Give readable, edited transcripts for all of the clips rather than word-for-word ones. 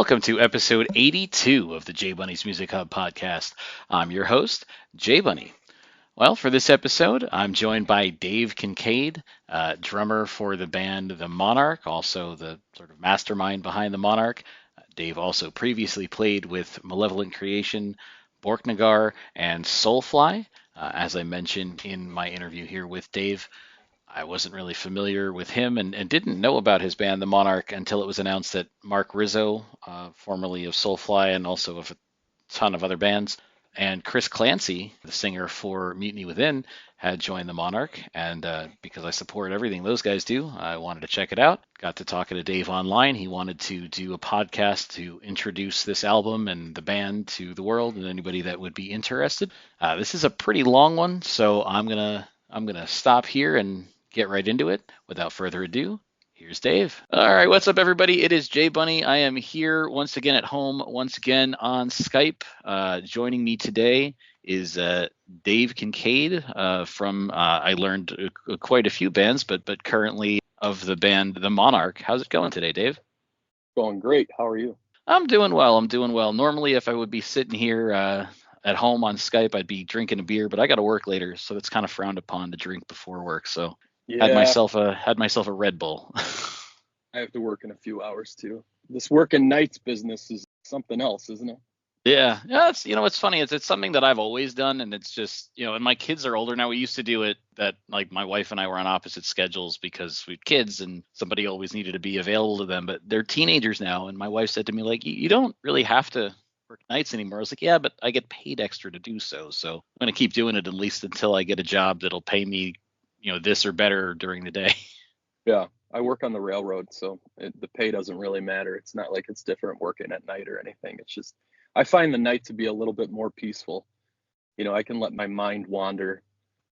Welcome to episode 82 of the J Bunny's Music Hub podcast. I'm your host, J Bunny. Well, for this episode, I'm joined by Dave Kinkade, drummer for the band The Monarch, also the sort of mastermind behind The Monarch. Dave also previously played with Malevolent Creation, Borknagar, and Soulfly. As I mentioned in my interview here with Dave, I wasn't really familiar with him and didn't know about his band, The Monarch, until it was announced that Marc Rizzo, formerly of Soulfly and also of a ton of other bands, and Chris Clancy, the singer for Mutiny Within, had joined The Monarch. And because I support everything those guys do, I wanted to check it out. Got to talking to Dave online. He wanted to do a podcast to introduce this album and the band to the world and anybody that would be interested. This is a pretty long one, so I'm gonna stop here and get right into it. Without further ado, here's Dave. All right, what's up, everybody? It is J Bunny. I am here once again at home, once again on Skype. Joining me today is Dave Kinkade from, I learned quite a few bands, but currently of the band The Monarch. How's it going today, Dave? Going great. How are you? I'm doing well. Normally, if I would be sitting here at home on Skype, I'd be drinking a beer, but I got to work later, so it's kind of frowned upon to drink before work. So had myself a Red Bull. I have to work in a few hours too. This working nights business is something else, isn't it? Yeah, it's it's funny. It's something that I've always done, and it's just and my kids are older now. We used to do it that like my wife and I were on opposite schedules because we had kids, and somebody always needed to be available to them. But they're teenagers now, and my wife said to me like, you don't really have to work nights anymore. I was like, yeah, but I get paid extra to do so, so I'm gonna keep doing it at least until I get a job that'll pay me this or better during the day. Yeah, I work on the railroad, so the pay doesn't really matter. It's not like it's different working at night or anything. It's just I find the night to be a little bit more peaceful. I can let my mind wander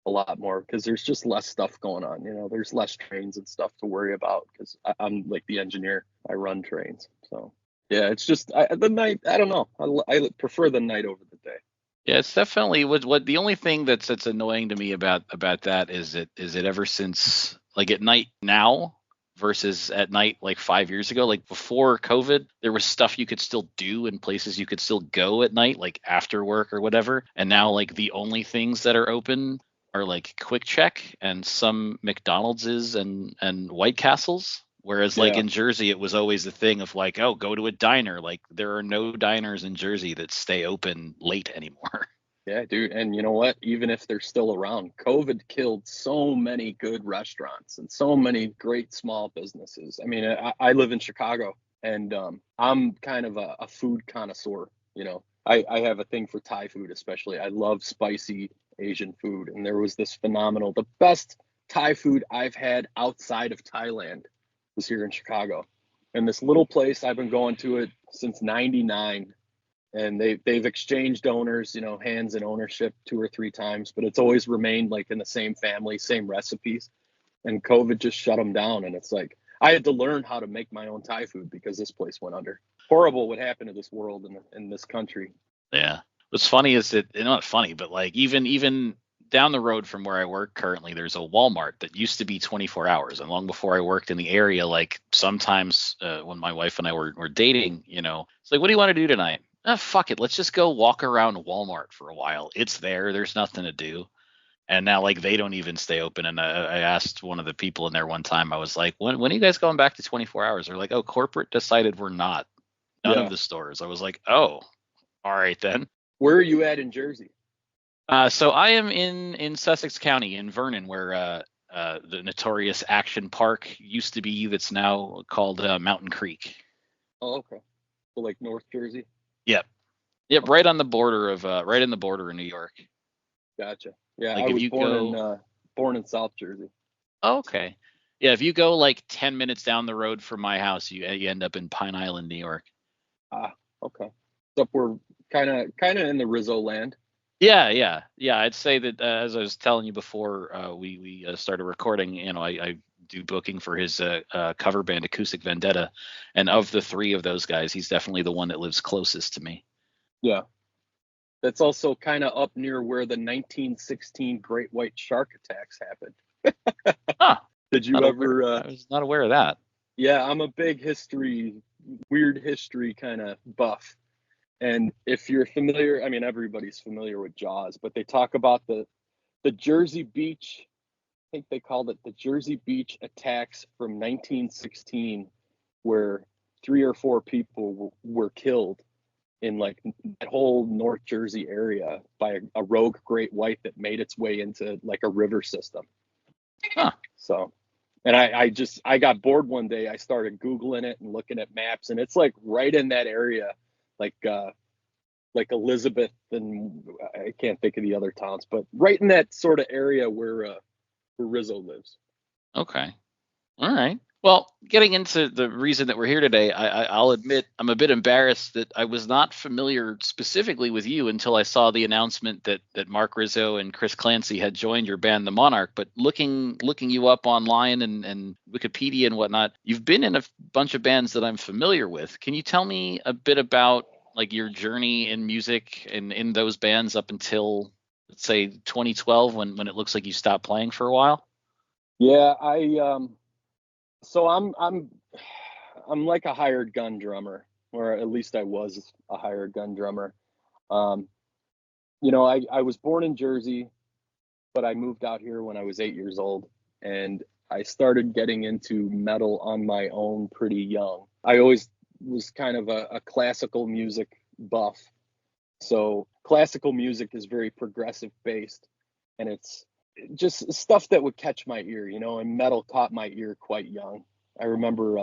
a lot more because there's just less stuff going on. There's less trains and stuff to worry about because I'm like the engineer. I run trains, so yeah, it's just the night. I don't know. I prefer the night over the day. Yeah, it's definitely what the only thing that's annoying to me about that is it ever since like at night now versus at night like 5 years ago, like before COVID, there was stuff you could still do and places you could still go at night, like after work or whatever. And now like the only things that are open are like Quick Check and some McDonald's and White Castles. Whereas like Yeah. in Jersey, it was always the thing of like, oh, go to a diner. Like there are no diners in Jersey that stay open late anymore. Yeah, dude. And you know what? Even if they're still around, COVID killed so many good restaurants and so many great small businesses. I mean, I live in Chicago, and I'm kind of a food connoisseur. I have a thing for Thai food, especially. I love spicy Asian food. And there was this the best Thai food I've had outside of Thailand was here in Chicago. And this little place, I've been going to it since '99. And they've exchanged owners, hands in ownership 2 or 3 times, but it's always remained like in the same family, same recipes. And COVID just shut them down. And it's like I had to learn how to make my own Thai food because this place went under. Horrible what happened to this world and in this country. Yeah. What's funny is that not funny, but like even down the road from where I work currently, there's a Walmart that used to be 24 hours. And long before I worked in the area, like sometimes when my wife and I were dating, it's like, what do you want to do tonight? Fuck it. Let's just go walk around Walmart for a while. It's there. There's nothing to do. And now, like, they don't even stay open. And I asked one of the people in there one time, I was like, when are you guys going back to 24 hours? They're like, oh, corporate decided we're not. None of the stores. I was like, oh, all right then. Where are you at in Jersey? So I am in Sussex County in Vernon, where the notorious Action Park used to be. That's now called Mountain Creek. Oh, okay. So like North Jersey? Yep. Okay. Right on the border of right in the border of New York. Gotcha. Yeah, like I was born in South Jersey. Okay. Yeah, if you go like 10 minutes down the road from my house, you end up in Pine Island, New York. Ah, okay. So we're kind of in the Rizzo land. Yeah. I'd say that as I was telling you before we started recording, I do booking for his cover band Acoustic Vendetta, and of the 3 of those guys, he's definitely the one that lives closest to me. Yeah. That's also kind of up near where the 1916 Great White Shark attacks happened. Huh. Did you ever? I was not aware of that. Yeah, I'm a big history, weird history kind of buff. And if you're familiar, I mean, everybody's familiar with Jaws, but they talk about the Jersey Beach, I think they called it the Jersey Beach attacks from 1916, where 3 or 4 people were killed in like that whole North Jersey area by a rogue great white that made its way into like a river system. Huh. So, and I got bored one day. I started Googling it and looking at maps, and it's like right in that area, like Elizabeth, and I can't think of the other towns, but right in that sort of area where Rizzo lives. Okay. All right. Well, getting into the reason that we're here today, I'll admit I'm a bit embarrassed that I was not familiar specifically with you until I saw the announcement that Marc Rizzo and Chris Clancy had joined your band, the Monarch. But looking you up online and Wikipedia and whatnot, you've been in a bunch of bands that I'm familiar with. Can you tell me a bit about like your journey in music and in those bands up until, let's say, 2012, when it looks like you stopped playing for a while? Yeah, so I'm like a hired gun drummer, or at least I was a hired gun drummer. Um, I was born in Jersey, but I moved out here when I was 8 years old, and I started getting into metal on my own pretty young. I always was kind of a classical music buff. So classical music is very progressive based, and it's just stuff that would catch my ear, and metal caught my ear quite young. I remember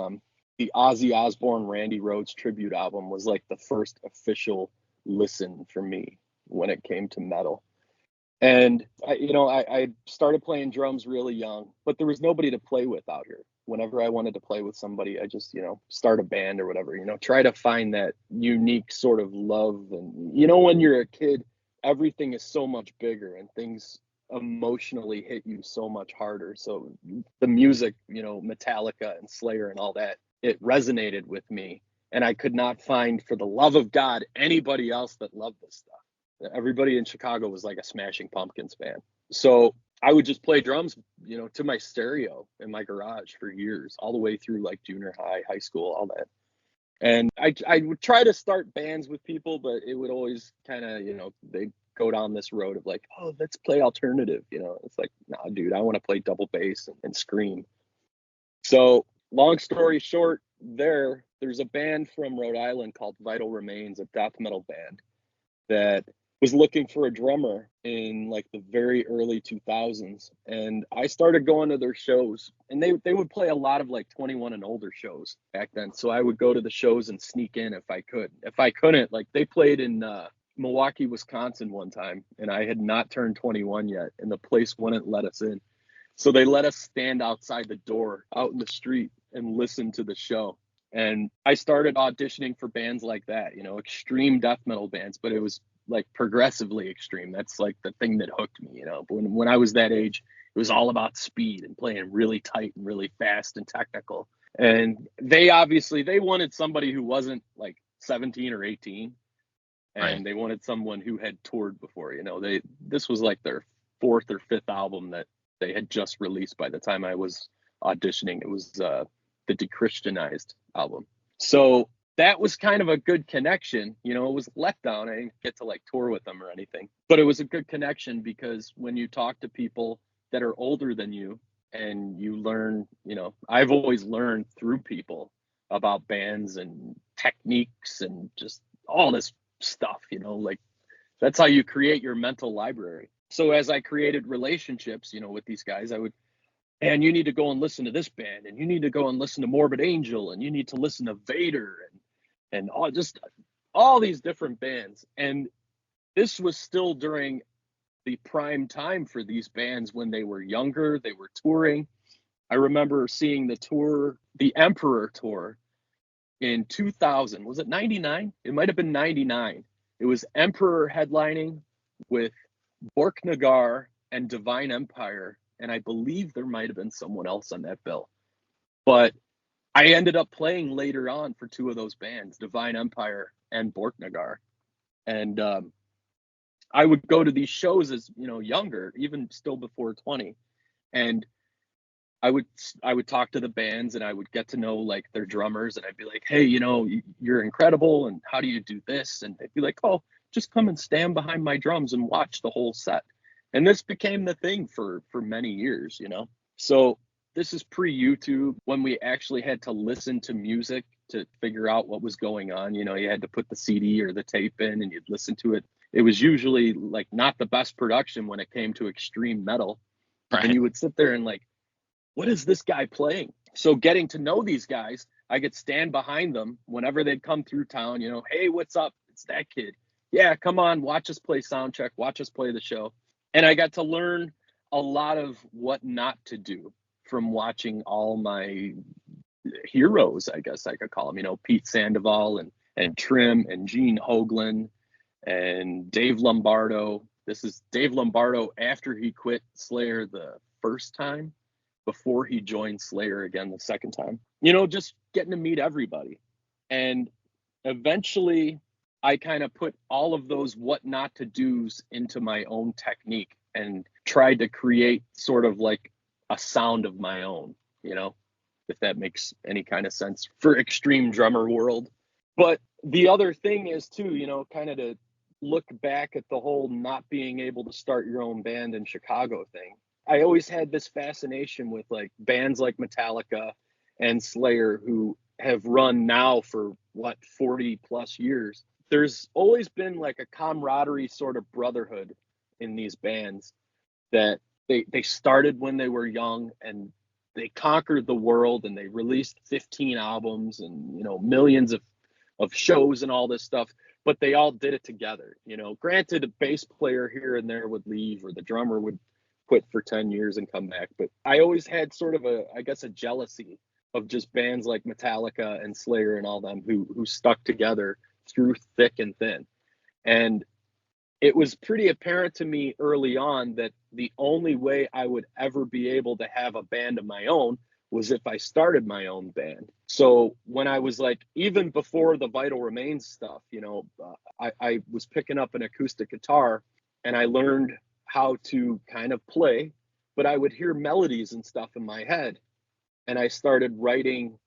the Ozzy Osbourne Randy Rhoads tribute album was like the first official listen for me when it came to metal. And I started playing drums really young, but there was nobody to play with out here. Whenever I wanted to play with somebody, I just, start a band or whatever, try to find that unique sort of love. And, when you're a kid, everything is so much bigger and things emotionally hit you so much harder. So the music, Metallica and Slayer and all that, it resonated with me. And I could not find, for the love of God, anybody else that loved this stuff. Everybody in Chicago was like a Smashing Pumpkins fan. So I would just play drums, to my stereo in my garage for years, all the way through like junior high, high school, all that. And I would try to start bands with people, but it would always kind of, they'd go down this road of like, oh, let's play alternative. It's like, nah, dude, I want to play double bass and scream. So long story short, there's a band from Rhode Island called Vital Remains, a death metal band that was looking for a drummer in like the very early 2000s, and I started going to their shows, and they would play a lot of like 21 and older shows back then, so I would go to the shows and sneak in if I could. If I couldn't, like they played in Milwaukee, Wisconsin one time, and I had not turned 21 yet, and the place wouldn't let us in, so they let us stand outside the door out in the street and listen to the show. And I started auditioning for bands like that, extreme death metal bands, but it was like progressively extreme. That's like the thing that hooked me, But when I was that age, it was all about speed and playing really tight and really fast and technical. And they wanted somebody who wasn't like 17 or 18, and Right. they wanted someone who had toured before. This was like their 4th or 5th album that they had just released by the time I was auditioning. It was the Dechristianized album. So that was kind of a good connection. It was letdown. I didn't get to like tour with them or anything, but it was a good connection because when you talk to people that are older than you and you learn, I've always learned through people about bands and techniques and just all this stuff, like that's how you create your mental library. So as I created relationships, with these guys, and you need to go and listen to this band, and you need to go and listen to Morbid Angel, and you need to listen to Vader and all these different bands. And this was still during the prime time for these bands when they were younger, they were touring. I remember seeing the Emperor tour in 2000. Was it 99? It might have been 99. It was Emperor headlining with Borknagar and Divine Empire, and I believe there might have been someone else on that bill. But I ended up playing later on for 2 of those bands, Divine Empire and Borknagar. And I would go to these shows as, younger, even still before 20. And I would I would talk to the bands and I would get to know like their drummers, and I'd be like, hey, you know, you're incredible, and how do you do this? And they'd be like, oh, just come and stand behind my drums and watch the whole set. And this became the thing for many years, you know. So this is pre YouTube, when we actually had to listen to music to figure out what was going on. You know, you had to put the CD or the tape in and you'd listen to it. It was usually like not the best production when it came to extreme metal. And Right. you would sit there and like, what is this guy playing? So getting to know these guys, I could stand behind them whenever they'd come through town, you know, hey, what's up? It's that kid. Yeah, come on, watch us play sound check, watch us play the show. And I got to learn a lot of what not to do from watching all my heroes, I guess I could call them, you know, Pete Sandoval and Trim and Gene Hoglan and Dave Lombardo. This is Dave Lombardo after he quit Slayer the first time, before he joined Slayer again the second time. You know, just getting to meet everybody. And eventually I kind of put all of those what not to do's into my own technique and tried to create sort of like a sound of my own, you know, if that makes any kind of sense for extreme drummer world. But the other thing is too, you know, kind of to look back at the whole not being able to start your own band in Chicago thing. I always had this fascination with like bands like Metallica and Slayer, who have run now for what, 40 plus years. There's always been like a camaraderie sort of brotherhood in these bands, that they started when they were young and they conquered the world and they released 15 albums and, you know, millions of shows and all this stuff, but they all did it together. You know, granted, a bass player here and there would leave, or the drummer would quit for 10 years and come back. But I always had sort of a, I guess, a jealousy of just bands like Metallica and Slayer and all them who stuck together through thick and thin. And it was pretty apparent to me early on that the only way I would ever be able to have a band of my own was if I started my own band. So when I was like, even before the Vital Remains stuff, you know, I was picking up an acoustic guitar and I learned how to kind of play, but I would hear melodies and stuff in my head. And I started writing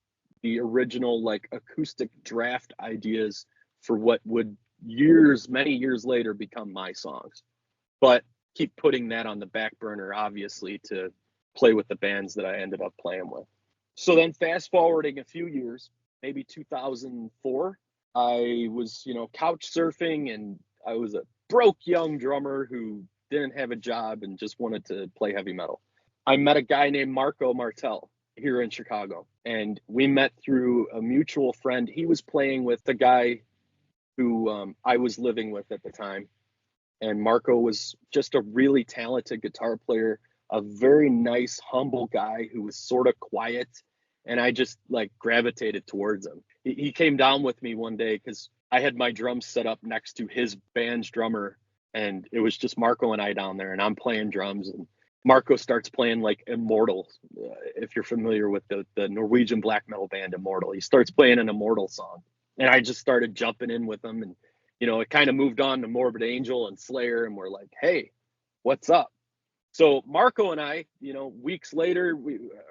the original like acoustic draft ideas for what would many years later become my songs. But keep putting that on the back burner, obviously, to play with the bands that I ended up playing with. So then fast forwarding a few years, maybe 2004, I was, you know, couch surfing, and I was a broke young drummer who didn't have a job and just wanted to play heavy metal. I met a guy named Martell here in Chicago, and we met through a mutual friend. He was playing with the guy who I was living with at the time. And Marco was just a really talented guitar player, a very nice, humble guy who was sort of quiet. And I just like gravitated towards him. He came down with me one day because I had my drums set up next to his band's drummer. And it was just Marco and I down there, and I'm playing drums. And Marco starts playing like Immortal, if you're familiar with the Norwegian black metal band Immortal. He starts playing an Immortal song. And I just started jumping in with him. And you know, it kind of moved on to Morbid Angel and Slayer, and we're like, hey, what's up? So Marco and I, you know, weeks later,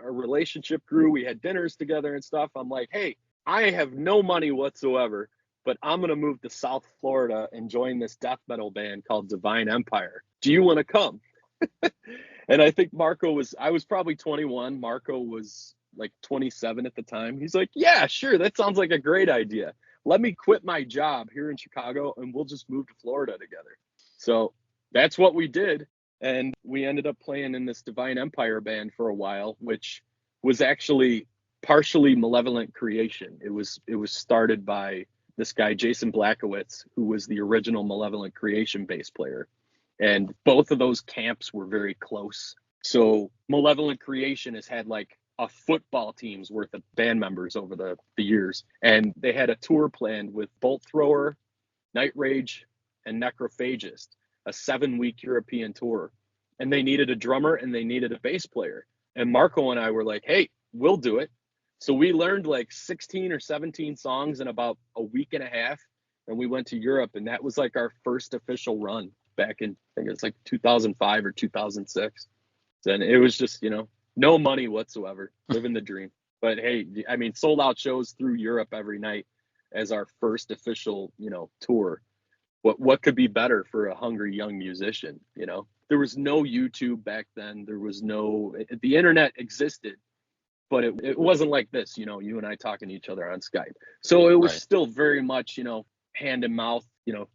our relationship grew. We had dinners together and stuff. I'm like, hey, I have no money whatsoever, but I'm going to move to South Florida and join this death metal band called Divine Empire. Do you want to come? And I think I was probably 21. Marco was like 27 at the time. He's like, yeah, sure. That sounds like a great idea. Let me quit my job here in Chicago and we'll just move to Florida together. So that's what we did. And we ended up playing in this Divine Empire band for a while, which was actually partially Malevolent Creation. It was started by this guy, Jason Blackowitz, who was the original Malevolent Creation bass player. And both of those camps were very close. So Malevolent Creation has had like a football team's worth of band members over the years. And they had a tour planned with Bolt Thrower, Night Rage, and Necrophagist, a 7-week European tour. And they needed a drummer and they needed a bass player. And Marco and I were like, hey, we'll do it. So we learned like 16 or 17 songs in about a week and a half. And we went to Europe, and that was like our first official run back in, I think it was like 2005 or 2006. And it was just, you know, No money whatsoever, living the dream. But hey, I mean, sold out shows through Europe every night as our first official, tour. What could be better for a hungry young musician? There was no YouTube back then. There was the internet existed, but it wasn't like this, you and I talking to each other on Skype. So it was Right. still very much, hand and mouth,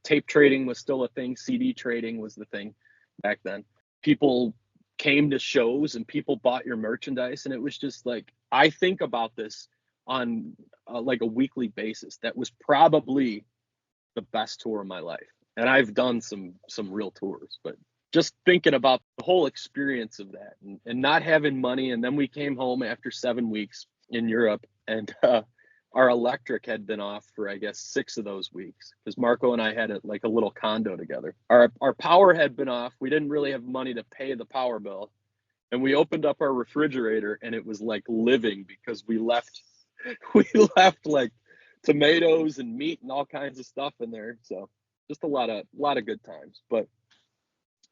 tape trading was still a thing. CD trading was the thing back then. People came to shows and people bought your merchandise. And it was just like, I think about this on like a weekly basis. That was probably the best tour of my life. And I've done some real tours, but just thinking about the whole experience of that and not having money. And then we came home after 7 weeks in Europe, and our electric had been off for, I guess, 6 of those weeks, because Marco and I had like a little condo together. Our power had been off. We didn't really have money to pay the power bill. And we opened up our refrigerator and it was like living, because we left like tomatoes and meat and all kinds of stuff in there. So just a lot of good times, but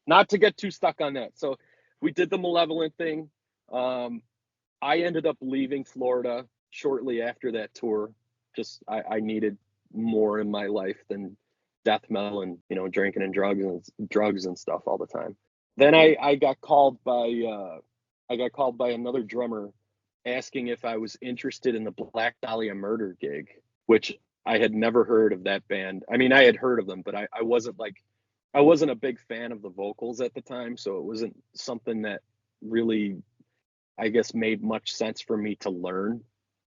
not to get too stuck on that. So we did the Malevolent thing. I ended up leaving Florida shortly after that tour. Just I needed more in my life than death metal and drinking and drugs and stuff all the time. Then I got called by another drummer asking if I was interested in the Black Dahlia Murder gig, which I had never heard of that band. I mean, I had heard of them, but I wasn't a big fan of the vocals at the time, so it wasn't something that really, I guess, made much sense for me to learn.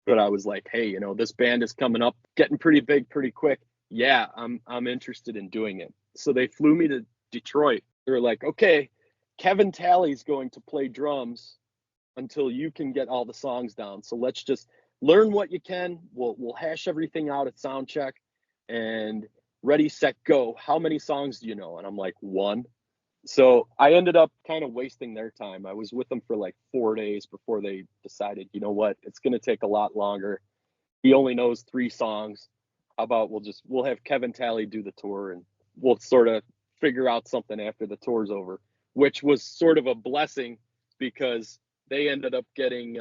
But I was like, hey, this band is coming up, getting pretty big pretty quick. Yeah, I'm interested in doing it. So they flew me to Detroit. They were like, okay, Kevin Talley's going to play drums until you can get all the songs down. So let's just learn what you can. We'll hash everything out at sound check, and ready, set, go. How many songs do you know? And I'm like, 1. So I ended up kind of wasting their time. I was with them for like 4 days before they decided, you know what, it's going to take a lot longer. He only knows 3 songs. How about we'll have Kevin Talley do the tour, and we'll sort of figure out something after the tour's over, which was sort of a blessing, because they ended up getting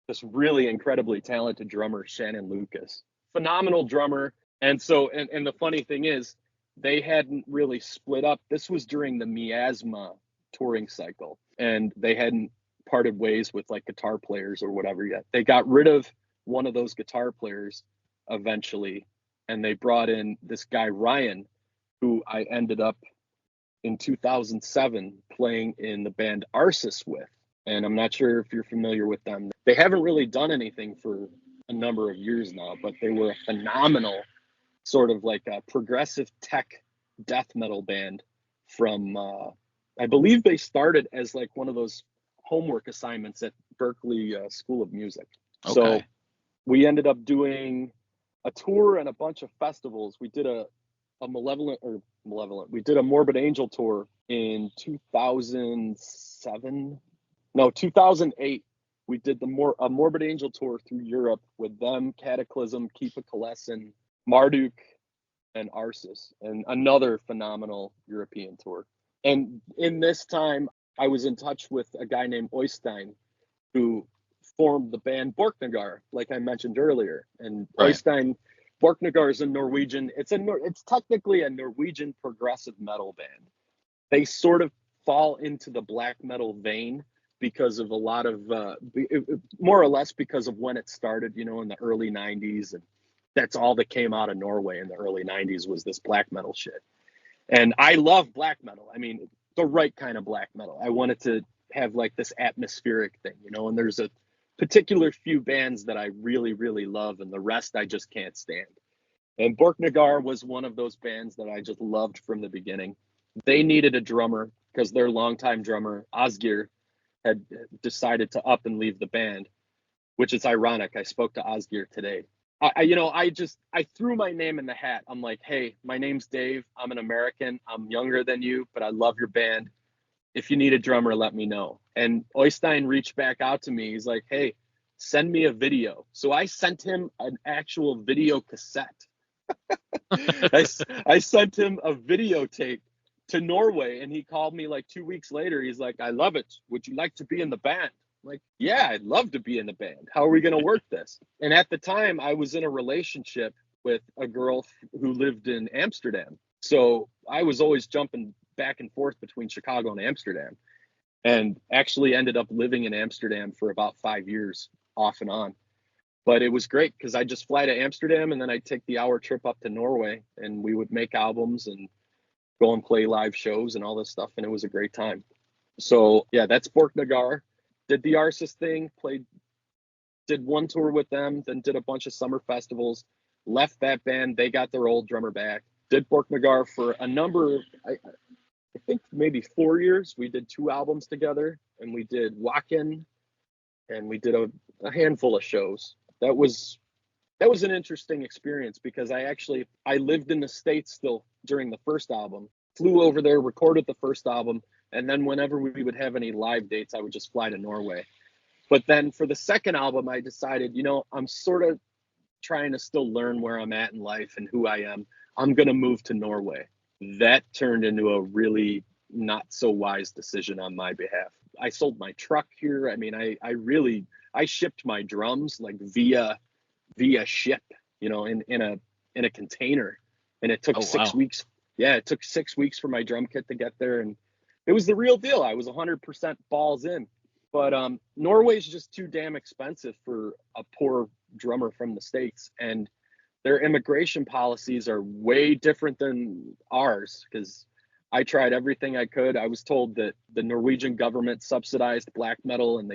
this really incredibly talented drummer, Shannon Lucas. Phenomenal drummer. And so, and the funny thing is, they hadn't really split up. This was during the Miasma touring cycle, and they hadn't parted ways with like guitar players or whatever yet. They got rid of one of those guitar players eventually, and they brought in this guy, Ryan, who I ended up in 2007 playing in the band Arsis with. And I'm not sure if you're familiar with them. They haven't really done anything for a number of years now, but they were a phenomenal sort of like a progressive tech death metal band from, I believe they started as like one of those homework assignments at Berkeley School of Music. Okay. So we ended up doing a tour and a bunch of festivals. We did a Malevolent. We did a Morbid Angel tour in 2008. We did a Morbid Angel tour through Europe with them, Cataclysm, Keepa Kalessin, Marduk, and Arsis, and another phenomenal European tour. And in this time, I was in touch with a guy named Oystein, who formed the band Borknagar, like I mentioned earlier. And Right. Oystein, Borknagar is a Norwegian. It's technically a Norwegian progressive metal band. They sort of fall into the black metal vein because of a lot of, more or less because of when it started, in the early 90s. And that's all that came out of Norway in the early 90s was this black metal shit. And I love black metal. I mean, the right kind of black metal. I wanted to have like this atmospheric thing, and there's a particular few bands that I really, really love, and the rest I just can't stand. And Borknagar was one of those bands that I just loved from the beginning. They needed a drummer because their longtime drummer, Asgeir, had decided to up and leave the band, which is ironic. I spoke to Asgeir today. I threw my name in the hat. I'm like, hey, my name's Dave. I'm an American. I'm younger than you, but I love your band. If you need a drummer, let me know. And Oystein reached back out to me. He's like, hey, send me a video. So I sent him an actual video cassette. I sent him a videotape to Norway, and he called me like 2 weeks later. He's like, I love it. Would you like to be in the band? I'm like, yeah, I'd love to be in the band. How are we going to work this? And at the time, I was in a relationship with a girl who lived in Amsterdam. So I was always jumping back and forth between Chicago and Amsterdam, and actually ended up living in Amsterdam for about 5 years off and on. But it was great because I just fly to Amsterdam and then I'd take the hour trip up to Norway, and we would make albums and go and play live shows and all this stuff. And it was a great time. So yeah, that's Borknagar. Did the Arsis thing, did one tour with them, then did a bunch of summer festivals, left that band. They got their old drummer back. Did Borknagar for a number, I think maybe 4 years. We did 2 albums together, and we did Walk-In, and we did a handful of shows. That was an interesting experience because I lived in the States still during the first album, flew over there, recorded the first album, and then whenever we would have any live dates, I would just fly to Norway. But then for the second album, I decided, I'm sort of trying to still learn where I'm at in life and who I am. I'm going to move to Norway. That turned into a really not so wise decision on my behalf. I sold my truck here. I mean, I shipped my drums like via ship, in a container, and it took 6 weeks. Yeah, it took 6 weeks for my drum kit to get there, and it was the real deal. I was 100% balls in. But Norway's just too damn expensive for a poor drummer from the States, and their immigration policies are way different than ours, because I tried everything I could. I was told that the Norwegian government subsidized black metal, and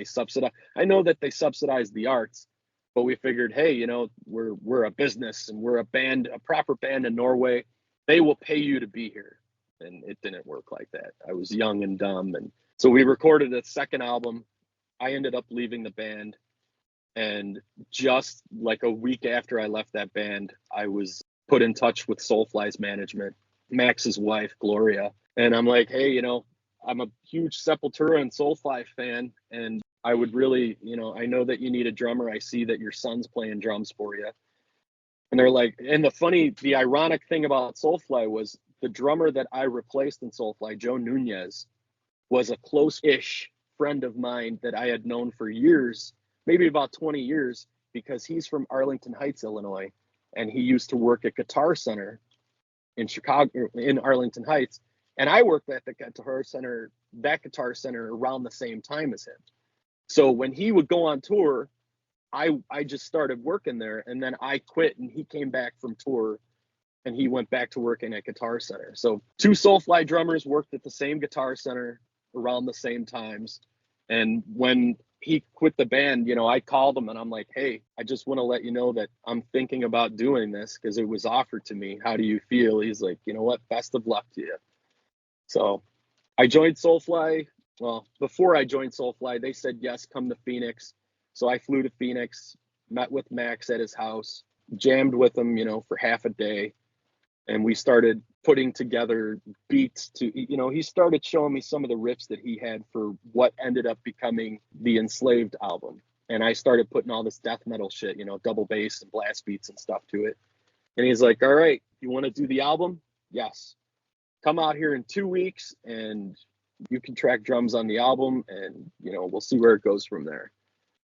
I know that they subsidized the arts, but we figured, hey, we're a business and we're a proper band in Norway. They will pay you to be here. And it didn't work like that. I was young and dumb. And so we recorded a second album. I ended up leaving the band. And just like a week after I left that band, I was put in touch with Soulfly's management, Max's wife, Gloria. And I'm like, hey, I'm a huge Sepultura and Soulfly fan, and I would really, I know that you need a drummer. I see that your son's playing drums for you. And they're like, and the ironic thing about Soulfly was the drummer that I replaced in Soulfly, Joe Nunez, was a close-ish friend of mine that I had known for years, maybe about 20 years, because he's from Arlington Heights, Illinois, and he used to work at Guitar Center in Chicago, in Arlington Heights. And I worked at that Guitar Center around the same time as him. So when he would go on tour, I just started working there, and then I quit, and he came back from tour, and he went back to working at Guitar Center. So 2 Soulfly drummers worked at the same Guitar Center around the same times. And when he quit the band, I called him and I'm like, hey, I just want to let you know that I'm thinking about doing this because it was offered to me. How do you feel? He's like, you know what? Best of luck to you. So I joined Soulfly. Well, before I joined Soulfly, they said, yes, come to Phoenix. So I flew to Phoenix, met with Max at his house, jammed with him, for half a day. And we started putting together beats to, he started showing me some of the riffs that he had for what ended up becoming the Enslaved album. And I started putting all this death metal shit, double bass and blast beats and stuff to it. And he's like, all right, you want to do the album? Yes. Come out here in 2 weeks and you can track drums on the album, and, we'll see where it goes from there.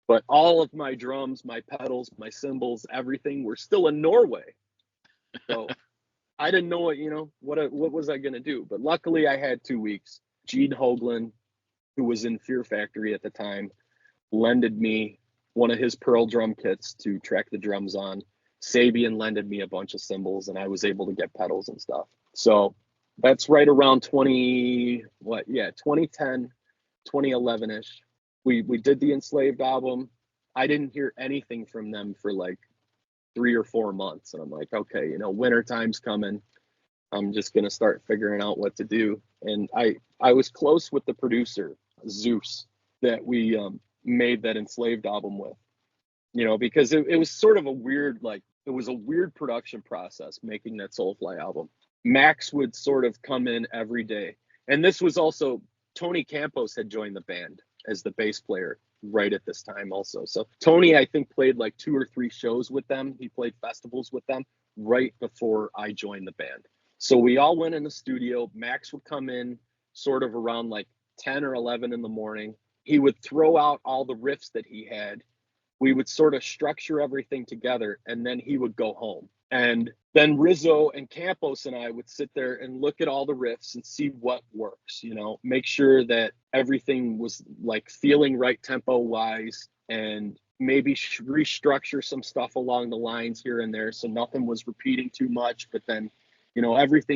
But all of my drums, my pedals, my cymbals, everything were still in Norway. So I didn't know what was I going to do. But luckily I had 2 weeks. Gene Hoglan, who was in Fear Factory at the time, lended me one of his Pearl drum kits to track the drums on. Sabian lended me a bunch of cymbals, and I was able to get pedals and stuff. So that's right around 2010, 2011-ish. We did the Enslaved album. I didn't hear anything from them for like 3 or 4 months. And I'm like, okay, winter time's coming. I'm just going to start figuring out what to do. And I was close with the producer, Zeus, that we made that Enslaved album with, because it was sort of a weird, it was a weird production process making that Soulfly album. Max would sort of come in every day. And this was also, Tony Campos had joined the band as the bass player right at this time also. So Tony, I think, played like 2 or 3 shows with them. He played festivals with them right before I joined the band. So we all went in the studio. Max would come in sort of around like 10 or 11 in the morning. He would throw out all the riffs that he had. We would sort of structure everything together, and then he would go home. And then Rizzo and Campos and I would sit there and look at all the riffs and see what works, make sure that everything was like feeling right tempo wise, and maybe restructure some stuff along the lines here and there so nothing was repeating too much, but then,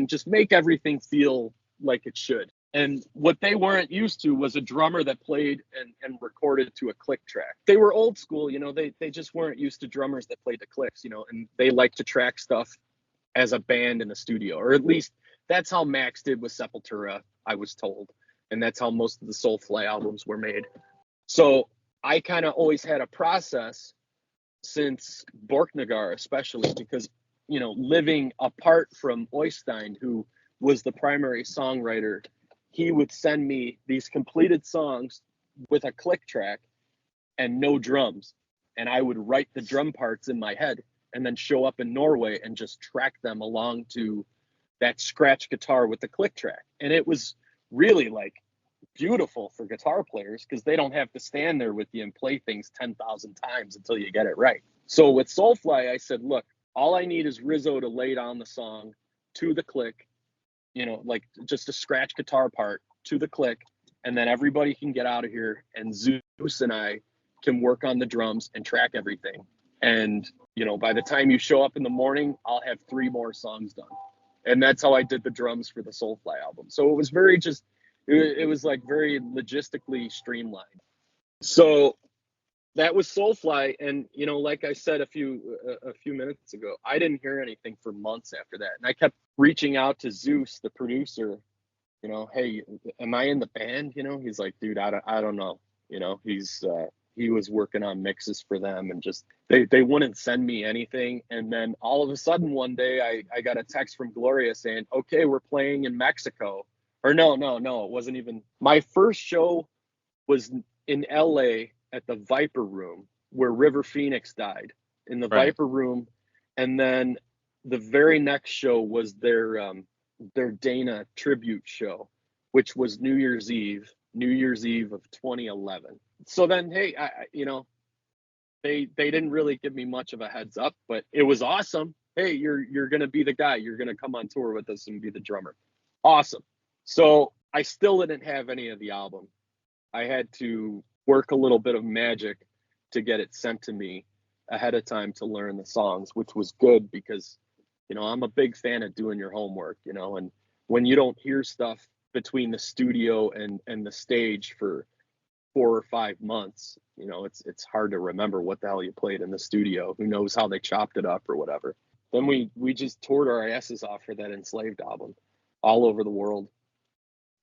just make everything feel like it should. And what they weren't used to was a drummer that played and recorded to a click track. They were old school, they just weren't used to drummers that played to clicks, and they like to track stuff as a band in the studio, or at least that's how Max did with Sepultura, I was told. And that's how most of the Soulfly albums were made. So I kind of always had a process since Borknagar, especially because, living apart from Oystein, who was the primary songwriter, he would send me these completed songs with a click track and no drums. And I would write the drum parts in my head and then show up in Norway and just track them along to that scratch guitar with the click track. And it was really like beautiful for guitar players because they don't have to stand there with you and play things 10,000 times until you get it right. So with Soulfly, I said, look, all I need is Rizzo to lay down the song to the click, like just a scratch guitar part to the click, and then everybody can get out of here, and Zeus and I can work on the drums and track everything. And, by the time you show up in the morning, I'll have 3 more songs done. And that's how I did the drums for the Soulfly album. So it was very it was like very logistically streamlined. So that was Soulfly. And, like I said a few minutes ago, I didn't hear anything for months after that. And I kept reaching out to Zeus, the producer, hey, am I in the band? He's like, dude, I don't know. He was working on mixes for them, and just they wouldn't send me anything. And then all of a sudden one day I got a text from Gloria saying, okay, we're playing in Mexico. Or no, it wasn't even. My first show was in LA at the Viper Room, where River Phoenix died, in the Viper Room. And then the very next show was their Dana tribute show, which was New Year's Eve of 2011. So then, hey, they didn't really give me much of a heads up, but it was awesome. Hey, you're going to be the guy. You're going to come on tour with us and be the drummer. Awesome. So I still didn't have any of the album. I had to work a little bit of magic to get it sent to me ahead of time to learn the songs, which was good because, I'm a big fan of doing your homework, and when you don't hear stuff between the studio and the stage for 4 or 5 months, it's hard to remember what the hell you played in the studio. Who knows how they chopped it up or whatever. Then we just toured our asses off for that Enslaved album all over the world.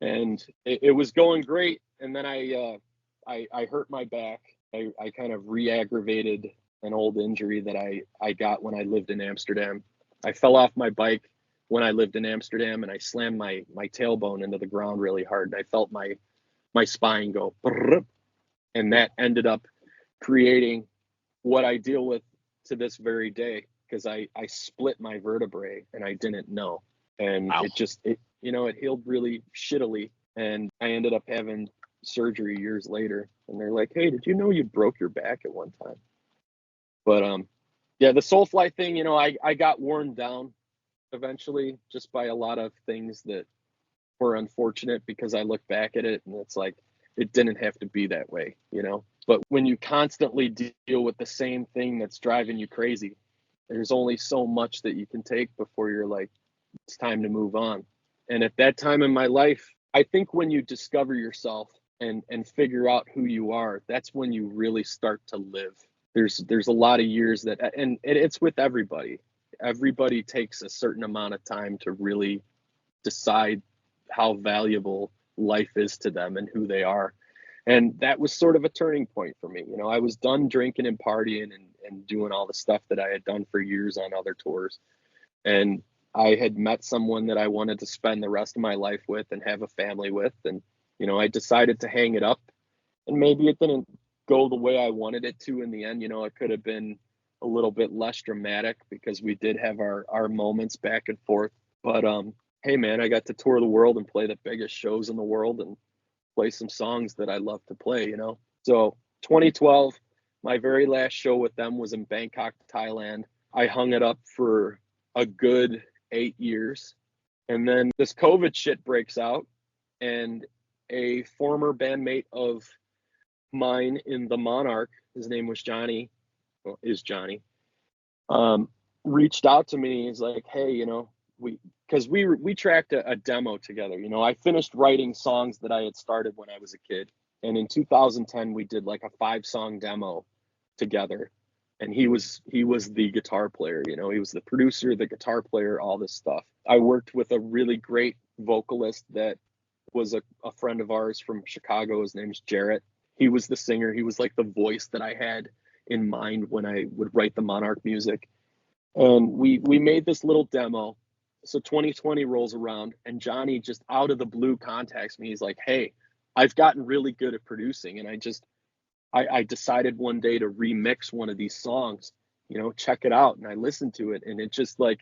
And it was going great. And then I hurt my back. I kind of re-aggravated an old injury that I got when I lived in Amsterdam. I fell off my bike when I lived in Amsterdam, and I slammed my tailbone into the ground really hard. And I felt my spine go, and that ended up creating what I deal with to this very day, because I split my vertebrae and I didn't know. And wow. It healed really shittily. And I ended up having surgery years later. And they're like, hey, did you know you broke your back at one time? But yeah, the Soulfly thing, I got worn down eventually just by a lot of things that were unfortunate, because I look back at it and it's like, it didn't have to be that way, But when you constantly deal with the same thing that's driving you crazy, there's only so much that you can take before you're like, it's time to move on. And at that time in my life, I think when you discover yourself and figure out who you are, that's when you really start to live. There's a lot of years that, and it's with everybody. Everybody takes a certain amount of time to really decide how valuable life is to them and who they are. And that was sort of a turning point for me. I was done drinking and partying and doing all the stuff that I had done for years on other tours. And I had met someone that I wanted to spend the rest of my life with and have a family with. And, I decided to hang it up, and maybe it didn't go the way I wanted it to in the end. It could have been a little bit less dramatic, because we did have our moments back and forth. But hey man, I got to tour the world and play the biggest shows in the world and play some songs that I love to play, you know. So 2012, my very last show with them was in Bangkok, Thailand. I hung it up for a good 8 years. And then this COVID shit breaks out, and a former bandmate of mine in the Monarch, his name was Johnny, well, is Johnny, reached out to me. He's like, hey, you know, we tracked a demo together. You know, I finished writing songs that I had started when I was a kid. And in 2010, we did like a 5-song demo together. And he was the guitar player, you know, he was the producer, the guitar player, all this stuff. I worked with a really great vocalist that was a friend of ours from Chicago. His name's Jarrett. He was the singer. He was like the voice that I had in mind when I would write the Monarch music. And we made this little demo. So 2020 rolls around, and Johnny just out of the blue contacts me. He's like, hey, I've gotten really good at producing, and I decided one day to remix one of these songs, you know, check it out. And I listened to it, and it just like,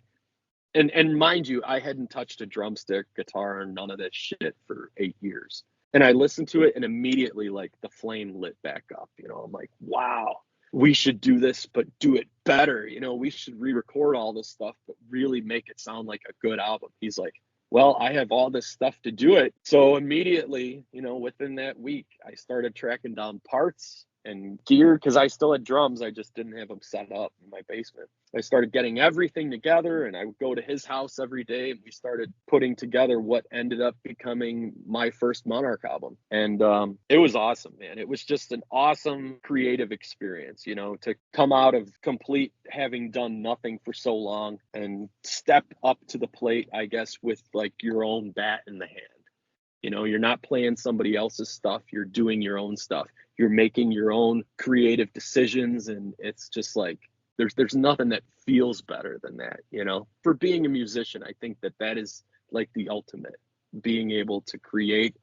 and mind you, I hadn't touched a drumstick, guitar, or none of that shit for 8 years. And I listened to it, and immediately like the flame lit back up, you know. I'm like, wow, we should do this, but do it better. You know, we should re-record all this stuff, but really make it sound like a good album. He's like, well, I have all this stuff to do it. So immediately, you know, within that week, I started tracking down parts and gear, because I still had drums. I just didn't have them set up in my basement. I started getting everything together, and I would go to his house every day, and we started putting together what ended up becoming my first Monarch album. And it was awesome, man. It was just an awesome creative experience, you know, to come out of complete having done nothing for so long and step up to the plate, I guess, with like your own bat in the hand. You know, you're not playing somebody else's stuff. You're doing your own stuff. You're making your own creative decisions. And it's just like, there's nothing that feels better than that, you know. For being a musician, I think that is like the ultimate, being able to create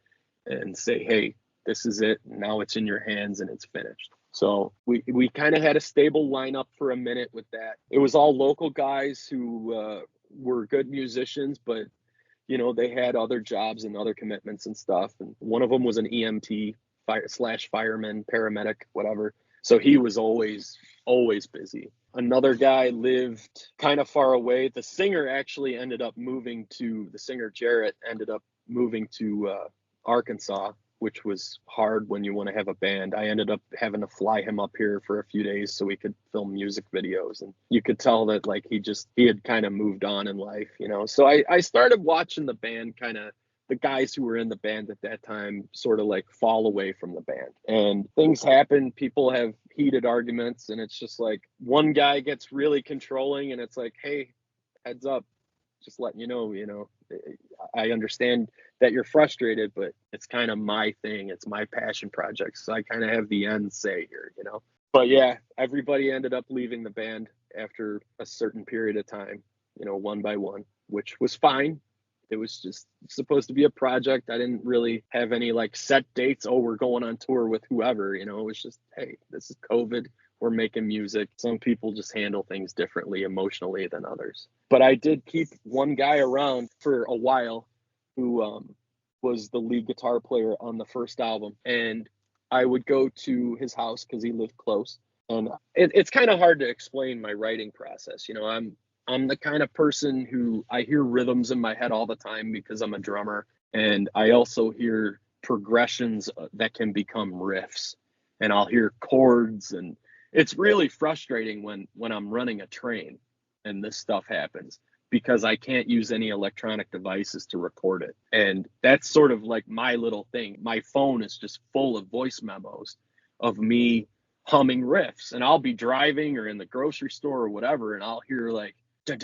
and say, hey, this is it. Now it's in your hands and it's finished. So we kind of had a stable lineup for a minute with that. It was all local guys who were good musicians, but you know, they had other jobs and other commitments and stuff. And one of them was an EMT fireman, paramedic, whatever. So he was always busy. Another guy lived kind of far away. The singer actually ended up moving to, the singer Jarrett ended up moving to Arkansas, which was hard when you want to have a band. I ended up having to fly him up here for a few days so we could film music videos. And you could tell that like he had kind of moved on in life, you know. So I started watching the band, kind of the guys who were in the band at that time sort of like fall away from the band. And things happen. People have heated arguments, and it's just like one guy gets really controlling, and it's like, hey, heads up, just letting you know, I understand that you're frustrated, but it's kind of my thing. It's my passion project. So I kind of have the end say here, you know. But yeah, everybody ended up leaving the band after a certain period of time, you know, one by one, which was fine. It was just supposed to be a project. I didn't really have any like set dates. Oh, we're going on tour with whoever, you know. It was just, hey, this is COVID. We're making music. Some people just handle things differently emotionally than others. But I did keep one guy around for a while who was the lead guitar player on the first album. And I would go to his house because he lived close. And it's kind of hard to explain my writing process. You know, I'm the kind of person who, I hear rhythms in my head all the time because I'm a drummer. And I also hear progressions that can become riffs. And I'll hear chords, and it's really frustrating when I'm running a train and this stuff happens, because I can't use any electronic devices to record it. And that's sort of like my little thing. My phone is just full of voice memos of me humming riffs, and I'll be driving or in the grocery store or whatever, and I'll hear like, you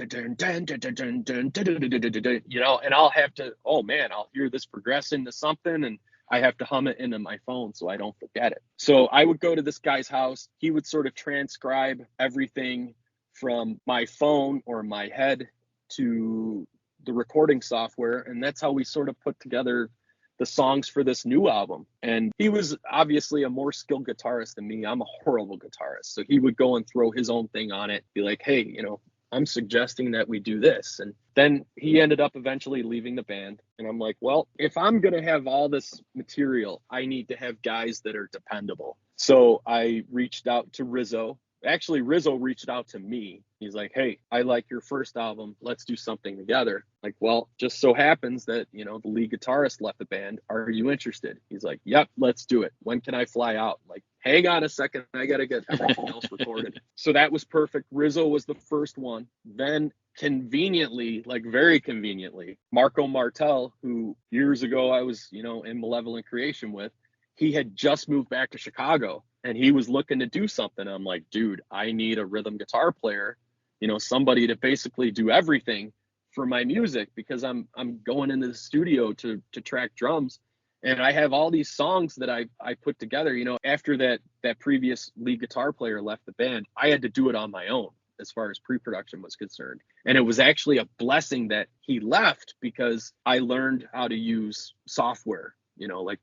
know, and I'll have to, oh man, I'll hear this progress into something, and I have to hum it into my phone so I don't forget it. So I would go to this guy's house. He would sort of transcribe everything from my phone or my head to the recording software. And that's how we sort of put together the songs for this new album. And he was obviously a more skilled guitarist than me. I'm a horrible guitarist. So he would go and throw his own thing on it, be like, hey, you know, I'm suggesting that we do this. And then he ended up eventually leaving the band. And I'm like, well, if I'm going to have all this material, I need to have guys that are dependable. So I reached out to Rizzo. Actually, Rizzo reached out to me. He's like, hey, I like your first album. Let's do something together. Like, well, just so happens that, you know, the lead guitarist left the band. Are you interested? He's like, yep, let's do it. When can I fly out? Like, hang on a second. I got to get everything else recorded. So that was perfect. Rizzo was the first one. Then conveniently, like very conveniently, Martell, who years ago I was, you know, in Malevolent Creation with, he had just moved back to Chicago and he was looking to do something. I'm like, dude, I need a rhythm guitar player, you know, somebody to basically do everything for my music, because I'm going into the studio to track drums. And I have all these songs that I put together, you know, after that previous lead guitar player left the band, I had to do it on my own as far as pre-production was concerned. And it was actually a blessing that he left, because I learned how to use software, you know, like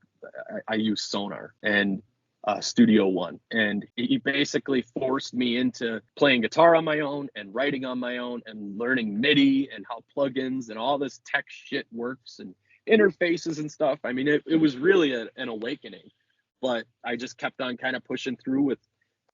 I use Sonar and Studio One. And he basically forced me into playing guitar on my own and writing on my own and learning MIDI and how plugins and all this tech shit works and interfaces and stuff. I mean, it was really an awakening, but I just kept on kind of pushing through with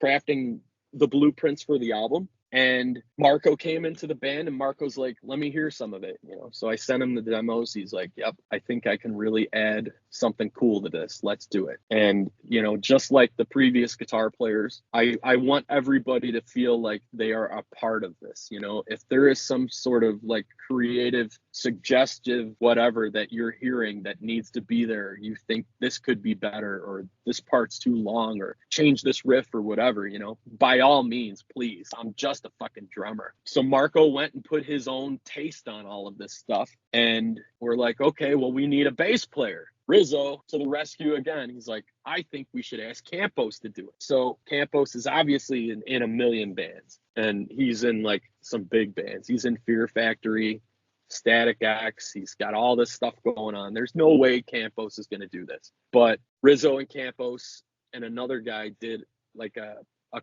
crafting the blueprints for the album. And Marco came into the band and Marco's like, let me hear some of it, you know. So I sent him the demos. He's like, yep, I think I can really add something cool to this. Let's do it. And, you know, just like the previous guitar players, I want everybody to feel like they are a part of this. You know, if there is some sort of like creative, suggestive, whatever that you're hearing that needs to be there, you think this could be better, or this part's too long, or change this riff or whatever, you know, by all means, please. I'm just a fucking drummer. So Marco went and put his own taste on all of this stuff. And we're like, okay, well, we need a bass player. Rizzo to the rescue again. He's like, I think we should ask Campos to do it. So Campos is obviously in a million bands, and he's in like some big bands. He's in Fear Factory, Static X. He's got all this stuff going on. There's no way Campos is going to do this. But Rizzo and Campos and another guy did like a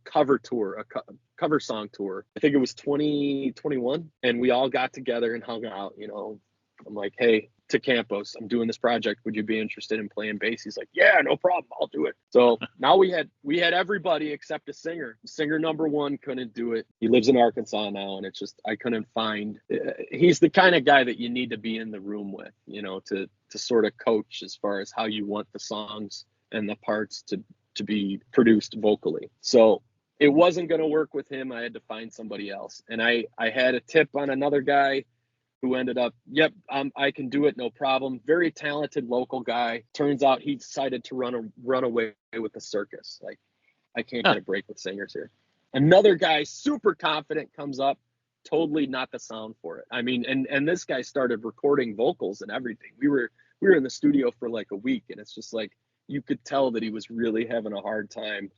cover tour, a cover song tour. I think it was 2021. And we all got together and hung out, you know. I'm like, hey, to Campos, I'm doing this project. Would you be interested in playing bass? He's like, yeah, no problem. I'll do it. So now we had everybody except a singer. Singer number one couldn't do it. He lives in Arkansas now. And it's just, I couldn't find, he's the kind of guy that you need to be in the room with, you know, to sort of coach as far as how you want the songs and the parts to be produced vocally. So it wasn't going to work with him. I had to find somebody else. And I had a tip on another guy who ended up, yep, I can do it, no problem. Very talented local guy. Turns out he decided to run away with the circus. Like, I can't get a break with singers here. Another guy, super confident, comes up, totally not the sound for it. I mean, and this guy started recording vocals and everything. We were in the studio for like a week, and it's just like, you could tell that he was really having a hard time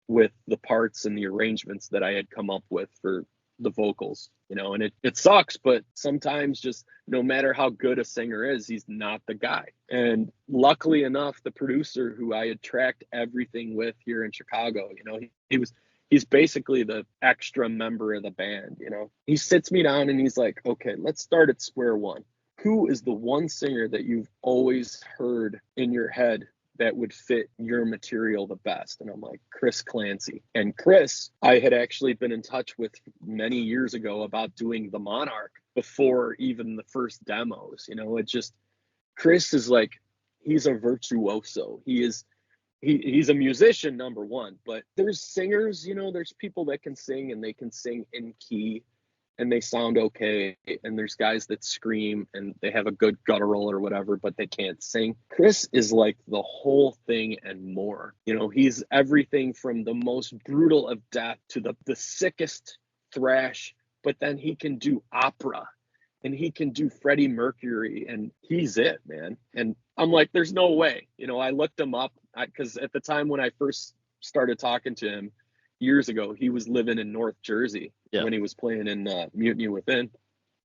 with the parts and the arrangements that I had come up with for the vocals, you know. And it sucks, but sometimes just no matter how good a singer is, he's not the guy. And luckily enough, the producer who I had tracked everything with here in Chicago, you know, he's basically the extra member of the band, you know. He sits me down and he's like, okay, let's start at square one. Who is the one singer that you've always heard in your head that would fit your material the best? And I'm like, Chris Clancy. And Chris, I had actually been in touch with many years ago about doing the Monarch before even the first demos. You know, it just, Chris is like, he's a virtuoso. He's a musician, number one, but there's singers, you know, there's people that can sing and they can sing in key and they sound okay. And there's guys that scream and they have a good guttural or whatever, but they can't sing. Chris is like the whole thing and more. You know, he's everything from the most brutal of death to the sickest thrash, but then he can do opera and he can do Freddie Mercury, and he's it, man. And I'm like, there's no way. You know, I looked him up because at the time when I first started talking to him, years ago, he was living in North Jersey when he was playing in Mutiny Within.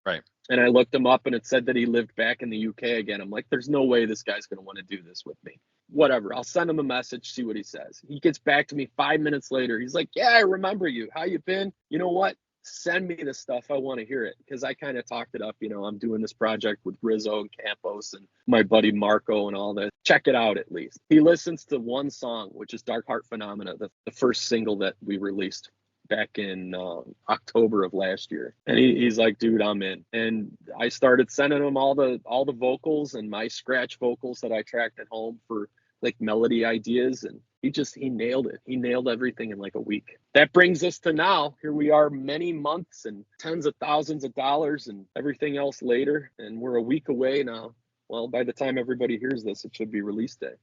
Right. And I looked him up and it said that he lived back in the UK again. I'm like, there's no way this guy's going to want to do this with me. Whatever. I'll send him a message, see what he says. He gets back to me 5 minutes later. He's like, yeah, I remember you. How you been? You know what? send me the stuff. I want to hear it, because I kind of talked it up. I'm doing this project with Rizzo and Campos and my buddy Marco and all that. Check it out at least. He listens to one song, which is Dark Heart Phenomena, the first single that we released back in October of last year. And he's like, dude, I'm in. And I started sending him all the vocals and my scratch vocals that I tracked at home for like melody ideas. And he nailed it. He nailed everything in like a week. That brings us to now. Here we are, many months and tens of thousands of dollars and everything else later. And we're a week away now. Well, by the time everybody hears this, it should be release day.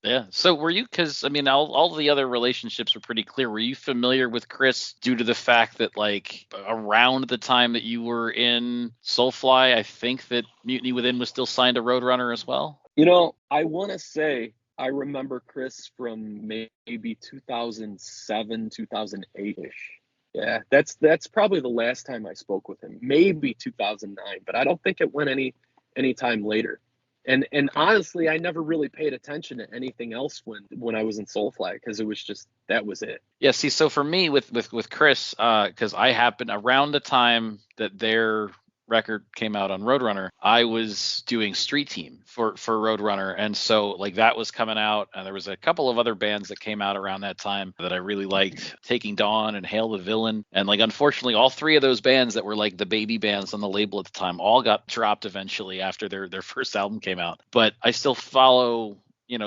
Yeah. So were you, because I mean, all the other relationships were pretty clear. Were you familiar with Chris due to the fact that like around the time that you were in Soulfly, I think that Mutiny Within was still signed to Roadrunner as well? I want to say I remember Chris from maybe 2007, 2008-ish. Yeah, that's probably the last time I spoke with him. Maybe 2009, but I don't think it went any time later. And honestly, I never really paid attention to anything else when I was in Soulfly, because it was just, that was it. Yeah, see, so for me with Chris, because I happened around the time that their record came out on Roadrunner, I was doing Street Team for Roadrunner, and so like that was coming out, and there was a couple of other bands that came out around that time that I really liked, Taking Dawn and Hail the Villain, and like unfortunately all three of those bands that were like the baby bands on the label at the time all got dropped eventually after their first album came out. But I still follow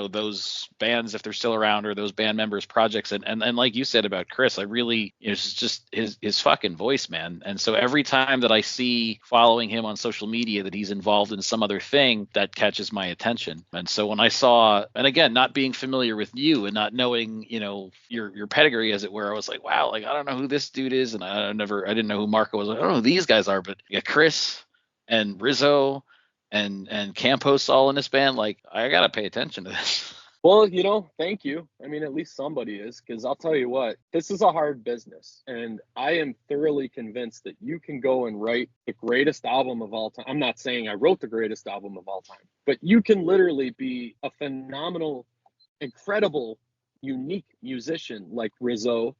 those bands if they're still around, or those band members' projects, and like you said about Chris, I really, it's just his fucking voice, man. And so every time that I see following him on social media that he's involved in some other thing, that catches my attention. And so when I saw, and again, not being familiar with you and not knowing your pedigree as it were, I was like, wow, like I don't know who this dude is, and I didn't know who Marco was. I don't know who these guys are, but yeah, Chris and Rizzo and Campos all in this band, like I gotta pay attention to this. Well, thank you. I mean, at least somebody is, because I'll tell you what, this is a hard business, and I am thoroughly convinced that you can go and write the greatest album of all time. I'm not saying I wrote the greatest album of all time, but you can literally be a phenomenal, incredible, unique musician like Rizzo,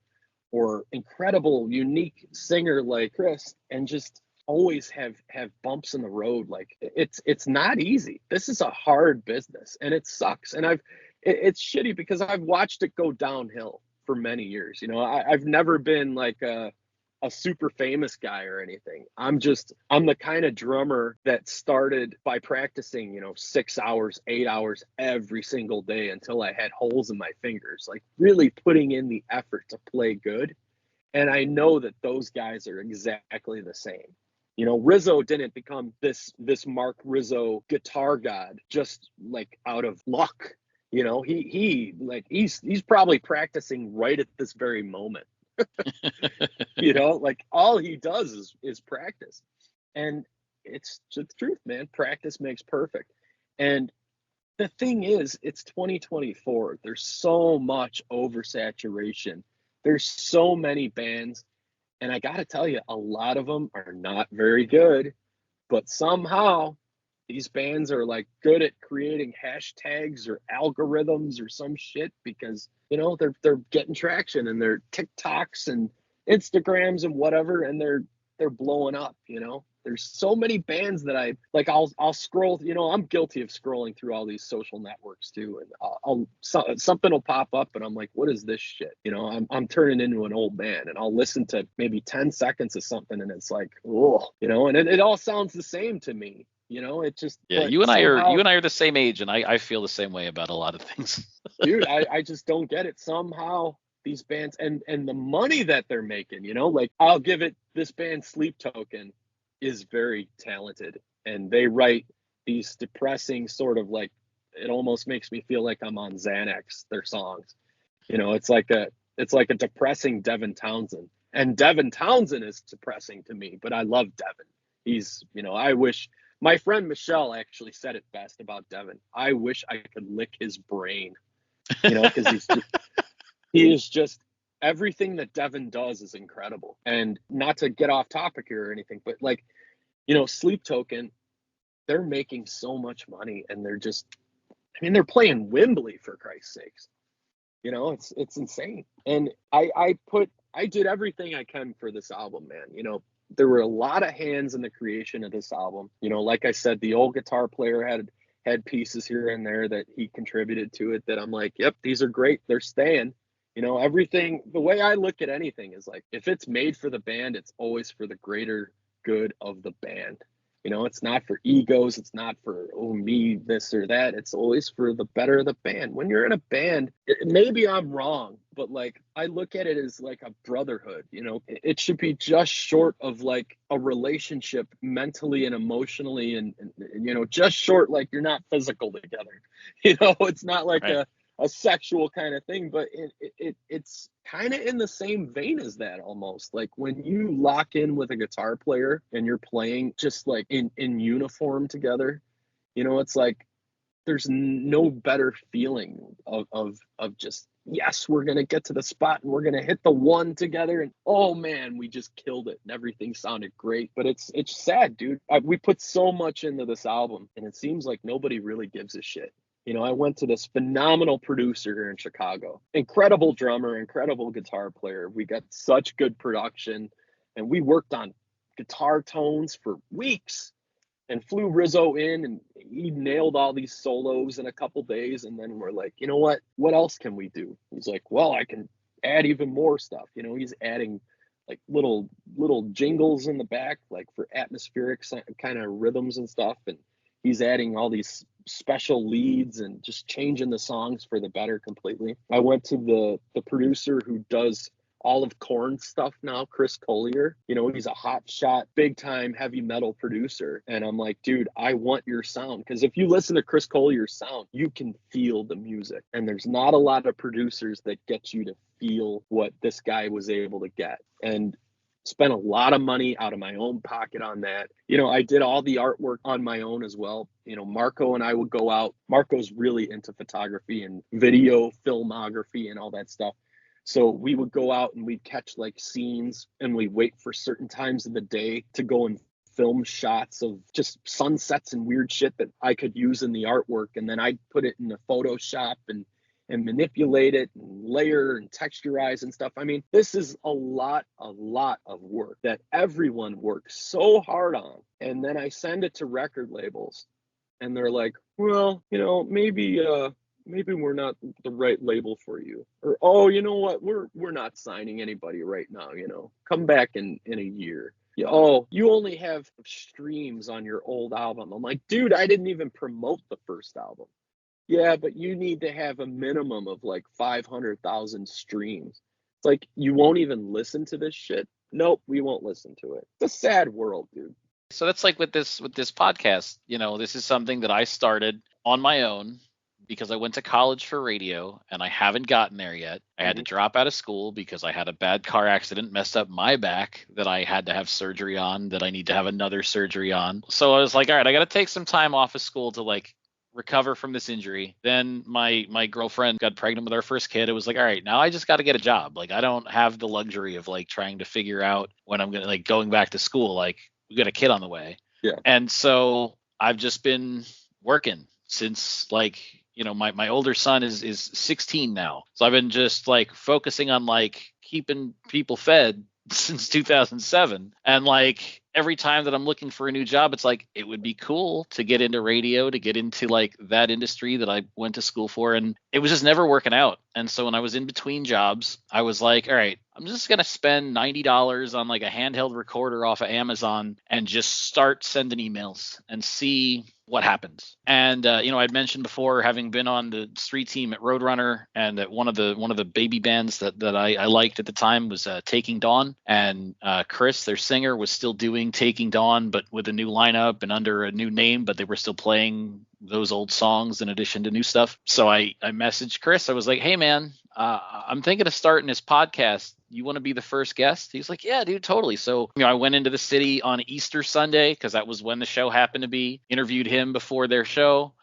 or incredible, unique singer like Chris, and just always have bumps in the road. Like it's not easy. This is a hard business, and it sucks. And it's shitty because I've watched it go downhill for many years. I've never been like a super famous guy or anything. I'm the kind of drummer that started by practicing 6 hours, 8 hours every single day until I had holes in my fingers, like really putting in the effort to play good. And I know that those guys are exactly the same. Rizzo didn't become this Marc Rizzo guitar god just like out of luck. He's probably practicing right at this very moment. Like all he does is practice. And it's the truth, man. Practice makes perfect. And the thing is, it's 2024. There's so much oversaturation. There's so many bands. And I got to tell you, a lot of them are not very good, but somehow these bands are like good at creating hashtags or algorithms or some shit, because, they're getting traction, and their TikToks and Instagrams and whatever, and they're blowing up. There's so many bands that I like. I'll scroll. I'm guilty of scrolling through all these social networks too, and something will pop up, and I'm like, what is this shit? I'm turning into an old man, and I'll listen to maybe 10 seconds of something, and it's like, oh, and it all sounds the same to me. It just, yeah. You and I are the same age, and I feel the same way about a lot of things. Dude, I just don't get it. Somehow these bands and the money that they're making, like I'll give it, this band Sleep Token is very talented, and they write these depressing sort of like, it almost makes me feel like I'm on Xanax, their songs. It's like a depressing Devin Townsend, and Devin Townsend is depressing to me, but I love Devin. He's, I wish, my friend Michelle actually said it best about Devin. I wish I could lick his brain, because he is just, everything that Devin does is incredible. And not to get off topic here or anything, but like, Sleep Token, they're making so much money, and they're just, they're playing Wembley, for Christ's sakes. You know, it's insane. And I did everything I can for this album, man. You know, there were a lot of hands in the creation of this album. You know, like I said, the old guitar player had pieces here and there that he contributed to it that I'm like, yep, these are great. They're staying. You know, everything, the way I look at anything is like, if it's made for the band, it's always for the greater good of the band. You know, it's not for egos. It's not for, oh, me, this or that. It's always for the better of the band. When you're in a band, maybe I'm wrong, but like I look at it as like a brotherhood. You know, it should be just short of like a relationship mentally and emotionally, and you know, just short, like you're not physical together. You know, it's not like Right. a sexual kind of thing, but it's kind of in the same vein as that almost. Like when you lock in with a guitar player and you're playing just like in uniform together, you know, it's like there's no better feeling of just, yes, we're gonna get to the spot and we're gonna hit the one together, and oh man, we just killed it and everything sounded great. But it's sad, dude. We put so much into this album and it seems like nobody really gives a shit. You know, I went to this phenomenal producer here in Chicago, incredible drummer, incredible guitar player. We got such good production and we worked on guitar tones for weeks and flew Rizzo in, and he nailed all these solos in a couple days. And then we're like, you know what else can we do? He's like, well, I can add even more stuff. You know, he's adding like little jingles in the back, like for atmospheric kind of rhythms and stuff. And he's adding all these special leads and just changing the songs for the better completely. I went to the producer who does all of Korn's stuff now, Chris Collier. You know, he's a hot shot, big time heavy metal producer. And I'm like, dude, I want your sound. Because if you listen to Chris Collier's sound, you can feel the music. And there's not a lot of producers that get you to feel what this guy was able to get. And spent a lot of money out of my own pocket on that. You know, I did all the artwork on my own as well. You know, Marco and I would go out. Marco's really into photography and video filmography and all that stuff. So we would go out and we'd catch like scenes and we'd wait for certain times of the day to go and film shots of just sunsets and weird shit that I could use in the artwork. And then I'd put it in the Photoshop and manipulate it and layer and texturize and stuff. I mean, this is a lot of work that everyone works so hard on. And then I send it to record labels and they're like, well, you know, maybe we're not the right label for you. Or, oh, you know what, we're not signing anybody right now, you know, come back in a year. Yeah, oh, you only have streams on your old album. I'm like, dude, I didn't even promote the first album. Yeah, but you need to have a minimum of like 500,000 streams. It's like, you won't even listen to this shit? Nope, we won't listen to it. It's a sad world, dude. So that's like with this podcast, you know, this is something that I started on my own because I went to college for radio and I haven't gotten there yet. I had to drop out of school because I had a bad car accident, messed up my back that I had to have surgery on, that I need to have another surgery on. So I was like, all right, I got to take some time off of school to like recover from this injury. Then my girlfriend got pregnant with our first kid. It was like, all right, now I just got to get a job. Like I don't have the luxury of like trying to figure out when I'm gonna like going back to school. Like we got a kid on the way. Yeah. And so I've just been working since like, you know, my older son is 16 now. So I've been just like focusing on like keeping people fed since 2007. And like every time that I'm looking for a new job, it's like it would be cool to get into radio, to get into like that industry that I went to school for. And it was just never working out. And so when I was in between jobs, I was like, all right, I'm just going to spend $90 on like a handheld recorder off of Amazon and just start sending emails and see what happens. And you know, I'd mentioned before having been on the street team at Roadrunner, and that one of the baby bands that I liked at the time was Taking Dawn, and Chris, their singer, was still doing Taking Dawn but with a new lineup and under a new name, but they were still playing those old songs in addition to new stuff. So I messaged Chris. I was like, hey man, I'm thinking of starting this podcast. You want to be the first guest? He's like, yeah, dude, totally. So, you know, I went into the city on Easter Sunday because that was when the show happened to be, interviewed him before their show.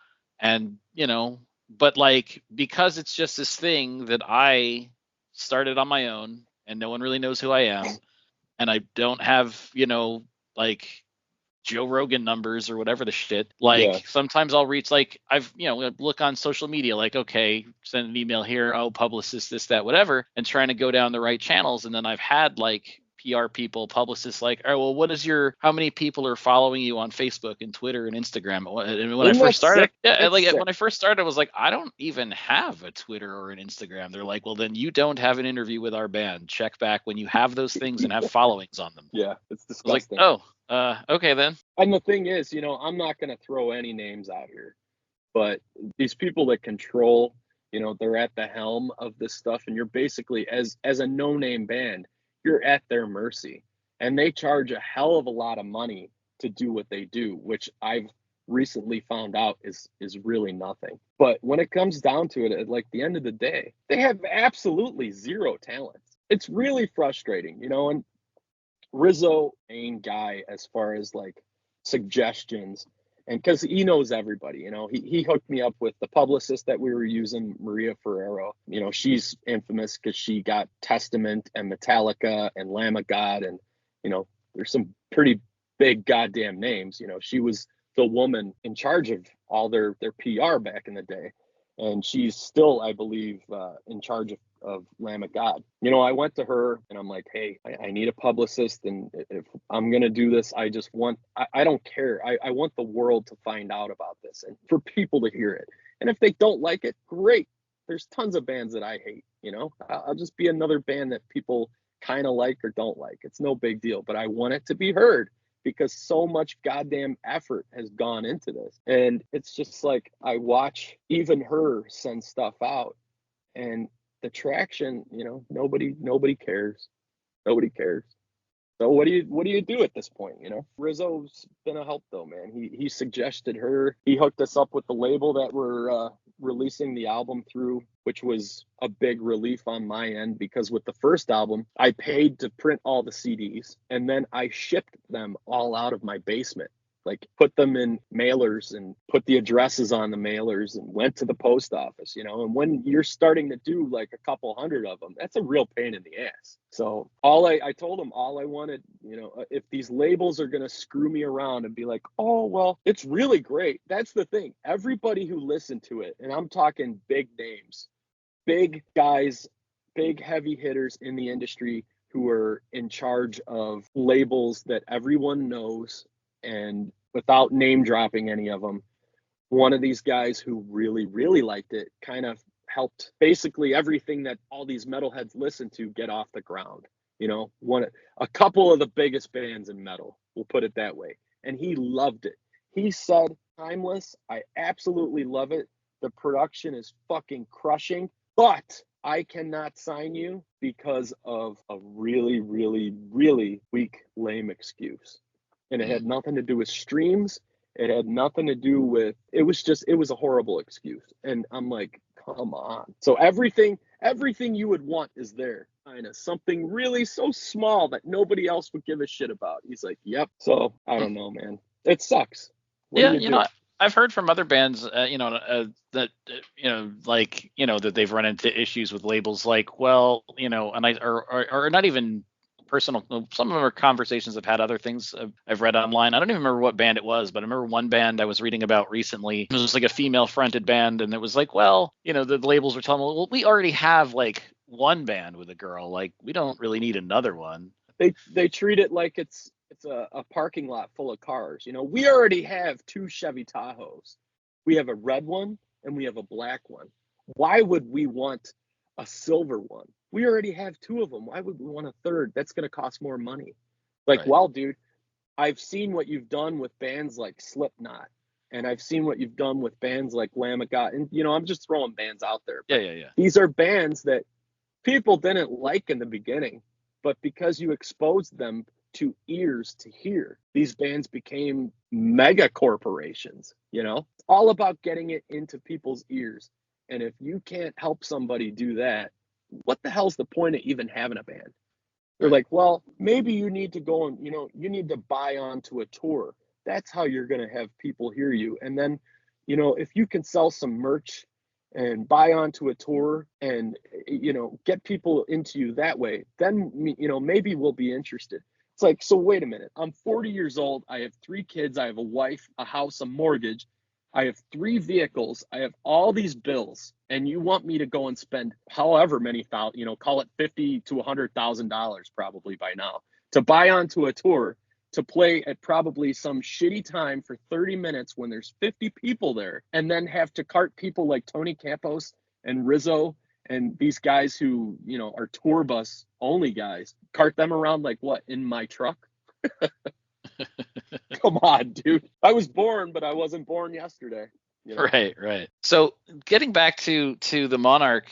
And, you know, but like, because it's just this thing that I started on my own and no one really knows who I am. And I don't have, you know, like Joe Rogan numbers or whatever the shit. Like Yeah. sometimes I'll reach, like, I've, look on social media, like, okay, send an email here, oh, publicist, this, that, whatever, and trying to go down the right channels. And then I've had like PR people, publicists, like, oh, well, how many people are following you on Facebook and Twitter and Instagram? And when I Isn't first that started, sick? yeah, That's like sick. when I first started, I was like, I don't even have a Twitter or an Instagram. They're like, well, then you don't have an interview with our band. Check back when you have those things and have followings on them. Yeah, it's I was like, disgusting. oh, okay then. And the thing is, I'm not going to throw any names out here, but these people that control, they're at the helm of this stuff, and you're basically, as a no-name band, you're at their mercy. And they charge a hell of a lot of money to do what they do, which I've recently found out is really nothing. But when it comes down to it, at like the end of the day, they have absolutely zero talent. It's really frustrating, and Rizzo, main guy as far as like suggestions, and because he knows everybody, he hooked me up with the publicist that we were using, Maria Ferrero. She's infamous because she got Testament and Metallica and Lamb of God, and there's some pretty big goddamn names. She was the woman in charge of all their PR back in the day, and she's still, I believe, in charge of Lamb of God. I went to her and I'm like, hey, I need a publicist, and if I'm gonna do this, I just want, I don't care. I want the world to find out about this and for people to hear it. And if they don't like it, great. There's tons of bands that I hate. I'll just be another band that people kind of like or don't like. It's no big deal, but I want it to be heard because so much goddamn effort has gone into this. And it's just like, I watch even her send stuff out, and the traction, nobody cares. Nobody cares. So what do you do at this point? Rizzo's been a help though, man. He suggested her. He hooked us up with the label that we're releasing the album through, which was a big relief on my end, because with the first album, I paid to print all the CDs and then I shipped them all out of my basement. Like, put them in mailers and put the addresses on the mailers and went to the post office, and when you're starting to do like a couple hundred of them, that's a real pain in the ass. So I told them all I wanted, if these labels are going to screw me around and be like, oh, well, it's really great. That's the thing. Everybody who listened to it, and I'm talking big names, big guys, big heavy hitters in the industry who are in charge of labels that everyone knows, and without name dropping any of them, one of these guys who really, really liked it kind of helped basically everything that all these metalheads listen to get off the ground. A couple of the biggest bands in metal, we'll put it that way. And he loved it. He said, timeless. I absolutely love it. The production is fucking crushing, but I cannot sign you because of a really, really, really weak, lame excuse. And it had nothing to do with streams. It had nothing to do with, it was a horrible excuse. And I'm like, come on. So everything you would want is there. Kind of something really so small that nobody else would give a shit about. He's like, yep. So I don't know, man. It sucks. What do you do? I've heard from other bands, that, that they've run into issues with labels, like, well, and or not even personal. Some of them are conversations I've had, other things I've read online. I don't even remember what band it was, but I remember one band I was reading about recently. It was like a female fronted band, and it was like, well, the labels were telling me, well, we already have like one band with a girl, like we don't really need another one. They treat it like it's a parking lot full of cars. We already have two Chevy Tahoes. We have a red one and we have a black one. Why would we want a silver one? We already have two of them. Why would we want a third? That's going to cost more money. Like, right. Well, dude, I've seen what you've done with bands like Slipknot, and I've seen what you've done with bands like Lamb of God. And, I'm just throwing bands out there. Yeah. These are bands that people didn't like in the beginning, but because you exposed them to ears to hear, these bands became mega corporations. It's all about getting it into people's ears. And if you can't help somebody do that, what the hell's the point of even having a band? They're like, well, maybe you need to go and, you need to buy onto a tour. That's how you're going to have people hear you. And then, if you can sell some merch and buy onto a tour and, get people into you that way, then, maybe we'll be interested. It's It's like, so wait a minute. I'm 40 years old. I have 3 kids. I have a wife, a house, a mortgage. I have 3 vehicles. I have all these bills, and you want me to go and spend however many thousand, call it $50,000 to $100,000 probably by now, to buy onto a tour, to play at probably some shitty time for 30 minutes when there's 50 people there, and then have to cart people like Tony Campos and Rizzo and these guys who, are tour bus only guys, cart them around like what, in my truck? Come on, dude. I was born, but I wasn't born yesterday. Right. So getting back to the Monarch,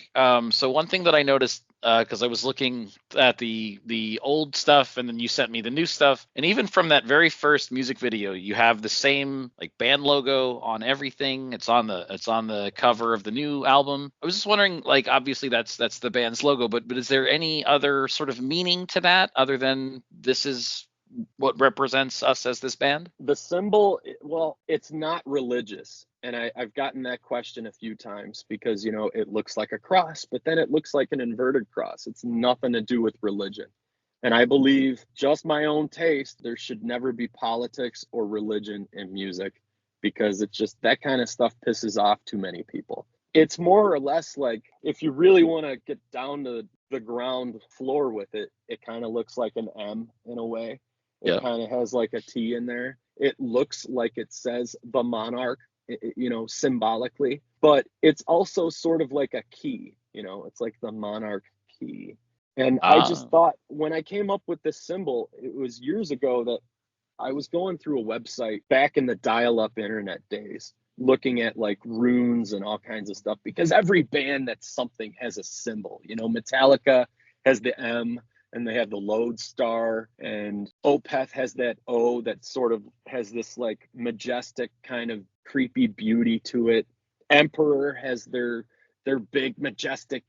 so one thing that I noticed, because I was looking at the old stuff, and then you sent me the new stuff, and even from that very first music video, you have the same like band logo on everything. It's on the cover of the new album. I was just wondering, like, obviously that's the band's logo, but is there any other sort of meaning to that other than this is what represents us as this band? The symbol, well, it's not religious. And I've gotten that question a few times because, it looks like a cross, but then it looks like an inverted cross. It's nothing to do with religion. And I believe, just my own taste, there should never be politics or religion in music, because it's just that kind of stuff pisses off too many people. It's more or less like, if you really want to get down to the ground floor with it, it kind of looks like an M in a way. It kind of has like a T in there. It looks like it says the Monarch, symbolically, but it's also sort of like a key, it's like the Monarch key. And I just thought, when I came up with this symbol, it was years ago that I was going through a website back in the dial-up internet days, looking at like runes and all kinds of stuff, because every band that's something has a symbol. Metallica has the M, and they have the lodestar, and Opeth has that O that sort of has this like majestic kind of creepy beauty to it. Emperor has their big majestic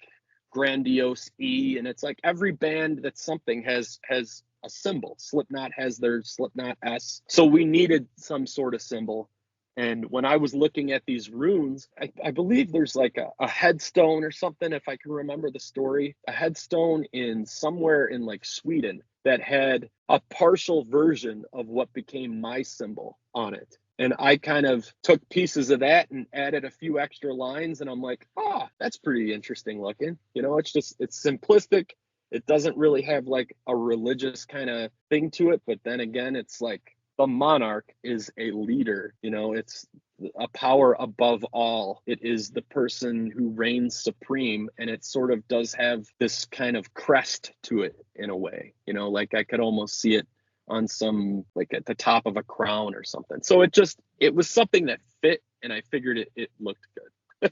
grandiose E, and it's like every band that's something has a symbol. Slipknot has their Slipknot S. So we needed some sort of symbol. And when I was looking at these runes, I believe there's like a headstone or something, if I can remember the story, a headstone in somewhere in like Sweden that had a partial version of what became my symbol on it. And I kind of took pieces of that and added a few extra lines, and I'm like, that's pretty interesting looking. It's simplistic. It doesn't really have like a religious kind of thing to it. But then again, it's like, the Monarch is a leader, it's a power above all. It is the person who reigns supreme, and it sort of does have this kind of crest to it in a way, like I could almost see it on some, like at the top of a crown or something. So it was something that fit, and I figured it looked good.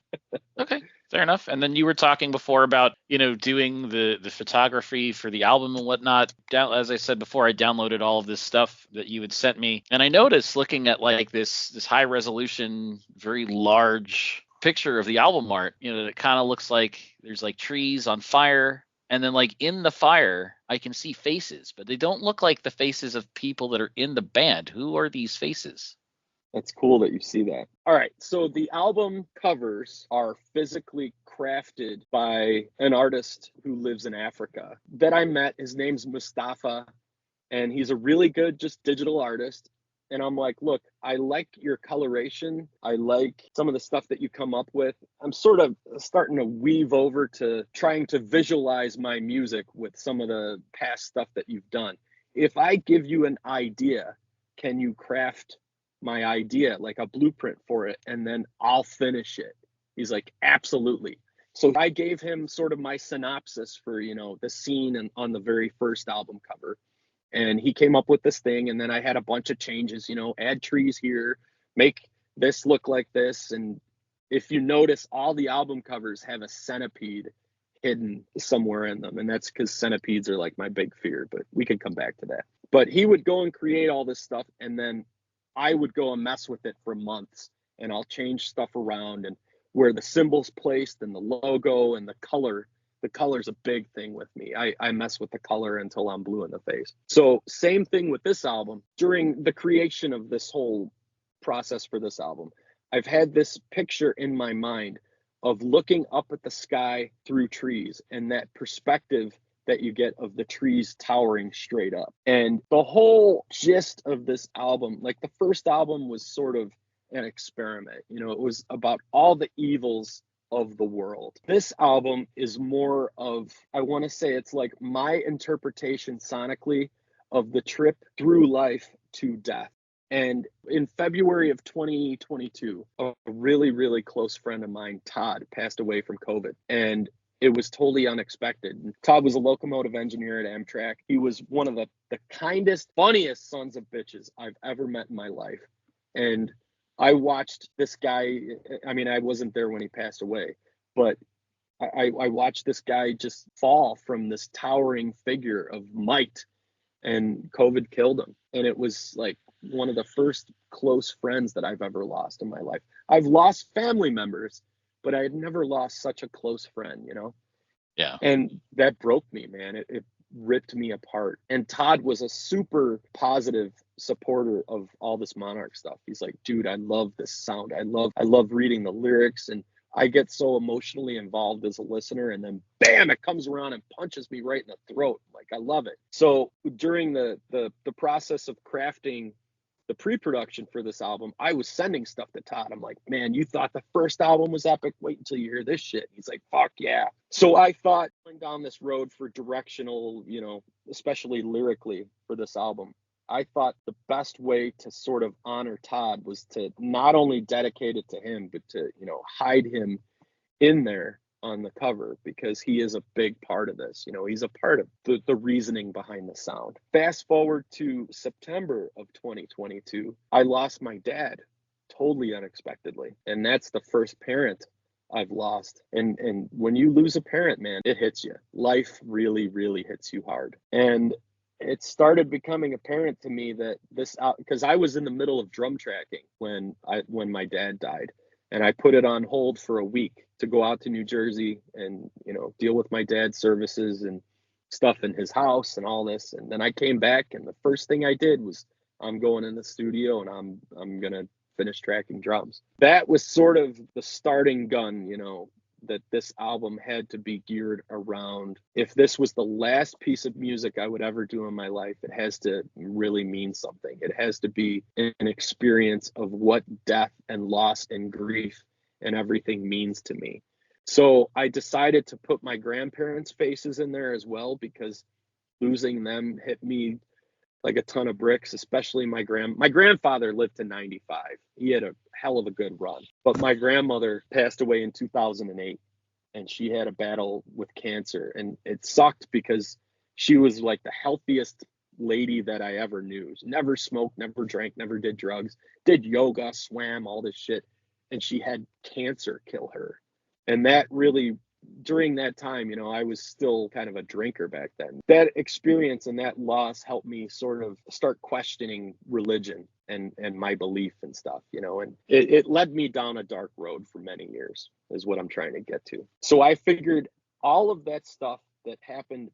Okay, fair enough. And then you were talking before about, doing the photography for the album and whatnot. As I said before, I downloaded all of this stuff that you had sent me. And I noticed, looking at like this high resolution, very large picture of the album art, it kind of looks like there's like trees on fire. And then like in the fire, I can see faces, but they don't look like the faces of people that are in the band. Who are these faces? That's cool that you see that. All right, so the album covers are physically crafted by an artist who lives in Africa that I met. His name's Mustafa, and he's a really good just digital artist. And I'm like, look, I like your coloration. I like some of the stuff that you come up with. I'm sort of starting to weave over to trying to visualize my music with some of the past stuff that you've done. If I give you an idea, can you craft my idea, like a blueprint for it, and then I'll finish it? He's like, absolutely. So I gave him sort of my synopsis for, the scene and on the very first album cover. And he came up with this thing, and then I had a bunch of changes, add trees here, make this look like this. And if you notice, all the album covers have a centipede hidden somewhere in them. And that's because centipedes are like my big fear, but we can come back to that. But he would go and create all this stuff, and then I would go and mess with it for months, and I'll change stuff around, and where the symbol's placed and the logo and the color. The color's a big thing with me. I mess with the color until I'm blue in the face. So same thing with this album. During the creation of this whole process for this album, I've had this picture in my mind of looking up at the sky through trees, and that perspective that you get of the trees towering straight up. And the whole gist of this album, like the first album was sort of an experiment. You know, it was about all the evils of the world. This album is more of, I want to say it's like my interpretation sonically of the trip through life to death. And in February of 2022, a really, really close friend of mine, Todd, passed away from COVID. And it was totally unexpected. Todd was a locomotive engineer at Amtrak. He was one of the kindest, funniest sons of bitches I've ever met in my life. And I watched this guy, I mean, I wasn't there when he passed away, but I watched this guy just fall from this towering figure of might, and COVID killed him. And it was like one of the first close friends that I've ever lost in my life. I've lost family members, but I had never lost such a close friend, you know? Yeah. And that broke me, man. It ripped me apart. And Todd was a super positive supporter of all this Monarch stuff. He's like, dude, I love this sound. I love reading the lyrics, and I get so emotionally involved as a listener, and then bam, it comes around and punches me right in the throat. Like, I love it. So during the process of crafting the pre-production for this album, I was sending stuff to Todd. I'm like, man, you thought the first album was epic? Wait until you hear this shit. He's like, fuck yeah. So I thought going down this road for directional, you know, especially lyrically for this album, I thought the best way to sort of honor Todd was to not only dedicate it to him, but to, you know, hide him in there on the cover, because he is a big part of this. You know, he's a part of the reasoning behind the sound. Fast forward to September of 2022, I lost my dad totally unexpectedly. And that's the first parent I've lost. And when you lose a parent, man, it hits you. Life really, really hits you hard. And it started becoming apparent to me that this, because I was in the middle of drum tracking when my dad died, and I put it on hold for a week to go out to New Jersey and, you know, deal with my dad's services and stuff in his house and all this. And then I came back, and the first thing I did was, I'm going in the studio and I'm gonna finish tracking drums. That was sort of the starting gun, you know, that this album had to be geared around. If this was the last piece of music I would ever do in my life, it has to really mean something. It has to be an experience of what death and loss and grief and everything means to me. So I decided to put my grandparents' faces in there as well, because losing them hit me like a ton of bricks, especially my grandfather lived to 95. He had a hell of a good run. But my grandmother passed away in 2008, and she had a battle with cancer. And it sucked because she was like the healthiest lady that I ever knew. Never smoked, never drank, never did drugs, did yoga, swam, all this shit. And she had cancer kill her. And that really, during that time, you know, I was still kind of a drinker back then. That experience and that loss helped me sort of start questioning religion and my belief and stuff, you know, and it led me down a dark road for many years, is what I'm trying to get to. So I figured all of that stuff that happened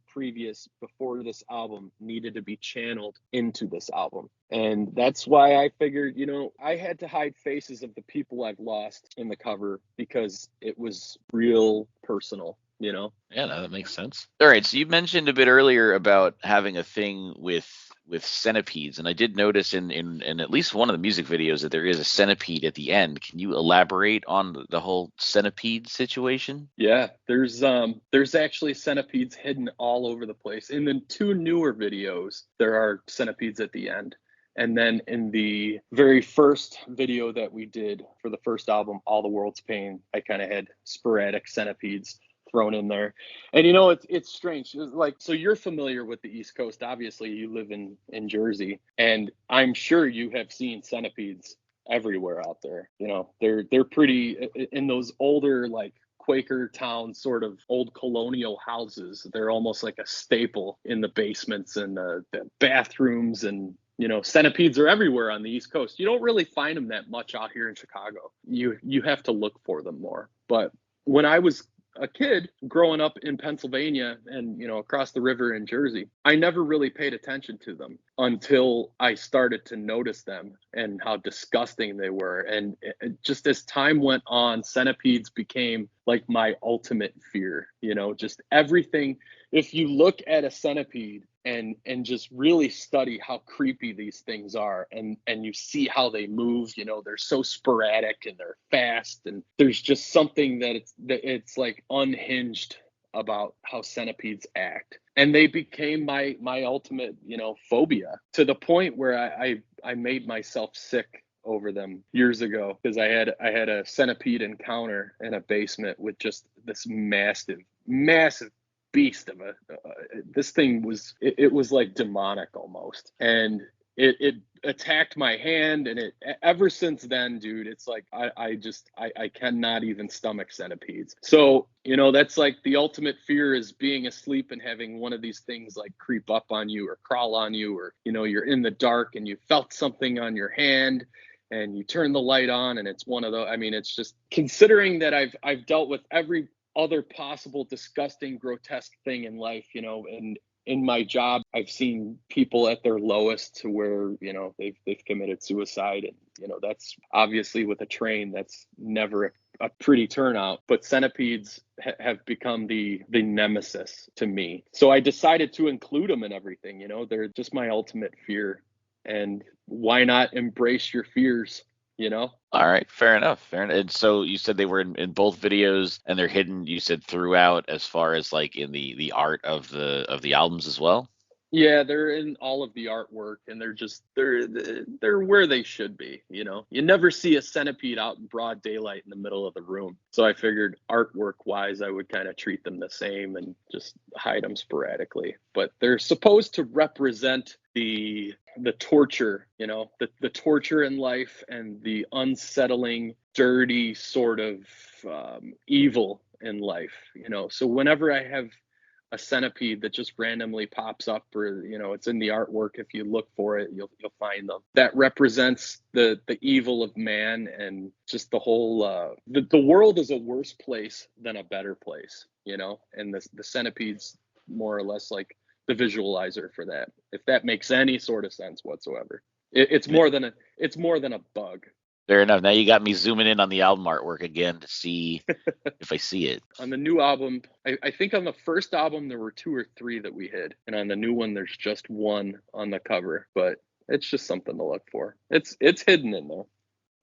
before this album needed to be channeled into this album. And that's why I figured, you know, I had to hide faces of the people I've lost in the cover, because it was real personal, you know? Yeah, no, that makes sense. All right, so you mentioned a bit earlier about having a thing with centipedes, and I did notice in at least one of the music videos that there is a centipede at the end. Can you elaborate on the whole centipede situation? Yeah, there's actually centipedes hidden all over the place. In the two newer videos, there are centipedes at the end. And then in the very first video that we did for the first album, All the World's Pain, I kind of had sporadic centipedes thrown in there. And you know, it's strange. It's like, so you're familiar with the East Coast. Obviously, you live in Jersey, and I'm sure you have seen centipedes everywhere out there. You know, they're pretty in those older, like, Quaker town sort of old colonial houses. They're almost like a staple in the basements and the bathrooms. And you know, centipedes are everywhere on the East Coast. You don't really find them that much out here in Chicago. You have to look for them more. But when I was a kid growing up in Pennsylvania and, across the river in Jersey, I never really paid attention to them until I started to notice them and how disgusting they were. And just as time went on, centipedes became like my ultimate fear, just everything. If you look at a centipede and just really study how creepy these things are, and you see how they move, they're so sporadic and they're fast, and there's just something that it's like unhinged about how centipedes act. And they became my ultimate, phobia, to the point where I made myself sick over them years ago, because I had a centipede encounter in a basement with just this massive beast of this thing was, it was like demonic almost. And it attacked my hand, and ever since then, dude, it's like I cannot even stomach centipedes. So that's like the ultimate fear, is being asleep and having one of these things like creep up on you or crawl on you, or you're in the dark and you felt something on your hand and you turn the light on and it's one of those. I mean, it's just, considering that I've dealt with every other possible disgusting, grotesque thing in life, and in my job, I've seen people at their lowest to where, they've committed suicide. And, that's obviously, with a train, that's never a pretty turnout. But centipedes have become the nemesis to me. So I decided to include them in everything. They're just my ultimate fear. And why not embrace your fears? All right, fair enough. And so you said they were in both videos, and they're hidden, you said, throughout, as far as like in the art of the albums as well. Yeah, they're in all of the artwork, and they're where they should be. You never see a centipede out in broad daylight in the middle of the room. So I figured, artwork wise, I would kind of treat them the same and just hide them sporadically. But they're supposed to represent the torture, the torture in life, and the unsettling, dirty sort of evil in life. So whenever I have a centipede that just randomly pops up, or it's in the artwork, if you look for it, you'll find them. That represents the evil of man, and just the whole the world is a worse place than a better place, and the centipede's more or less like the visualizer for that, if that makes any sort of sense whatsoever. It's more than a bug. Fair enough. Now you got me zooming in on the album artwork again to see if I see it. On the new album, I think on the first album there were 2 or 3 that we hid, and on the new one there's just 1 on the cover. But it's just something to look for. It's hidden in there.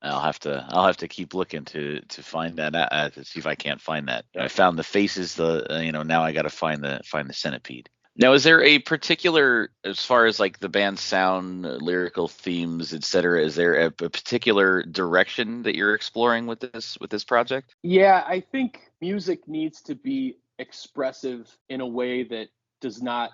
I'll have to keep looking to find that, to see if I can't find that. I found the faces. Now I got to find the centipede. Now, is there a particular, as far as like the band's sound, lyrical themes, etc., is there a particular direction that you're exploring with this project? Yeah, I think music needs to be expressive in a way that does not,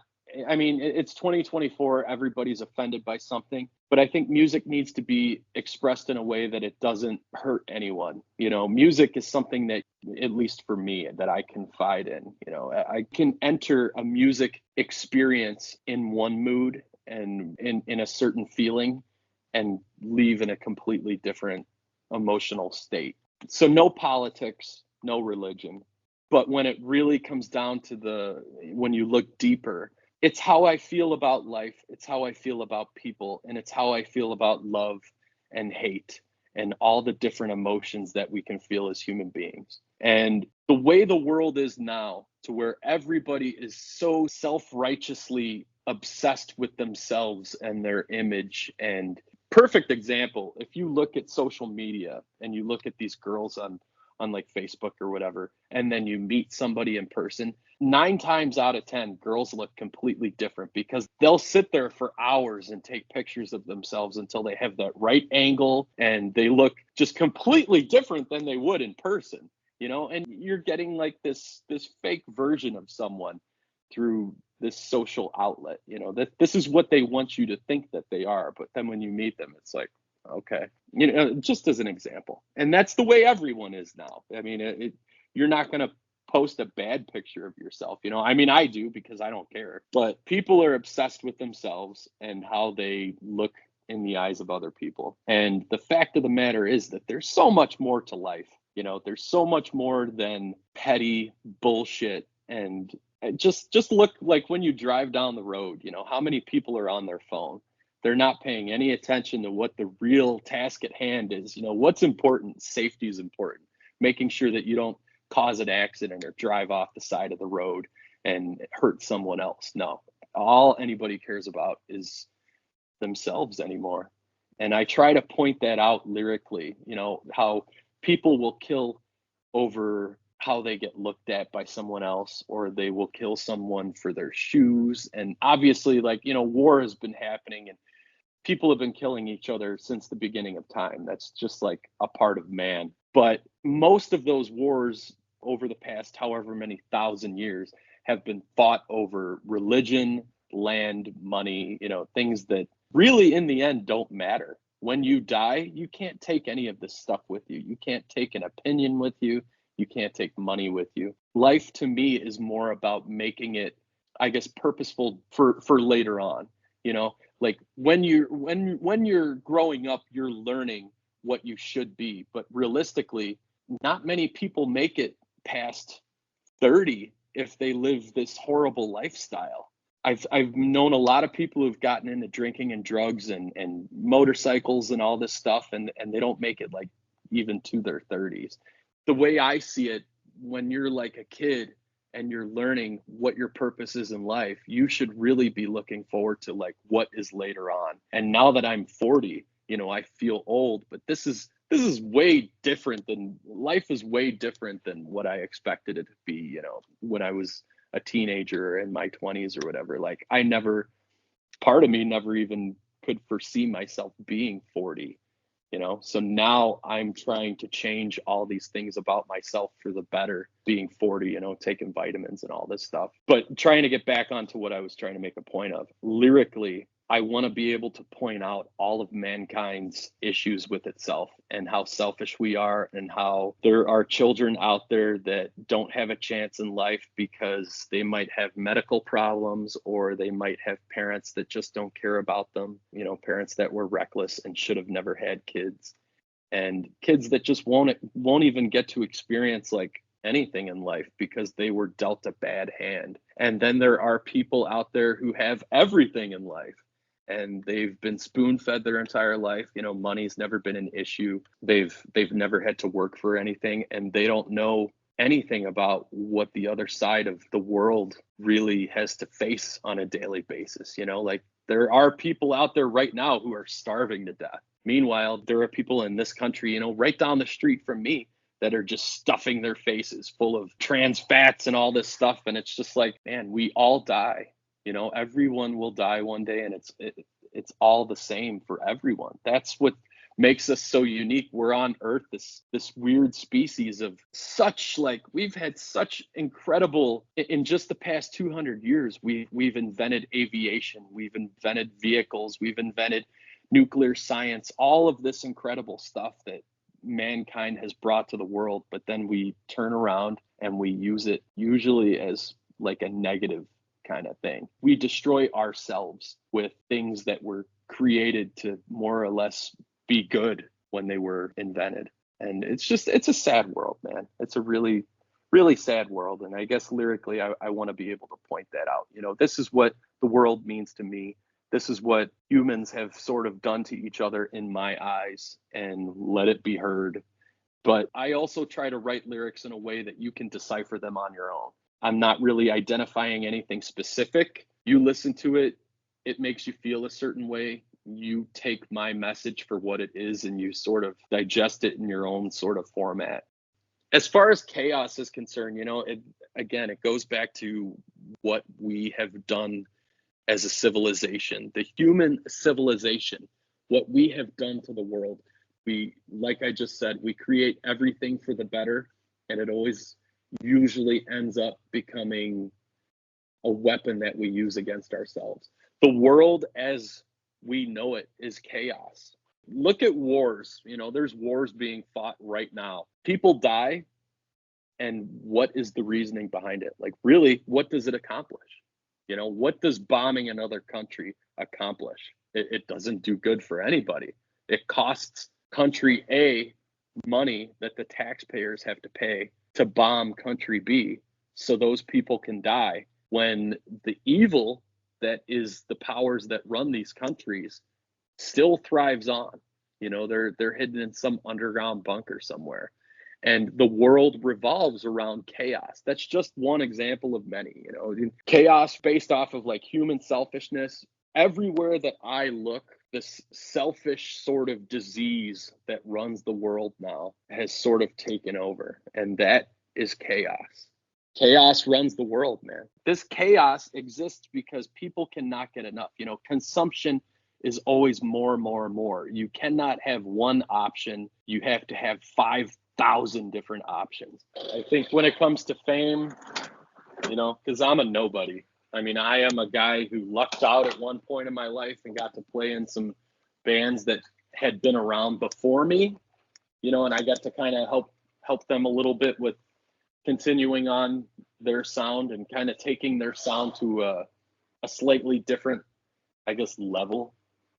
I mean, it's 2024, everybody's offended by something, but I think music needs to be expressed in a way that it doesn't hurt anyone. Music is something that, at least for me, that I confide in. I can enter a music experience in one mood and in a certain feeling, and leave in a completely different emotional state. So no politics, no religion. But when it really comes down to when you look deeper, it's how I feel about life. It's how I feel about people. And it's how I feel about love and hate and all the different emotions that we can feel as human beings. And the way the world is now, to where everybody is so self-righteously obsessed with themselves and their image. And perfect example, if you look at social media and you look at these girls on like Facebook or whatever, and then you meet somebody in person, 9 times out of 10, girls look completely different, because they'll sit there for hours and take pictures of themselves until they have that right angle, and they look just completely different than they would in person, and you're getting like this fake version of someone through this social outlet, that this is what they want you to think that they are. But then when you meet them, it's like, okay, just as an example. And that's the way everyone is now. I mean, you're not going to post a bad picture of yourself. I mean, I do, because I don't care. But people are obsessed with themselves and how they look in the eyes of other people. And the fact of the matter is that there's so much more to life. There's so much more than petty bullshit. And just look, like when you drive down the road, how many people are on their phone? They're not paying any attention to what the real task at hand is. What's important? Safety is important. Making sure that you don't cause an accident or drive off the side of the road and hurt someone else. No, all anybody cares about is themselves anymore. And I try to point that out lyrically, how people will kill over how they get looked at by someone else, or they will kill someone for their shoes. And obviously, war has been happening and people have been killing each other since the beginning of time. That's just like a part of man. But most of those wars over the past however many thousand years have been fought over religion, land, money, things that really in the end don't matter. When you die, you can't take any of this stuff with you. You can't take an opinion with you. You can't take money with you. Life to me is more about making it, I guess, purposeful for later on. Like when you're growing up, you're learning what you should be. But realistically, not many people make it past 30 if they live this horrible lifestyle. I've known a lot of people who've gotten into drinking and drugs and motorcycles and all this stuff, and they don't make it like even to their 30s. The way I see it, when you're like a kid and you're learning what your purpose is in life, you should really be looking forward to like what is later on. And now that I'm 40, I feel old, but this is way different than life is way different than what I expected it to be, when I was a teenager in my 20s or whatever. Like part of me never even could foresee myself being 40. So now I'm trying to change all these things about myself for the better, being 40, taking vitamins and all this stuff. But trying to get back onto what I was trying to make a point of, lyrically, I want to be able to point out all of mankind's issues with itself and how selfish we are, and how there are children out there that don't have a chance in life because they might have medical problems, or they might have parents that just don't care about them, parents that were reckless and should have never had kids, and kids that just won't even get to experience like anything in life because they were dealt a bad hand. And then there are people out there who have everything in life, and they've been spoon-fed their entire life. Money's never been an issue. They've never had to work for anything, and they don't know anything about what the other side of the world really has to face on a daily basis. Like there are people out there right now who are starving to death. Meanwhile, there are people in this country, right down the street from me, that are just stuffing their faces full of trans fats and all this stuff. And it's just like, man, we all die. Everyone will die one day, and it's all the same for everyone. That's what makes us so unique. We're on Earth, this weird species of we've had such incredible, in just the past 200 years, we've invented aviation, we've invented vehicles, we've invented nuclear science, all of this incredible stuff that mankind has brought to the world. But then we turn around and we use it usually as like a negative kind of thing. We destroy ourselves with things that were created to more or less be good when they were invented. And it's a sad world, man. It's a really, really sad world. And I guess lyrically, I want to be able to point that out. This is what the world means to me. This is what humans have sort of done to each other in my eyes, and let it be heard. But I also try to write lyrics in a way that you can decipher them on your own. I'm not really identifying anything specific. You listen to it, it makes you feel a certain way. You take my message for what it is, and you sort of digest it in your own sort of format. As far as chaos is concerned, it goes back to what we have done as a civilization, the human civilization, what we have done to the world. We, like I just said, we create everything for the better, and it always usually ends up becoming a weapon that we use against ourselves. The world as we know it is chaos. Look at wars. There's wars being fought right now. People die, and what is the reasoning behind it? Like, really, what does it accomplish? What does bombing another country accomplish? It doesn't do good for anybody. It costs country A money that the taxpayers have to pay to bomb country B so those people can die, when the evil that is the powers that run these countries still thrives on. You know, they're hidden in some underground bunker somewhere. And the world revolves around chaos. That's just one example of many, you know, chaos based off of like human selfishness. Everywhere that I look, this selfish sort of disease that runs the world now has sort of taken over. And that is chaos. Chaos runs the world, man. This chaos exists because people cannot get enough. You know, consumption is always more, more, more. You cannot have one option. You have to have 5,000 different options. I think when it comes to fame, you know, because I'm a nobody. I mean, I am a guy who lucked out at one point in my life and got to play in some bands that had been around before me, you know, and I got to kind of help them a little bit with continuing on their sound and kind of taking their sound to a slightly different, I guess, level.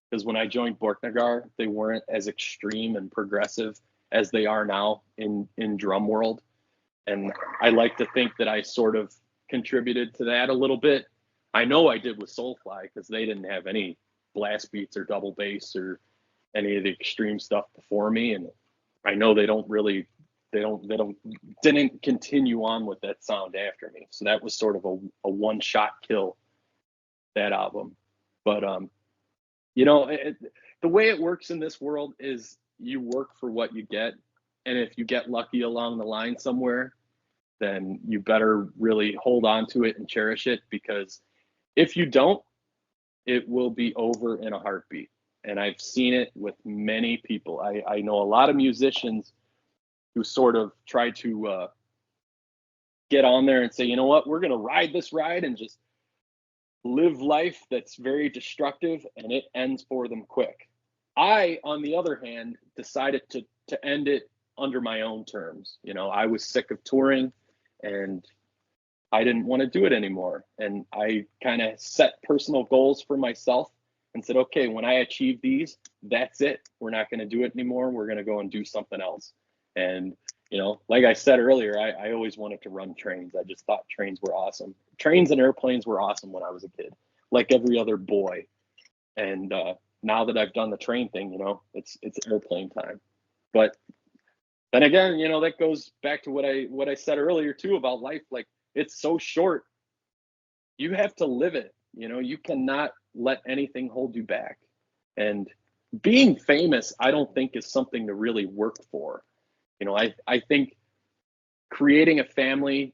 Because when I joined Borknagar, they weren't as extreme and progressive as they are now in drum world. And I like to think that I sort of contributed to that a little bit. I know I did with Soulfly because they didn't have any blast beats or double bass or any of the extreme stuff before me. And I know they didn't continue on with that sound after me. So that was sort of a one shot kill, that album. But, you know, the way it works in this world is you work for what you get. And if you get lucky along the line somewhere, then you better really hold on to it and cherish it, because if you don't, it will be over in a heartbeat. And I've seen it with many people. I know a lot of musicians who sort of try to get on there and say, you know what, we're going to ride this ride and just live life that's very destructive, and it ends for them quick. I, on the other hand, decided to end it under my own terms. You know, I was sick of touring and I didn't want to do it anymore. And I kind of set personal goals for myself and said, okay, when I achieve these, that's it. We're not going to do it anymore. We're going to go and do something else. And, you know, like I said earlier, I always wanted to run trains. I just thought trains were awesome. Trains and airplanes were awesome when I was a kid, like every other boy. And now that I've done the train thing, you know, it's airplane time. But then again, you know, that goes back to what I said earlier too about life. Like, it's so short. You have to live it. You know, you cannot let anything hold you back. And being famous, I don't think is something to really work for. You know, I think creating a family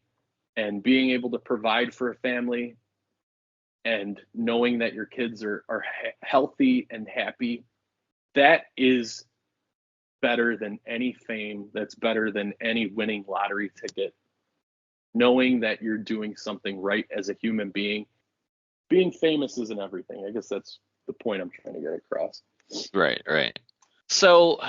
and being able to provide for a family and knowing that your kids are healthy and happy, that is better than any fame. That's better than any winning lottery ticket. Knowing that you're doing something right as a human being. Being famous isn't everything. I guess that's the point I'm trying to get across. Right. So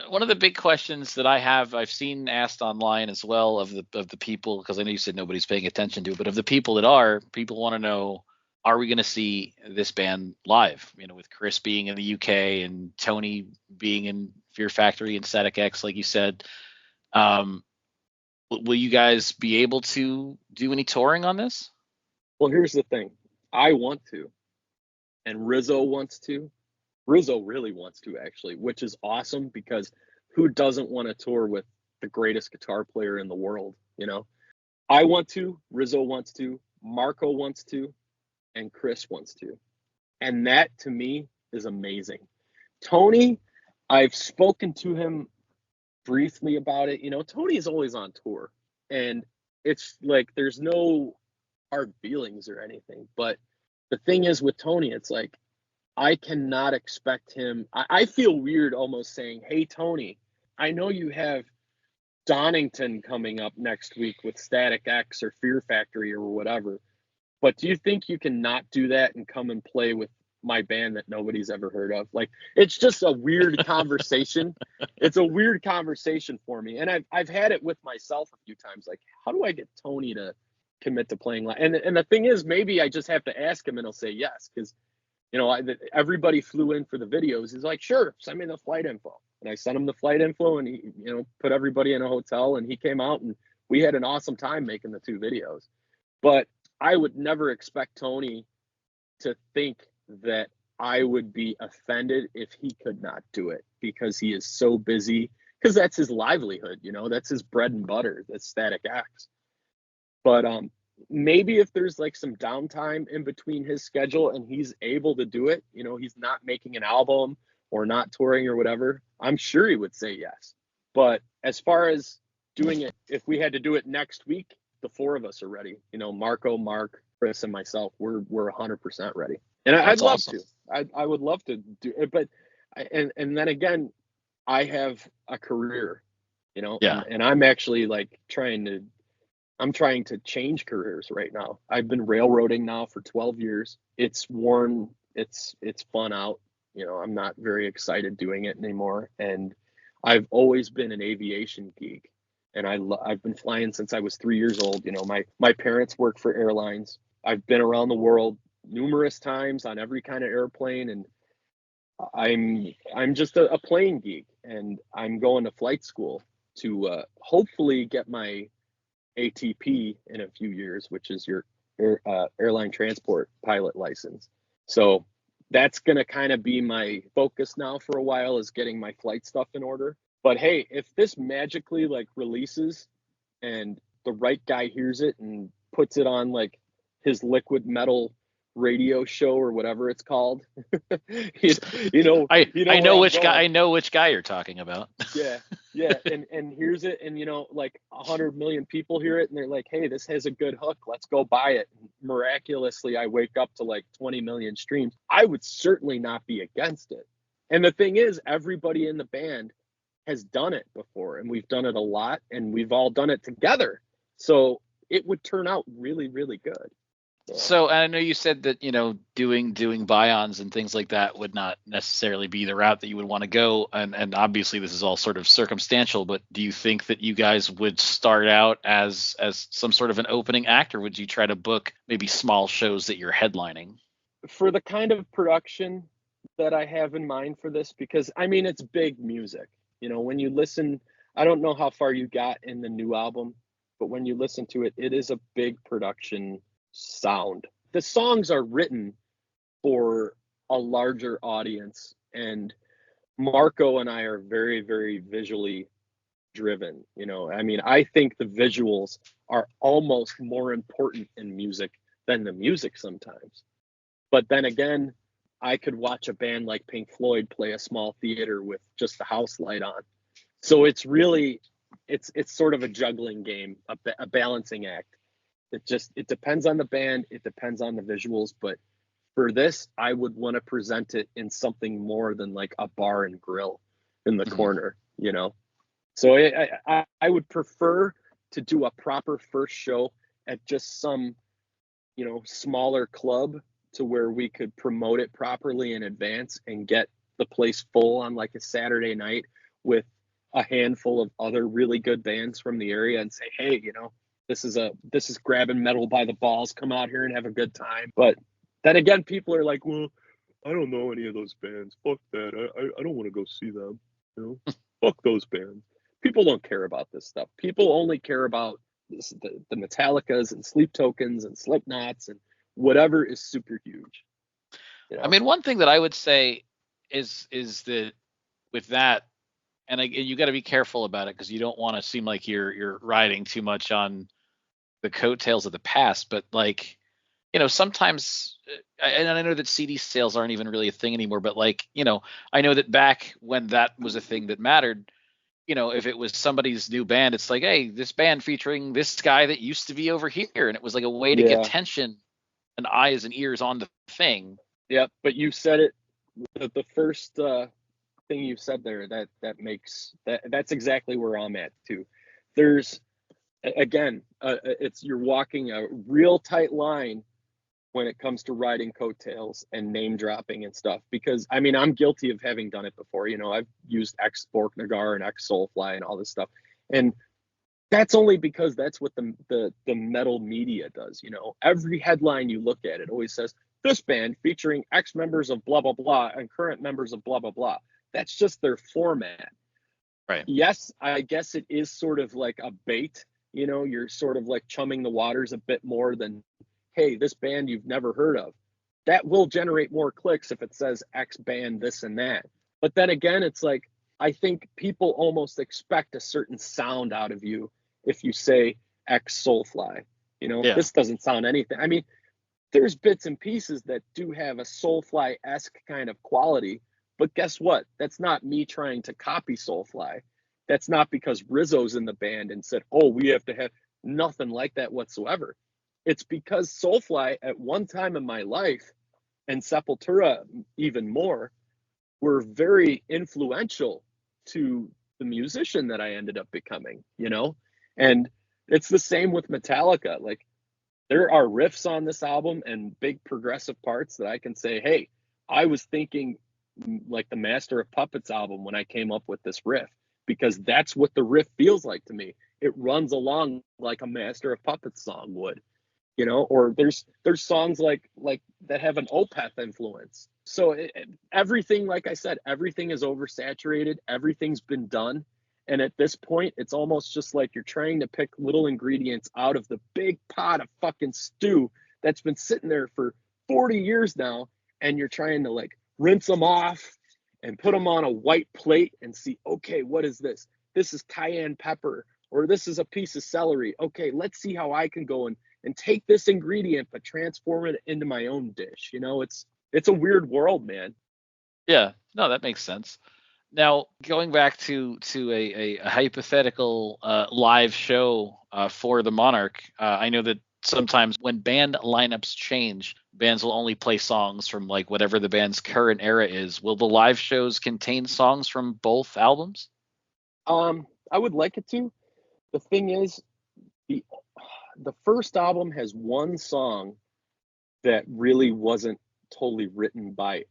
one of the big questions that I've seen asked online as well of the people, because I know you said nobody's paying attention to it, but of the people that are, people want to know, are we going to see this band live? You know, with Chris being in the UK and Tony being in Fear Factory and Static X, like you said, will you guys be able to do any touring on this? Well, here's the thing. I want to, and Rizzo wants to. Rizzo really wants to, actually, which is awesome, because who doesn't want to tour with the greatest guitar player in the world, you know? I want to, Rizzo wants to, Marco wants to, and Chris wants to. And that, to me, is amazing. Tony, I've spoken to him briefly about it. You know, Tony is always on tour, and it's like there's no hard feelings or anything. But the thing is with Tony, it's like I cannot expect him. I feel weird almost saying, hey, Tony, I know you have Donington coming up next week with Static X or Fear Factory or whatever, but do you think you can not do that and come and play with my band that nobody's ever heard of? Like, it's just a weird conversation. It's a weird conversation for me. And I've had it with myself a few times. Like, how do I get Tony to commit to playing live? And the thing is, maybe I just have to ask him and he'll say yes. Cause you know, everybody flew in for the videos. He's like, sure, send me the flight info. And I sent him the flight info, and he, put everybody in a hotel, and he came out, and we had an awesome time making the 2 videos. But I would never expect Tony to think that I would be offended if he could not do it, because he is so busy, because that's his livelihood, that's his bread and butter, that's Static X. But maybe if there's like some downtime in between his schedule and he's able to do it, he's not making an album or not touring or whatever, I'm sure he would say yes. But as far as doing it, if we had to do it next week, the 4 of us are ready. Marco, Marc, Chris, and myself, we're 100% ready. And I'd love to. I would love to do it, but and then again, I have a career, and I'm actually like trying to change careers right now. I've been railroading now for 12 years. It's worn, it's fun out. I'm not very excited doing it anymore. And I've always been an aviation geek, and I've been flying since I was 3 years old. My parents work for airlines. I've been around the world numerous times on every kind of airplane, and I'm just a plane geek, and I'm going to flight school to hopefully get my ATP in a few years, which is your airline transport pilot license. So that's going to kind of be my focus now for a while, is getting my flight stuff in order. But hey, if this magically like releases and the right guy hears it and puts it on like his liquid metal radio show or whatever it's called, I know which guy you're talking about. yeah, and here's it, and like 100 million people hear it, and they're like, hey, this has a good hook, let's go buy it. And miraculously, I wake up to like 20 million streams. I would certainly not be against it. And the thing is, everybody in the band has done it before, and we've done it a lot, and we've all done it together, so it would turn out really, really good. So I know you said that, doing buy-ons and things like that would not necessarily be the route that you would want to go. And obviously this is all sort of circumstantial, but do you think that you guys would start out as some sort of an opening act, or would you try to book maybe small shows that you're headlining? For the kind of production that I have in mind for this, because it's big music. When you listen, I don't know how far you got in the new album, but when you listen to it, it is a big production sound. The songs are written for a larger audience, and Marco and I are very, very visually driven. I think the visuals are almost more important in music than the music sometimes. But then again, I could watch a band like Pink Floyd play a small theater with just the house light on. So it's really, it's sort of a juggling game, a balancing act. It depends on the band, it depends on the visuals, but for this, I would want to present it in something more than like a bar and grill in the corner, So I would prefer to do a proper first show at just some, smaller club, to where we could promote it properly in advance and get the place full on like a Saturday night with a handful of other really good bands from the area, and say, hey, this is grabbing metal by the balls, come out here and have a good time. But then again, people are like, well, I don't know any of those bands, fuck that, I don't want to go see them, fuck those bands. People don't care about this stuff. People only care about the Metallicas and Sleep Tokens and Slipknots and whatever is super huge. One thing that I would say is that with that, and you got to be careful about it, because you don't want to seem like you're riding too much on the coattails of the past, but like, sometimes, and I know that CD sales aren't even really a thing anymore, but like, I know that back when that was a thing that mattered, if it was somebody's new band, it's like, hey, this band featuring this guy that used to be over here, and it was like a way to get attention and eyes and ears on the thing. Yeah, but you said it, the first thing you said there, that's exactly where I'm at too. There's, again, you're walking a real tight line when it comes to riding coattails and name dropping and stuff, because I'm guilty of having done it before. I've used ex-Borknagar and ex-Soulfly and all this stuff, and that's only because that's what the metal media does. Every headline you look at, it always says this band featuring ex members of blah blah blah and current members of blah blah blah. That's just their format. Right. Yes, I guess it is sort of like a bait. You're sort of like chumming the waters a bit more than, hey, this band you've never heard of. That will generate more clicks if it says X band, this and that. But then again, it's like, I think people almost expect a certain sound out of you if you say ex-Soulfly. Yeah. This doesn't sound anything. I mean, there's bits and pieces that do have a Soulfly-esque kind of quality, but guess what? That's not me trying to copy Soulfly. That's not because Rizzo's in the band and said, oh, we have to have nothing like that whatsoever. It's because Soulfly at one time in my life, and Sepultura even more, were very influential to the musician that I ended up becoming, And it's the same with Metallica. Like, there are riffs on this album and big progressive parts that I can say, hey, I was thinking like the Master of Puppets album when I came up with this riff, because that's what the riff feels like to me. It runs along like a Master of Puppets song would, or there's songs like that have an Opeth influence. So everything, like I said, everything is oversaturated. Everything's been done. And at this point, it's almost just like you're trying to pick little ingredients out of the big pot of fucking stew that's been sitting there for 40 years now. And you're trying to like rinse them off and put them on a white plate and see, okay, what is this? This is cayenne pepper, or this is a piece of celery. Okay, let's see how I can go and take this ingredient, but transform it into my own dish. It's a weird world, man. Yeah. No, that makes sense. Now, going back to a hypothetical live show for the Monarch, I know that sometimes when band lineups change, bands will only play songs from like whatever the band's current era is. Will the live shows contain songs from both albums? I would like it to. The thing is, the first album has one song that really wasn't totally written by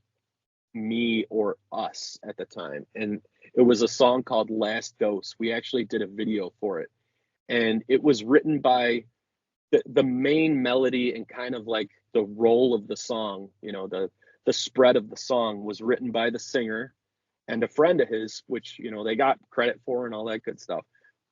me or us at the time, and it was a song called Last Dose. We actually did a video for it, and it was written by the main melody and kind of like the role of the song, the spread of the song was written by the singer and a friend of his, which they got credit for and all that good stuff.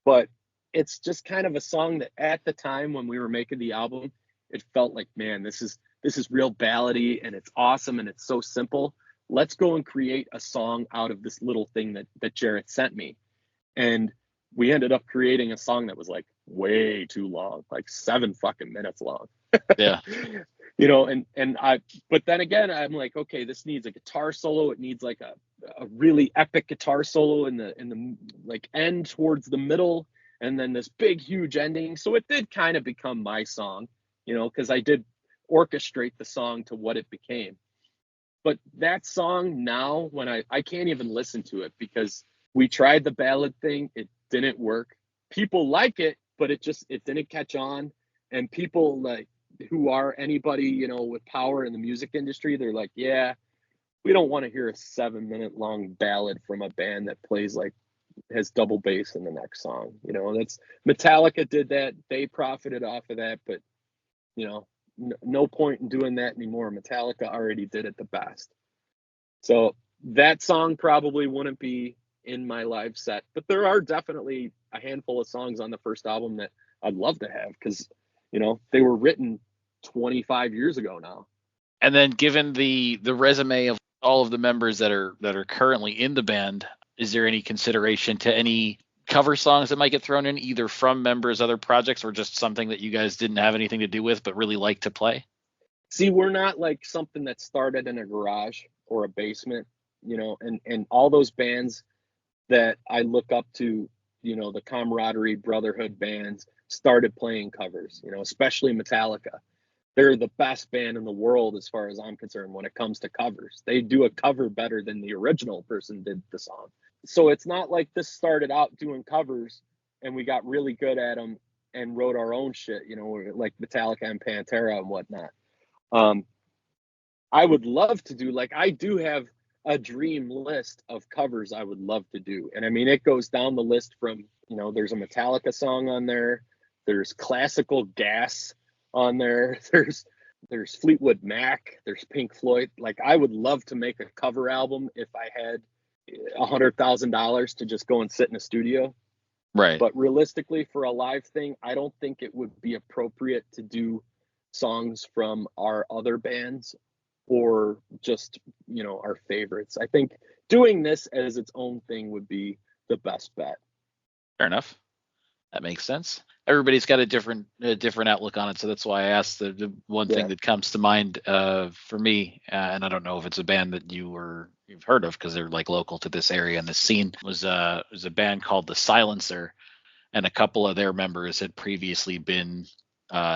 But it's just kind of a song that at the time when we were making the album, it felt like, man, this is real ballady and it's awesome and it's so simple. Let's go and create a song out of this little thing that Jarrett sent me. And we ended up creating a song that was like way too long, like 7 fucking minutes long. Yeah. But then again, I'm like, okay, this needs a guitar solo. It needs like a really epic guitar solo in the like end towards the middle, and then this big, huge ending. So it did kind of become my song, because I did orchestrate the song to what it became. But that song now, when I can't even listen to it because we tried the ballad thing, it didn't work. People like it, but it didn't catch on. And people like who are anybody, with power in the music industry, they're like, yeah, we don't want to hear a 7-minute long ballad from a band that plays like has double bass in the next song. That's Metallica did that. They profited off of that, but no point in doing that anymore. Metallica already did it the best. So that song probably wouldn't be in my live set, but there are definitely a handful of songs on the first album that I'd love to have because, they were written 25 years ago now. And then given the resume of all of the members that are currently in the band, is there any consideration to any cover songs that might get thrown in either from members, other projects, or just something that you guys didn't have anything to do with but really like to play? See, we're not like something that started in a garage or a basement, and all those bands that I look up to, the camaraderie brotherhood bands started playing covers, especially Metallica. They're the best band in the world as far as I'm concerned when it comes to covers. They do a cover better than the original person did the song. So it's not like this started out doing covers and we got really good at them and wrote our own shit, like Metallica and Pantera and whatnot. I would love to do, like, I do have a dream list of covers I would love to do. And I mean, it goes down the list from, there's a Metallica song on there. There's classical Gas on there. There's Fleetwood Mac. There's Pink Floyd. Like, I would love to make a cover album if I had, $100,000 to just go and sit in a studio. Right. But realistically, for a live thing, I don't think it would be appropriate to do songs from our other bands or just, our favorites. I think doing this as its own thing would be the best bet. Fair enough. That makes sense. Everybody's got a different outlook on it, so that's why I asked. The one thing that comes to mind for me, and I don't know if it's a band that you've heard of because they're like local to this area and this scene, was a band called The Silencer, and a couple of their members had previously been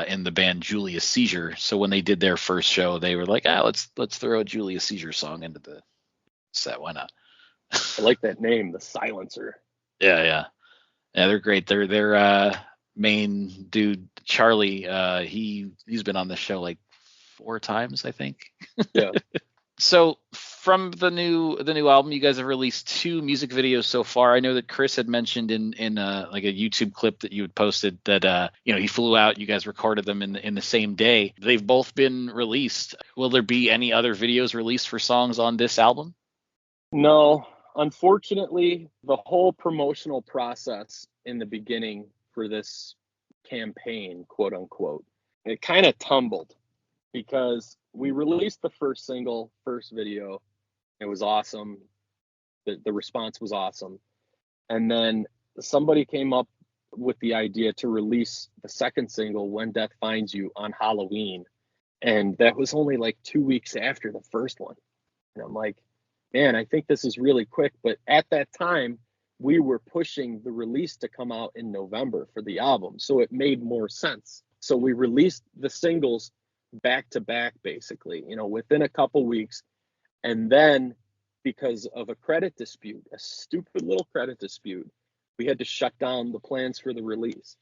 in the band Julius Seizure. So when they did their first show, they were like, let's throw a Julius Seizure song into the set. Why not? I like that name, The Silencer. Yeah, they're great. Their main dude, Charlie, he's been on the show like 4 times, I think. Yeah. So from the new album, you guys have released 2 music videos so far. I know that Chris had mentioned in like a YouTube clip that you had posted that he flew out. You guys recorded them in the same day. They've both been released. Will there be any other videos released for songs on this album? No, unfortunately, the whole promotional process in the beginning for this campaign, quote unquote, it kind of tumbled because we released the first video. It was awesome. The response was awesome. And then somebody came up with the idea to release the second single, When Death Finds You, on Halloween. And that was only like 2 weeks after the first one. And I'm like, man, I think this is really quick. But at that time, we were pushing the release to come out in November for the album. So it made more sense. So we released the singles back to back, basically, within a couple weeks. And then because of a credit dispute, a stupid little credit dispute, we had to shut down the plans for the release.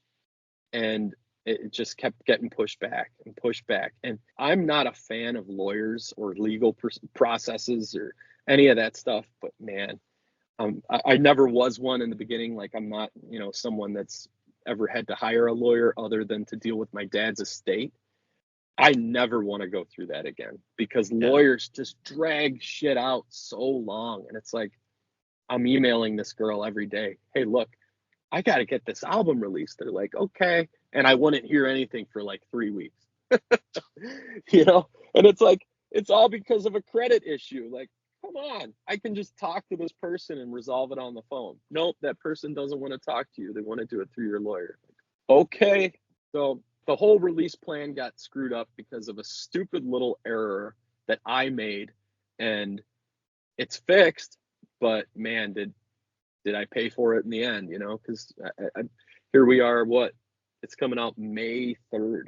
And it just kept getting pushed back and pushed back. And I'm not a fan of lawyers or legal processes or any of that stuff. But man, I never was one in the beginning. Like, I'm not, someone that's ever had to hire a lawyer other than to deal with my dad's estate. I never want to go through that again because lawyers just drag shit out so long. And it's like, I'm emailing this girl every day. Hey, look, I got to get this album released. They're like, okay. And I wouldn't hear anything for like 3 weeks, and it's like, it's all because of a credit issue. Like, come on, I can just talk to this person and resolve it on the phone. Nope, that person doesn't want to talk to you. They want to do it through your lawyer. Okay. So the whole release plan got screwed up because of a stupid little error that I made, and it's fixed. But man, did I pay for it in the end? Because here we are. It's coming out May 3rd.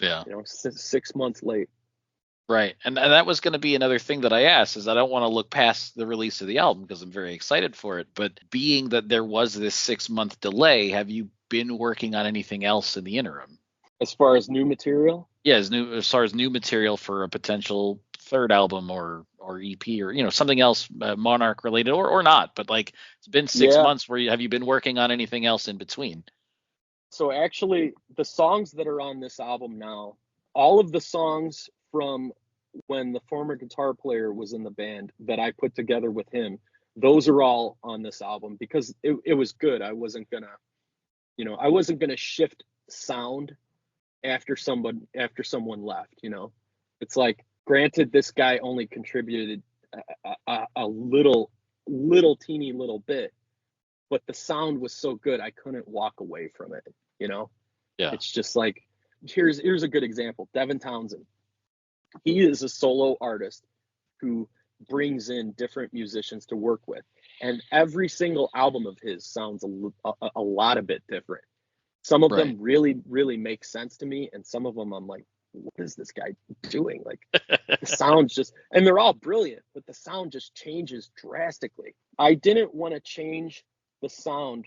Yeah. 6 months late. Right. And that was going to be another thing that I asked, is I don't want to look past the release of the album because I'm very excited for it. But being that there was this 6-month delay, have you been working on anything else in the interim? As far as new material? Yeah, as far as new material for a potential third album or EP or something else Monarch related or not. But like, it's been 6 months. Have you been working on anything else in between? So actually, the songs that are on this album now, all of the songs from when the former guitar player was in the band that I put together with him, those are all on this album because it was good. I wasn't gonna shift sound after someone left. It's like, granted, this guy only contributed a little teeny little bit, but the sound was so good I couldn't walk away from it. Yeah. It's just like, here's a good example. Devin Townsend. He is a solo artist who brings in different musicians to work with, and every single album of his sounds a lot of bit different. Some of them really, really make sense to me, and some of them I'm like, what is this guy doing? Like, the sound just, and they're all brilliant, but the sound just changes drastically. I didn't want to change the sound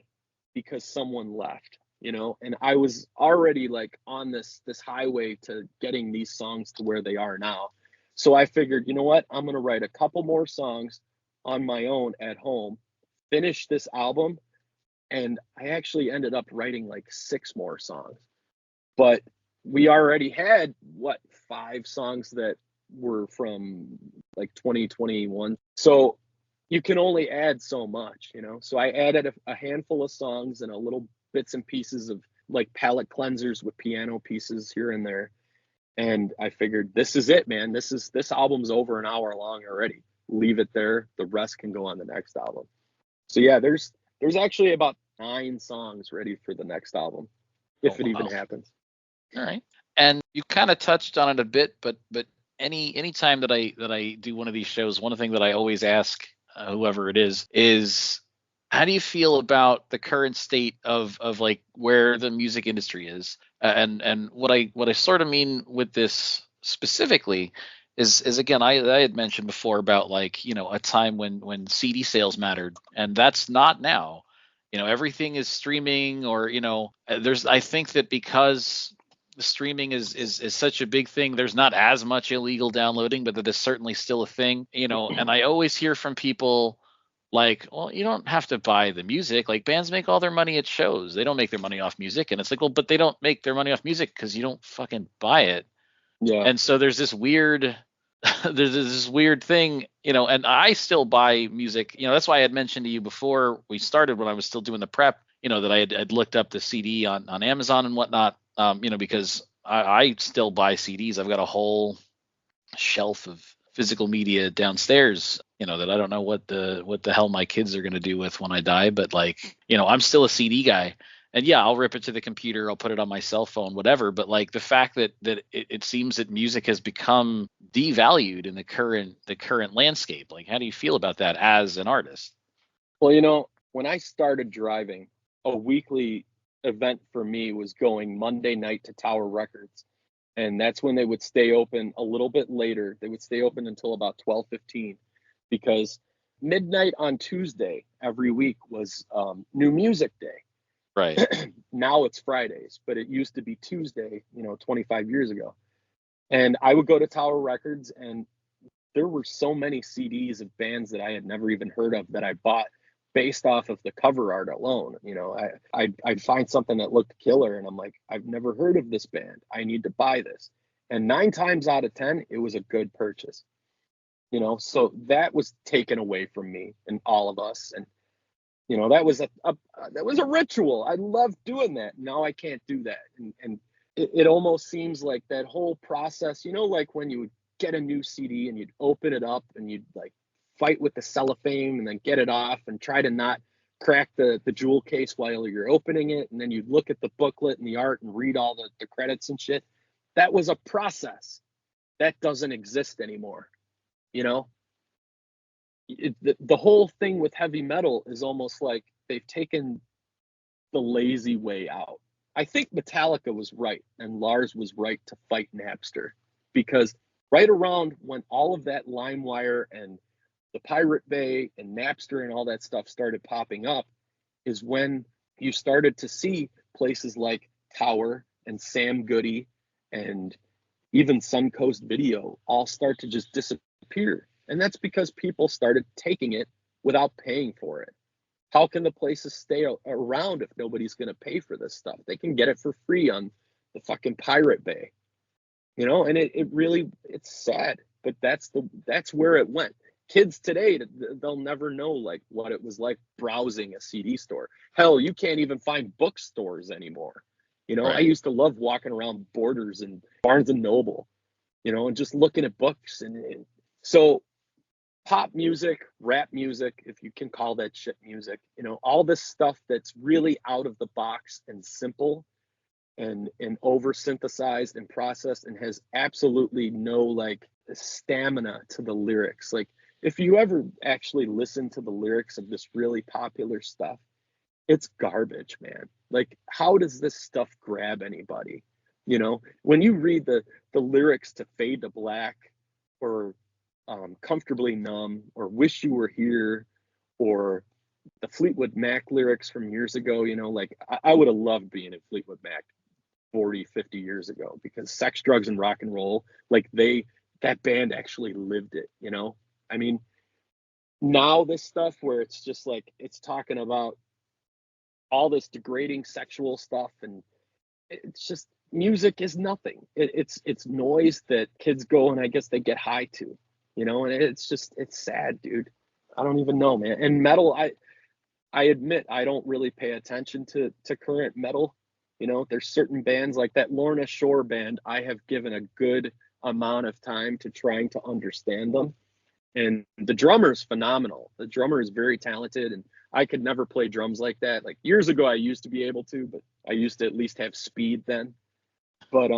because someone left, and I was already like on this highway to getting these songs to where they are now. So I figured, you know what, I'm going to write a couple more songs on my own at home, finish this album. And I actually ended up writing like 6 more songs, but we already had 5 songs that were from like 2021. So you can only add so much, you know? So I added a handful of songs and a little bits and pieces of like palette cleansers with piano pieces here and there. And I figured, this is it, man. This album's over an hour long already. Leave it there. The rest can go on the next album. So yeah, there's actually about 9 songs ready for the next album, if it even happens. All right. And you kind of touched on it a bit, but any time that I do one of these shows, one thing that I always ask whoever it is how do you feel about the current state of like where the music industry is? And what I sort of mean with this specifically is again, I had mentioned before about, like, you know, a time when CD sales mattered, and that's not now. You know, everything is streaming, or, you know, I think that because the streaming is such a big thing, there's not as much illegal downloading, but that is certainly still a thing, you know. And I always hear from people like, well, you don't have to buy the music. Like, bands make all their money at shows. They don't make their money off music. And it's like, well, but they don't make their money off music because you don't fucking buy it. Yeah. And so there's this weird thing, you know. And I still buy music, you know. That's why I had mentioned to you before we started, when I was still doing the prep, you know, that I'd looked up the CD on Amazon and whatnot, you know, because I still buy CDs. I've got a whole shelf of physical media downstairs, you know, that I don't know what the hell my kids are going to do with when I die. But, like, you know, I'm still a CD guy. And yeah, I'll rip it to the computer, I'll put it on my cell phone, whatever. But, like, the fact that it seems that music has become devalued in the current landscape. Like, how do you feel about that as an artist? Well, you know, when I started driving, a weekly event for me was going Monday night to Tower Records. And that's when they would stay open a little bit later. They would stay open until about 12:15, because midnight on Tuesday every week was New Music Day. Right. Now it's Fridays, but it used to be Tuesday, you know, 25 years ago. And I would go to Tower Records, and there were so many CDs of bands that I had never even heard of that I bought based off of the cover art alone. You know, I'd find something that looked killer, and I'm like, I've never heard of this band. I need to buy this. And 9 times out of 10, it was a good purchase. You know, so that was taken away from me and all of us. And, you know, that was a ritual. I loved doing that. Now I can't do that. And it almost seems like that whole process, you know, like when you would get a new CD and you'd open it up and you'd like fight with the cellophane and then get it off and try to not crack the jewel case while you're opening it. And then you'd look at the booklet and the art and read all the credits and shit. That was a process that doesn't exist anymore. You know, the whole thing with heavy metal is almost like they've taken the lazy way out. I think Metallica was right and Lars was right to fight Napster, because right around when all of that LimeWire and the Pirate Bay and Napster and all that stuff started popping up is when you started to see places like Tower and Sam Goody and even Suncoast Video all start to just disappear. And that's because people started taking it without paying for it. How can the places stay around if nobody's going to pay for this stuff? They can get it for free on the fucking Pirate Bay, you know. And it's sad, but that's where it went. Kids today, they'll never know like what it was like browsing a CD store. Hell, you can't even find bookstores anymore. You know, right. I used to love walking around Borders and Barnes and Noble, you know, and just looking at books. And so pop music, rap music, if you can call that shit music, you know, all this stuff that's really out of the box and simple and over synthesized and processed and has absolutely no like stamina to the lyrics. Like, if you ever actually listen to the lyrics of this really popular stuff, it's garbage, man. Like, how does this stuff grab anybody? You know, when you read the lyrics to Fade to Black or Comfortably Numb or Wish You Were Here or the Fleetwood Mac lyrics from years ago, you know, like I would have loved being in Fleetwood Mac 40, 50 years ago, because Sex, Drugs, and Rock and Roll, like that band actually lived it, you know? I mean, now this stuff where it's just like, it's talking about all this degrading sexual stuff, and it's just, music is nothing. It's noise that kids go and I guess they get high to, you know? And it's sad, dude. I don't even know, man. And metal, I admit I don't really pay attention to current metal. You know, there's certain bands like that Lorna Shore band. I have given a good amount of time to trying to understand them. And the drummer is phenomenal. The drummer is very talented, and I could never play drums like that. Like years ago, I used to be able to, but I used to at least have speed then. But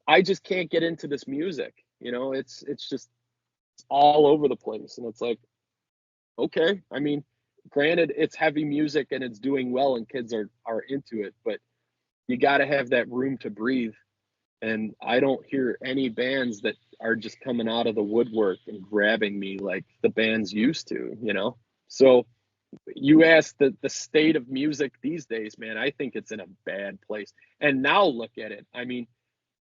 I just can't get into this music. You know, it's just it's all over the place, and it's like, okay, I mean, granted, it's heavy music and it's doing well, and kids are into it, but you got to have that room to breathe. And I don't hear any bands that are just coming out of the woodwork and grabbing me like the bands used to, you know? So you ask the state of music these days, man, I think it's in a bad place. And now look at it. I mean,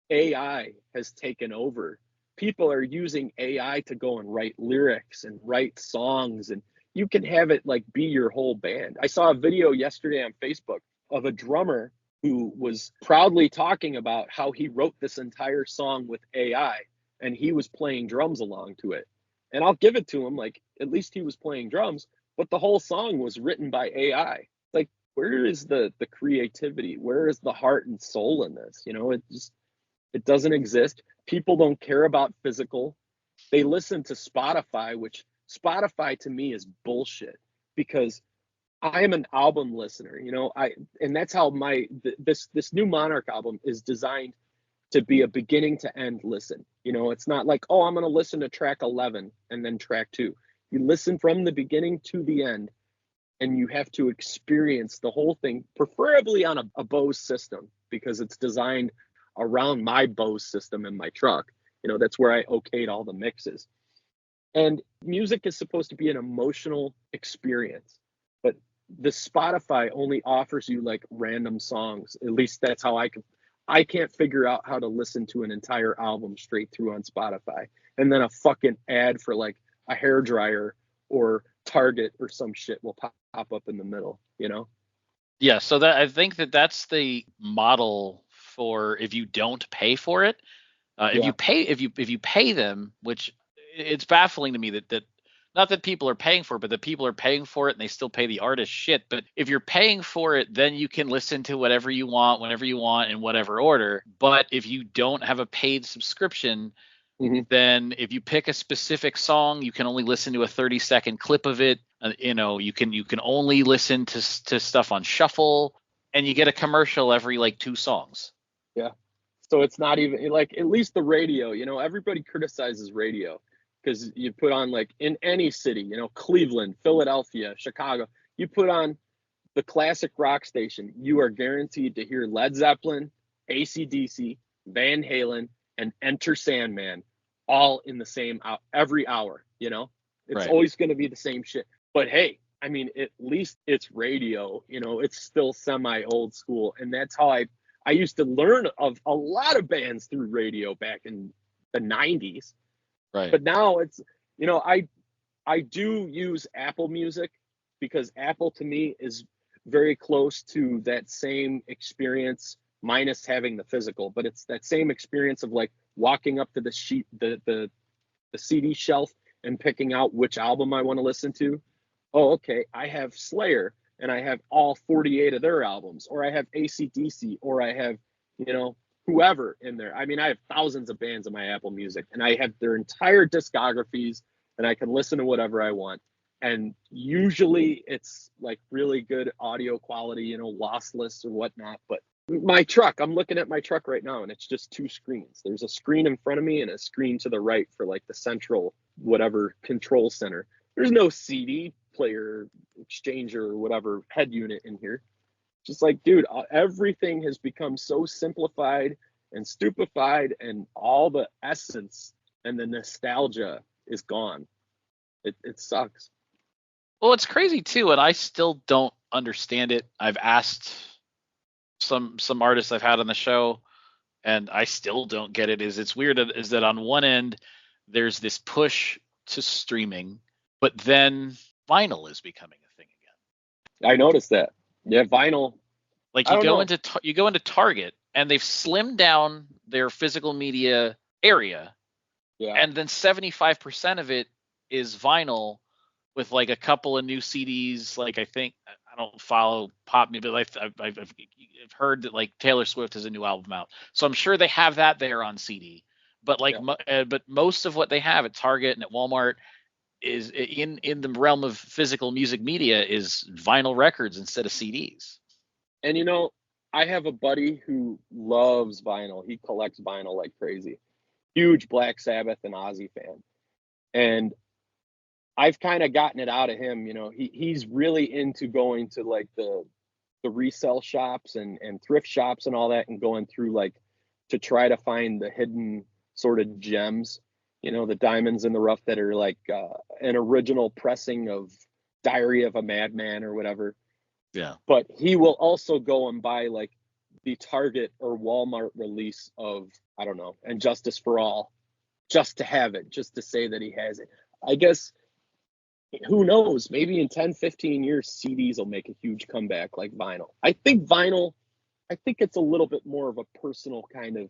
AI has taken over. People are using AI to go and write lyrics and write songs, and you can have it like be your whole band. I saw a video yesterday on Facebook of a drummer who was proudly talking about how he wrote this entire song with AI, and he was playing drums along to it. And I'll give it to him, like at least he was playing drums, but the whole song was written by AI. Like, where is the creativity? Where is the heart and soul in this? You know, it doesn't exist. People don't care about physical. They listen to Spotify, which Spotify to me is bullshit, because I am an album listener, you know. And that's how this new Monarch album is designed to be a beginning to end listen. You know, it's not like, oh, I'm going to listen to track 11 and then track 2. You listen from the beginning to the end, and you have to experience the whole thing, preferably on a Bose system, because it's designed around my Bose system in my truck. You know, that's where I okayed all the mixes. And music is supposed to be an emotional experience, but the Spotify only offers you like random songs. At least that's how I can't figure out how to listen to an entire album straight through on Spotify. And then a fucking ad for like a hair dryer or Target or some shit will pop up in the middle, you know? Yeah, so that I think that's the model for if you don't pay for it. Yeah. If you pay them, which it's baffling to me that not that people are paying for it, but that people are paying for it and they still pay the artist shit. But if you're paying for it, then you can listen to whatever you want, whenever you want, in whatever order. But if you don't have a paid subscription, Mm-hmm. then if you pick a specific song, you can only listen to a 30-second clip of it. You know, you can only listen to stuff on shuffle, and you get a commercial every like 2 songs. Yeah. So it's not even like, at least the radio, you know, everybody criticizes radio because you put on like in any city, you know, Cleveland, Philadelphia, Chicago, you put on the classic rock station, you are guaranteed to hear Led Zeppelin, AC/DC, Van Halen, and Enter Sandman all in the same every hour, you know? It's Right. always going to be the same shit. But hey, I mean, at least it's radio, you know, it's still semi old school. And that's how I used to learn of a lot of bands through radio back in the 90s. Right. But now it's, you know, I do use Apple Music because Apple to me is very close to that same experience minus having the physical, but it's that same experience of like walking up to the sheet the CD shelf and picking out which album I want to listen to. Oh, okay, I have Slayer and I have all 48 of their albums, or I have AC/DC, or I have, you know, whoever in there. I mean, I have thousands of bands in my Apple Music, and I have their entire discographies, and I can listen to whatever I want. And usually it's like really good audio quality, you know, lossless or whatnot. But my truck, I'm looking at my truck right now, and it's just 2 screens. There's a screen in front of me and a screen to the right for like the central whatever control center. There's no CD player, exchanger, or whatever head unit in here. Just like, dude, everything has become so simplified and stupefied, and all the essence and the nostalgia is gone. It sucks. Well, it's crazy too, and I still don't understand it. I've asked some artists I've had on the show, and I still don't get it. It's weird is that on one end there's this push to streaming, but then vinyl is becoming a thing again. I noticed that. Yeah, vinyl. Like I don't know. you go into Target and they've slimmed down their physical media area, Yeah. and then 75% of it is vinyl, with like a couple of new CDs. Like I think I don't follow pop music, but I've heard that like Taylor Swift has a new album out, so I'm sure they have that there on CD. But like, Yeah. but most of what they have at Target and at Walmart is in the realm of physical music media is vinyl records instead of CDs. And you know, I have a buddy who loves vinyl. He collects vinyl like crazy. Huge Black Sabbath and Ozzy fan. And I've kind of gotten it out of him, you know. He's really into going to like the resale shops and thrift shops and all that, and going through like to try to find the hidden sort of gems, you know, the diamonds in the rough that are like an original pressing of Diary of a Madman or whatever. Yeah. But he will also go and buy like the Target or Walmart release of, I don't know, And Justice for All, just to have it, just to say that he has it. I guess, who knows, maybe in 10, 15 years, CDs will make a huge comeback like vinyl. I think it's a little bit more of a personal kind of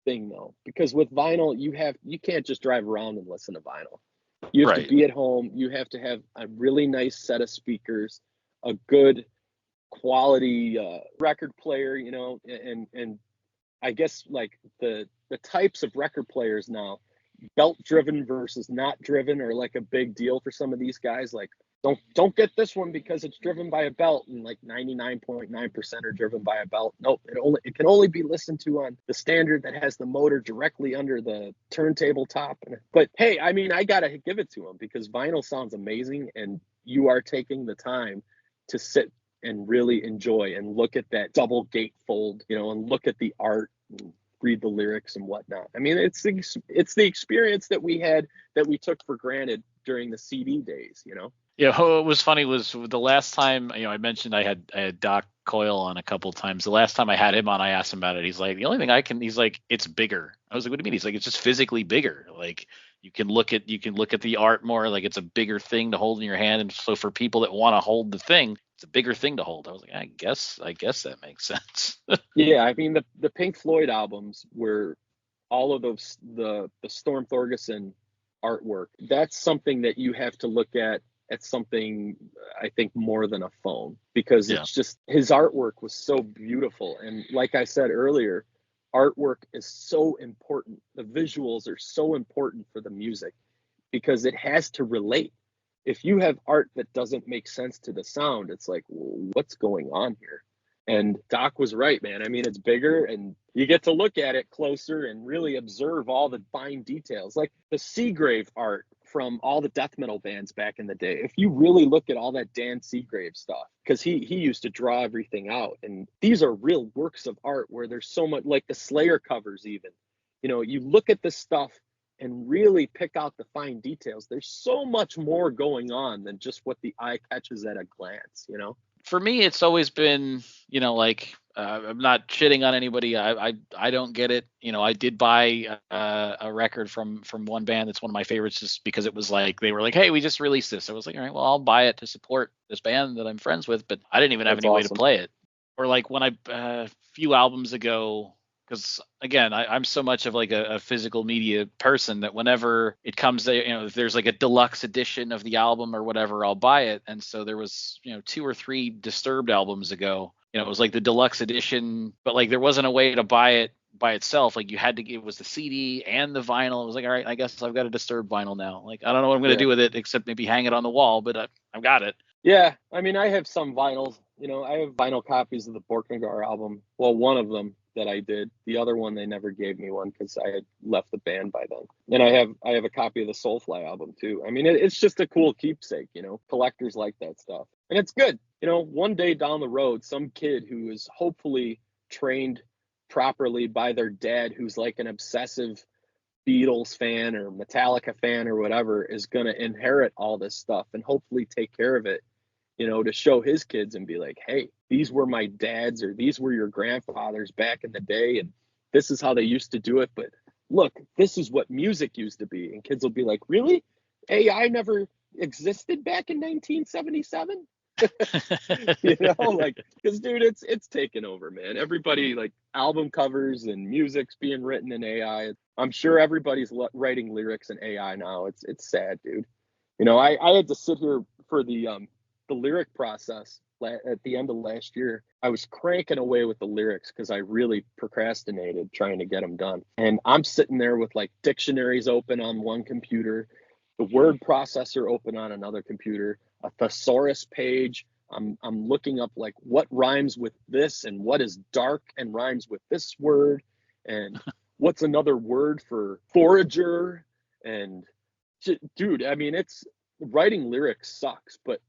thing though, because with vinyl, you can't just drive around and listen to vinyl. You have to Right. be at home. You have to have a really nice set of speakers, a good quality record player, you know, and I guess like the types of record players now, belt driven versus not driven, are like a big deal for some of these guys. Like, don't get this one because it's driven by a belt, and like 99.9% are driven by a belt. Nope, it can only be listened to on the standard that has the motor directly under the turntable top. But hey, I mean, I gotta give it to them because vinyl sounds amazing, and you are taking the time to sit and really enjoy and look at that double gatefold, you know, and look at the art and read the lyrics and whatnot. I mean, it's the experience that we had that we took for granted during the CD days, you know. Yeah, what was funny was the last time, I mentioned I had Doc Coyle on a couple of times. The last time I had him on, I asked him about it. He's like, the only thing he's like, it's bigger. I was like, what do you mean? He's like, it's just physically bigger. Like you can look at the art more, like it's a bigger thing to hold in your hand. And so for people that want to hold the thing, it's a bigger thing to hold. I was like, I guess that makes sense. Yeah, I mean the Pink Floyd albums were all of those the Storm Thorgerson artwork. That's something that you have to look at something, I think, more than a phone, because Yeah. it's just, his artwork was so beautiful. And like I said earlier, artwork is so important. The visuals are so important for the music because it has to relate. If you have art that doesn't make sense to the sound, it's like, well, what's going on here? And Doc was right, man. I mean, it's bigger and you get to look at it closer and really observe all the fine details. Like the Seagrave art from all the death metal bands back in the day. If you really look at all that Dan Seagrave stuff, because he used to draw everything out. And these are real works of art where there's so much, like the Slayer covers even. You know, you look at this stuff and really pick out the fine details. There's so much more going on than just what the eye catches at a glance, you know? For me, it's always been, like I'm not shitting on anybody. I don't get it. I did buy a record from one band that's one of my favorites, just because it was like they were like, hey, we just released this. I was like, all right, well, I'll buy it to support this band that I'm friends with, but I didn't even have That's any way to awesome. play it. Or like when a few albums ago, because again, I'm so much of like a physical media person that whenever it comes to, if there's like a deluxe edition of the album or whatever, I'll buy it. And so there was, 2 or 3 Disturbed albums ago, it was like the deluxe edition, but like there wasn't a way to buy it by itself. Like you had to, it was the CD and the vinyl. It was like, all right, I guess I've got a Disturbed vinyl now. Like I don't know what I'm going to Yeah. do with it except maybe hang it on the wall, but I've got it. Yeah. I mean, I have some vinyls, I have vinyl copies of the Borknagar album. Well, one of them that I did. The other one, they never gave me one because I had left the band by then. And I have a copy of the Soulfly album too. I mean, it's just a cool keepsake, collectors like that stuff. And it's good. One day down the road, some kid who is hopefully trained properly by their dad, who's like an obsessive Beatles fan or Metallica fan or whatever, is going to inherit all this stuff and hopefully take care of it, to show his kids and be like, hey, these were my dad's or these were your grandfathers back in the day. And this is how they used to do it. But look, this is what music used to be. And kids will be like, really? AI never existed back in 1977? Like, because dude, it's taken over, man. Everybody, like, album covers and music's being written in AI. I'm sure everybody's writing lyrics in AI now. It's sad, dude. I had to sit here for the lyric process at the end of last year. I was cranking away with the lyrics because I really procrastinated trying to get them done. And I'm sitting there with like dictionaries open on one computer, the word processor open on another computer, a thesaurus page. I'm looking up like what rhymes with this and what is dark and rhymes with this word and what's another word for forager. And dude, I mean, it's writing lyrics sucks, but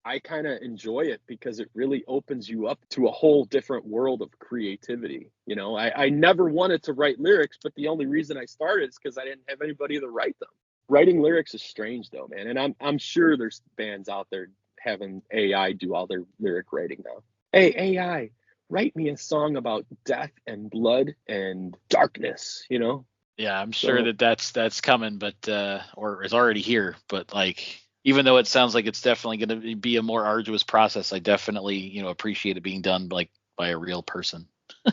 I kind of enjoy it because it really opens you up to a whole different world of creativity. I never wanted to write lyrics, but the only reason I started is because I didn't have anybody to write them. Writing lyrics is strange though, man. And I'm sure there's bands out there having AI do all their lyric writing now. Hey, AI, write me a song about death and blood and darkness, Yeah, I'm sure that's coming, but or is already here. But like, even though it sounds like it's definitely going to be a more arduous process, I definitely appreciate it being done by a real person.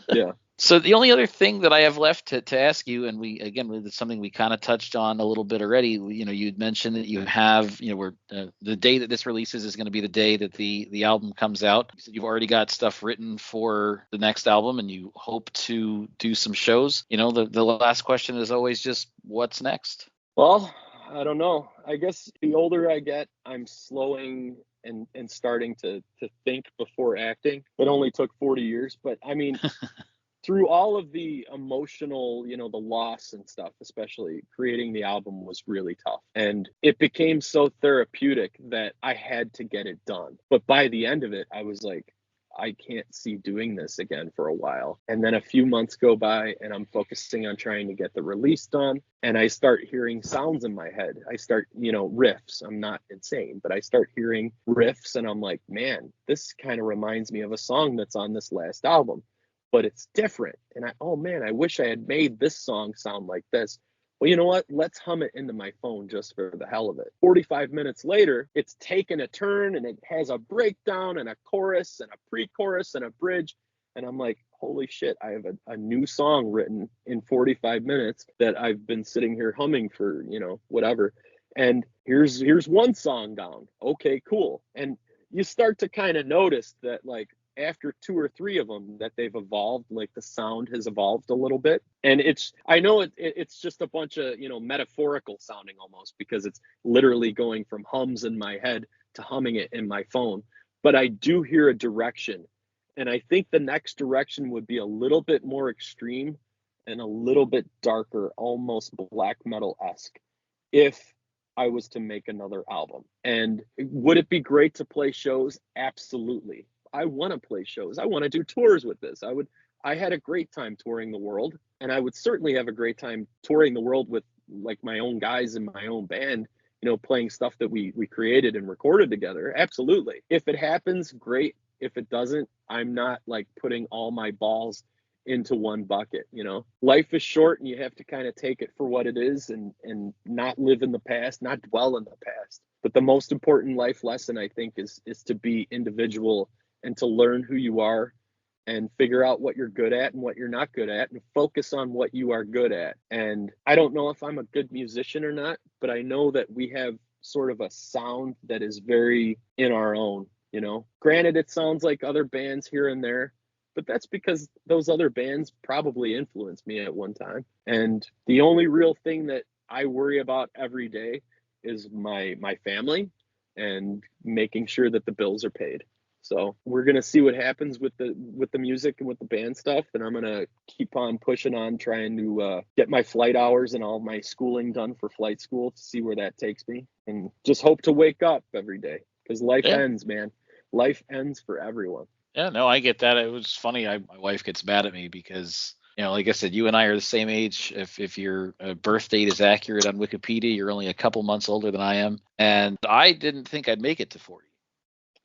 Yeah. So the only other thing that I have left to ask you, and it's something we kind of touched on a little bit already. You'd mentioned that you have, where the day that this releases is going to be the day that the album comes out. You said you've already got stuff written for the next album, and you hope to do some shows. The last question is always just what's next. Well, I don't know. I guess the older I get, I'm slowing and starting to think before acting. It only took 40 years, but I mean. Through all of the emotional, the loss and stuff, especially creating the album was really tough. And it became so therapeutic that I had to get it done. But by the end of it, I was like, I can't see doing this again for a while. And then a few months go by and I'm focusing on trying to get the release done. And I start hearing sounds in my head. I start, riffs. I'm not insane, but I start hearing riffs and I'm like, man, this kind of reminds me of a song that's on this last album. But it's different. And I wish I had made this song sound like this. Well, you know what? Let's hum it into my phone just for the hell of it. 45 minutes later, it's taken a turn and it has a breakdown and a chorus and a pre-chorus and a bridge. And I'm like, holy shit, I have a new song written in 45 minutes that I've been sitting here humming for, whatever. And here's one song down. Okay, cool. And you start to kind of notice that like, after 2 or 3 of them that they've evolved, like the sound has evolved a little bit. And I know it's just a bunch of, metaphorical sounding almost because it's literally going from hums in my head to humming it in my phone. But I do hear a direction. And I think the next direction would be a little bit more extreme and a little bit darker, almost black metal-esque if I was to make another album. And would it be great to play shows? Absolutely. I want to play shows. I want to do tours with this. I had a great time touring the world, and I would certainly have a great time touring the world with like my own guys in my own band, playing stuff that we created and recorded together. Absolutely. If it happens, great. If it doesn't, I'm not like putting all my balls into one bucket. Life is short and you have to kind of take it for what it is and not live in the past, not dwell in the past. But the most important life lesson, I think, is to be individual and to learn who you are and figure out what you're good at and what you're not good at and focus on what you are good at. And I don't know if I'm a good musician or not, but I know that we have sort of a sound that is very in our own, Granted, it sounds like other bands here and there, but that's because those other bands probably influenced me at one time. And the only real thing that I worry about every day is my family and making sure that the bills are paid. So we're going to see what happens with the music and with the band stuff. And I'm going to keep on pushing on, trying to get my flight hours and all my schooling done for flight school to see where that takes me. And just hope to wake up every day because life ends, man. Life ends for everyone. Yeah, no, I get that. It was funny. My wife gets mad at me because, like I said, you and I are the same age. If your birth date is accurate on Wikipedia, you're only a couple months older than I am. And I didn't think I'd make it to 40.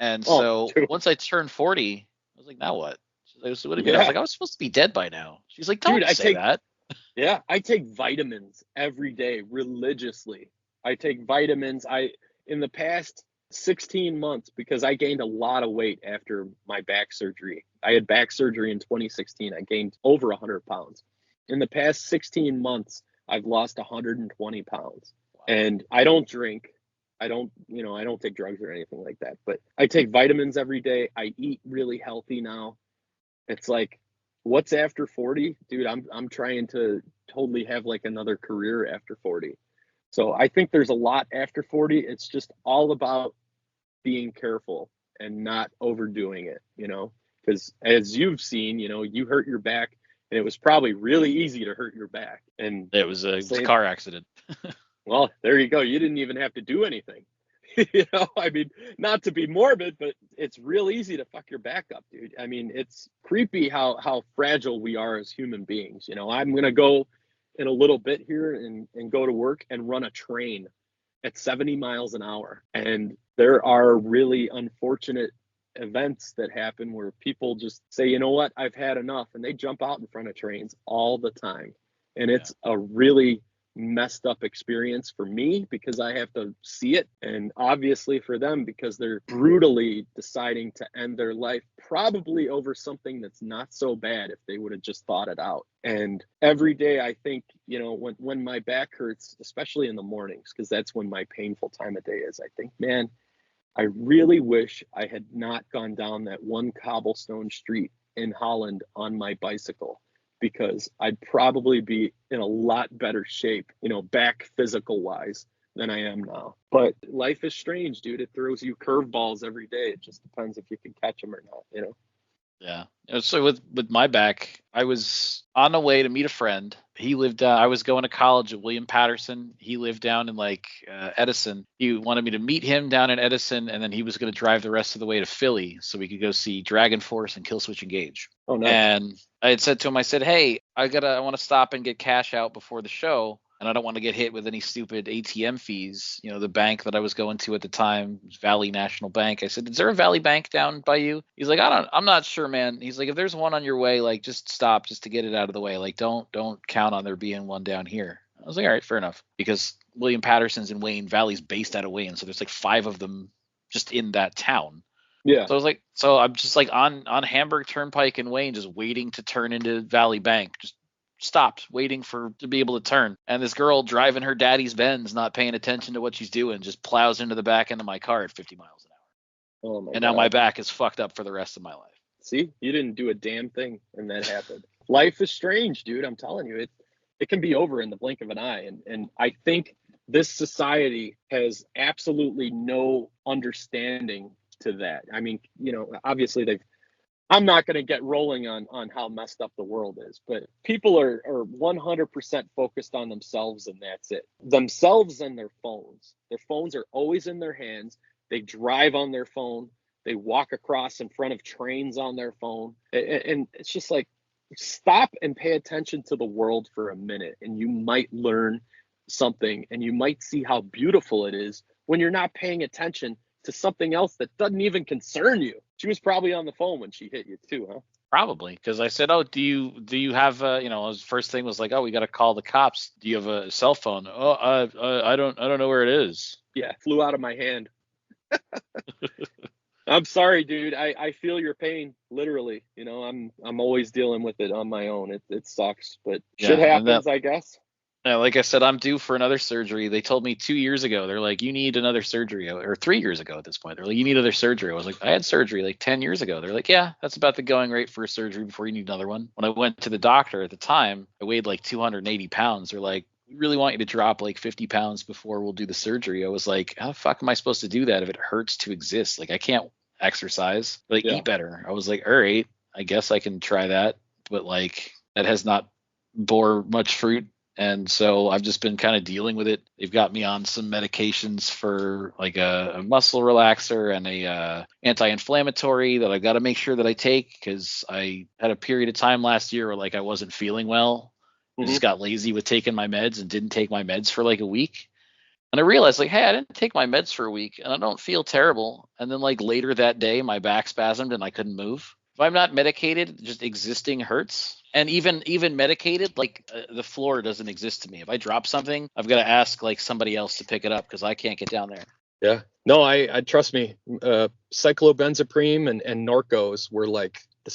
And so once I turned 40, I was like, now what? She's like, so what do you mean? I was like, I was supposed to be dead by now. She's like, don't say that. Yeah, I take vitamins every day religiously. I take vitamins. In the past 16 months, because I gained a lot of weight after my back surgery. I had back surgery in 2016. I gained over 100 pounds. In the past 16 months, I've lost 120 pounds. And I don't drink. I don't, I don't take drugs or anything like that, but I take vitamins every day. I eat really healthy now. It's like, what's after 40? Dude, I'm trying to totally have like another career after 40. So I think there's a lot after 40. It's just all about being careful and not overdoing it, because as you've seen, you hurt your back, and it was probably really easy to hurt your back. And It was a car accident. well, there you go. You didn't even have to do anything. I mean, not to be morbid, but it's real easy to fuck your back up, dude. I mean, it's creepy how fragile we are as human beings. I'm going to go in a little bit here and go to work and run a train at 70 miles an hour. And there are really unfortunate events that happen where people just say, you know what, I've had enough. And they jump out in front of trains all the time. And it's a really messed up experience for me because I have to see it, and obviously for them because they're brutally deciding to end their life, probably over something that's not so bad if they would have just thought it out. And every day I think, when my back hurts, especially in the mornings, because that's when my painful time of day is, I think, man, I really wish I had not gone down that one cobblestone street in Holland on my bicycle, because I'd probably be in a lot better shape, back physical wise than I am now. But life is strange, dude. It throws you curveballs every day. It just depends if you can catch them or not, Yeah. So with my back, I was on the way to meet a friend. He lived I was going to college at William Patterson. He lived down in Edison. He wanted me to meet him down in Edison, and then he was going to drive the rest of the way to Philly so we could go see Dragon Force and Killswitch Engage. Oh, nice. And I had said to him, I said, hey, I want to stop and get cash out before the show, and I don't want to get hit with any stupid ATM fees. The bank that I was going to at the time, Valley National Bank. I said, is there a Valley Bank down by you? He's like, I'm not sure, man. He's like, if there's one on your way, just stop just to get it out of the way. Don't count on there being one down here. I was like, all right, fair enough. Because William Patterson's in Wayne, Valley's based out of Wayne, so there's 5 of them just in that town. Yeah. So I was so I'm just on Hamburg Turnpike in Wayne, just waiting to turn into Valley Bank. Just stopped waiting to be able to turn. And this girl driving her daddy's Benz, not paying attention to what she's doing, just plows into the back end of my car at 50 miles an hour. Oh my and God. Now my back is fucked up for the rest of my life. See, you didn't do a damn thing, and that happened. Life is strange, dude. I'm telling you, it can be over in the blink of an eye. And I think this society has absolutely no understanding to that. I mean, obviously I'm not going to get rolling on how messed up the world is, but people are 100% focused on themselves, and that's it. Themselves and their phones. Their phones are always in their hands. They drive on their phone. They walk across in front of trains on their phone. And it's just stop and pay attention to the world for a minute, and you might learn something, and you might see how beautiful it is when you're not paying attention to something else that doesn't even concern you. She was probably on the phone when she hit you too, huh? Probably, because I said, "Oh, do you have his first thing was oh, we got to call the cops. Do you have a cell phone? Oh, I don't know where it is." Yeah, flew out of my hand. I'm sorry, dude. I feel your pain, literally. I'm always dealing with it on my own. It sucks, but shit happens, I guess. Yeah, like I said, I'm due for another surgery. They told me 2 years ago. They're like, you need another surgery, or 3 years ago at this point. They're like, you need another surgery. I was like, I had surgery 10 years ago. They're like, yeah, that's about the going rate for a surgery before you need another one. When I went to the doctor at the time, I weighed 280 pounds. They're like, we really want you to drop 50 pounds before we'll do the surgery. I was like, how the fuck am I supposed to do that if it hurts to exist? I can't exercise. Eat better. I was like, all right, I guess I can try that. But that has not bore much fruit. And so I've just been kind of dealing with it. They've got me on some medications for a muscle relaxer and a anti-inflammatory that I've got to make sure that I take, because I had a period of time last year where I wasn't feeling well. I just got lazy with taking my meds and didn't take my meds for a week. And I realized hey, I didn't take my meds for a week and I don't feel terrible. And then later that day, my back spasmed and I couldn't move. If I'm not medicated, just existing hurts. And even medicated, the floor doesn't exist to me. If I drop something, I've got to ask somebody else to pick it up because I can't get down there. Yeah. No, I trust me. Cyclobenzaprine and Norcos were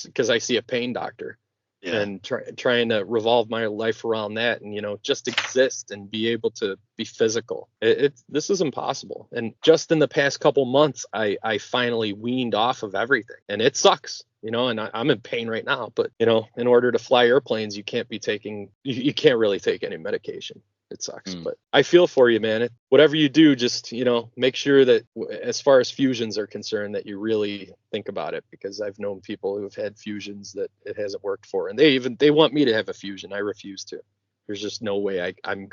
because I see a pain doctor. Yeah. and trying to revolve my life around that, and just exist and be able to be physical. This is impossible. And just in the past couple months, I finally weaned off of everything, and it sucks. And I'm in pain right now, but in order to fly airplanes, you can't really take any medication. It sucks, but I feel for you, man. Whatever you do, just, make sure that as far as fusions are concerned, that you really think about it, because I've known people who've had fusions that it hasn't worked for, and they want me to have a fusion. I refuse to. There's just no way I'm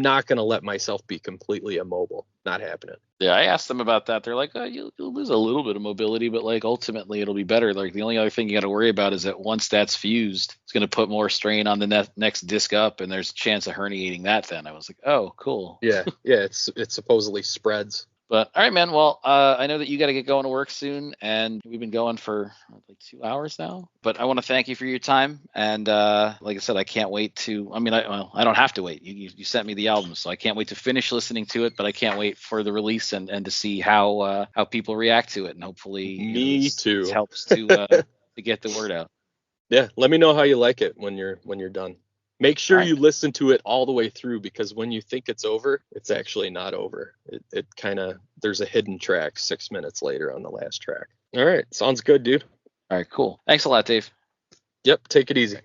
not going to let myself be completely immobile. Not happening. Yeah, I asked them about that. They're like, oh, you'll lose a little bit of mobility, but like ultimately it'll be better. Like the only other thing you got to worry about is that once that's fused, it's going to put more strain on the next disc up, and there's a chance of herniating that. Then I was like, oh, cool. Yeah, it supposedly spreads. But all right, man. Well, I know that you got to get going to work soon, and we've been going for like 2 hours now. But I want to thank you for your time, and like I said, I can't wait to. I mean, I don't have to wait. You sent me the album, so I can't wait to finish listening to it. But I can't wait for the release and to see how people react to it, and hopefully, this helps to get the word out. Yeah, let me know how you like it when you're done. Make sure you listen to it all the way through, because when you think it's over, it's actually not over. It kind of, there's a hidden track 6 minutes later on the last track. All right. Sounds good, dude. All right, cool. Thanks a lot, Dave. Yep. Take it easy.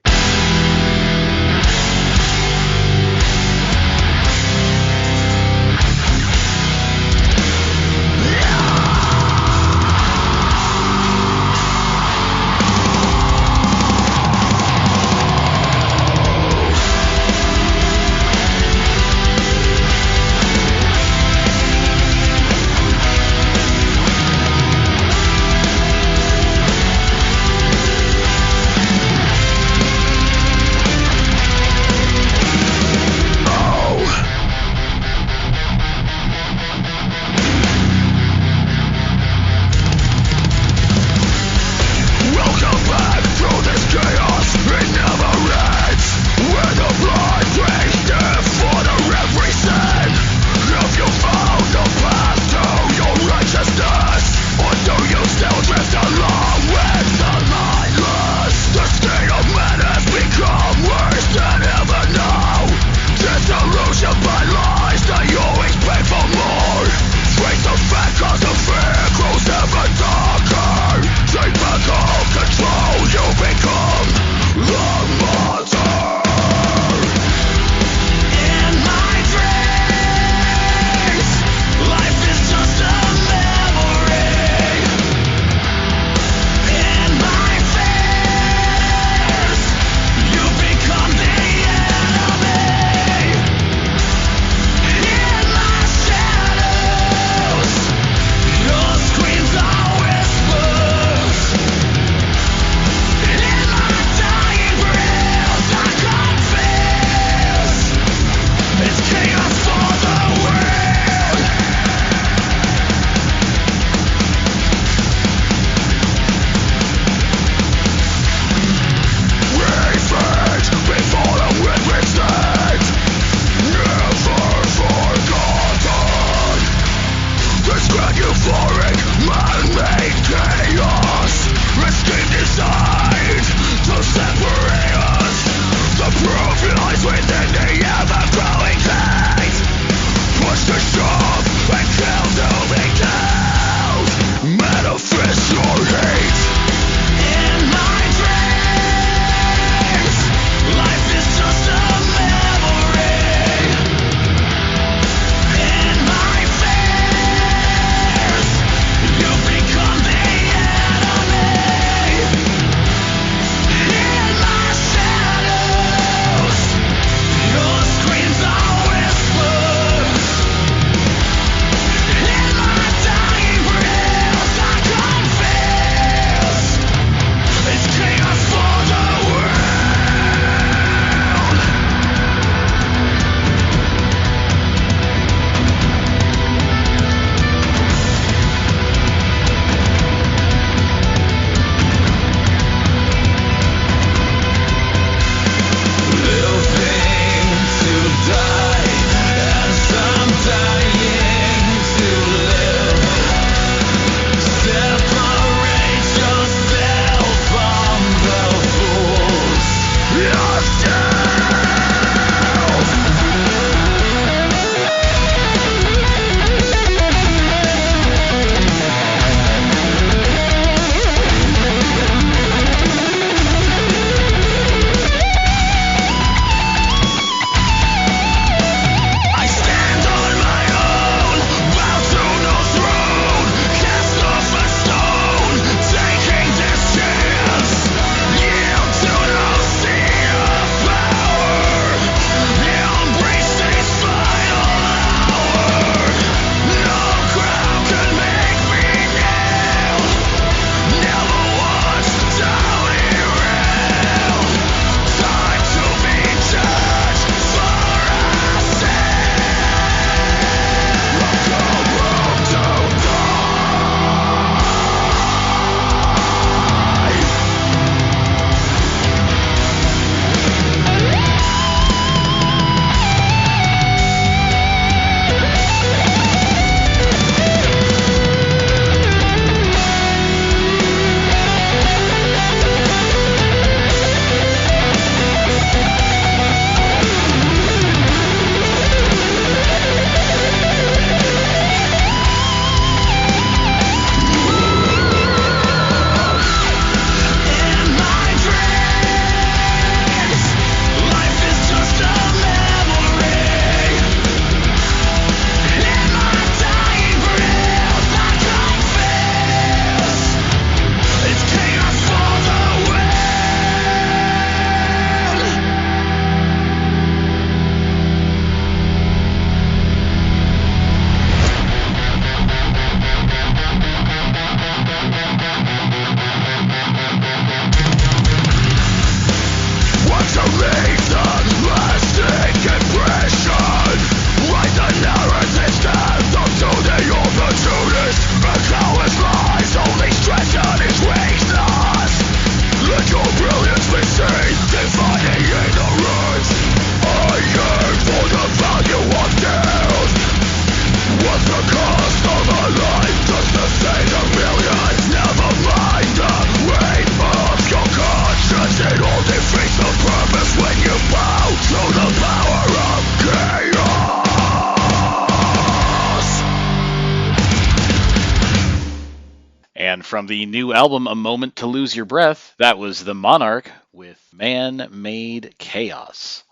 And from the new album, A Moment to Lose Your Breath, that was the Monarch with Man-Made Chaos.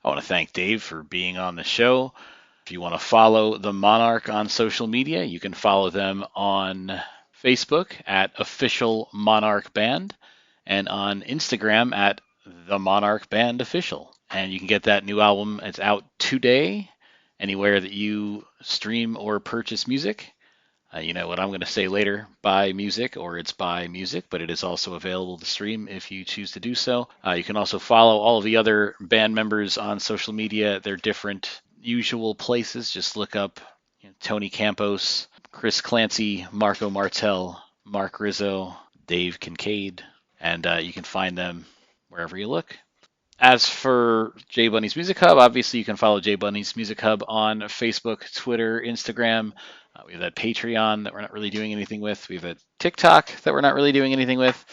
I want to thank Dave for being on the show. If you want to follow the Monarch on social media, you can follow them on Facebook at Official Monarch Band and on Instagram at The Monarch Band Official. And you can get that new album. It's out today, anywhere that you stream or purchase music. You know what I'm going to say later, buy music, or it's buy music, but it is also available to stream if you choose to do so. You can also follow all of the other band members on social media. They're different usual places. Just look up Tony Campos, Chris Clancy, Martell, Marc Rizzo, Dave Kinkade, and you can find them wherever you look. As for J Bunny's Music Hub, obviously you can follow J Bunny's Music Hub on Facebook, Twitter, Instagram. We have that Patreon that we're not really doing anything with. We have a TikTok that we're not really doing anything with.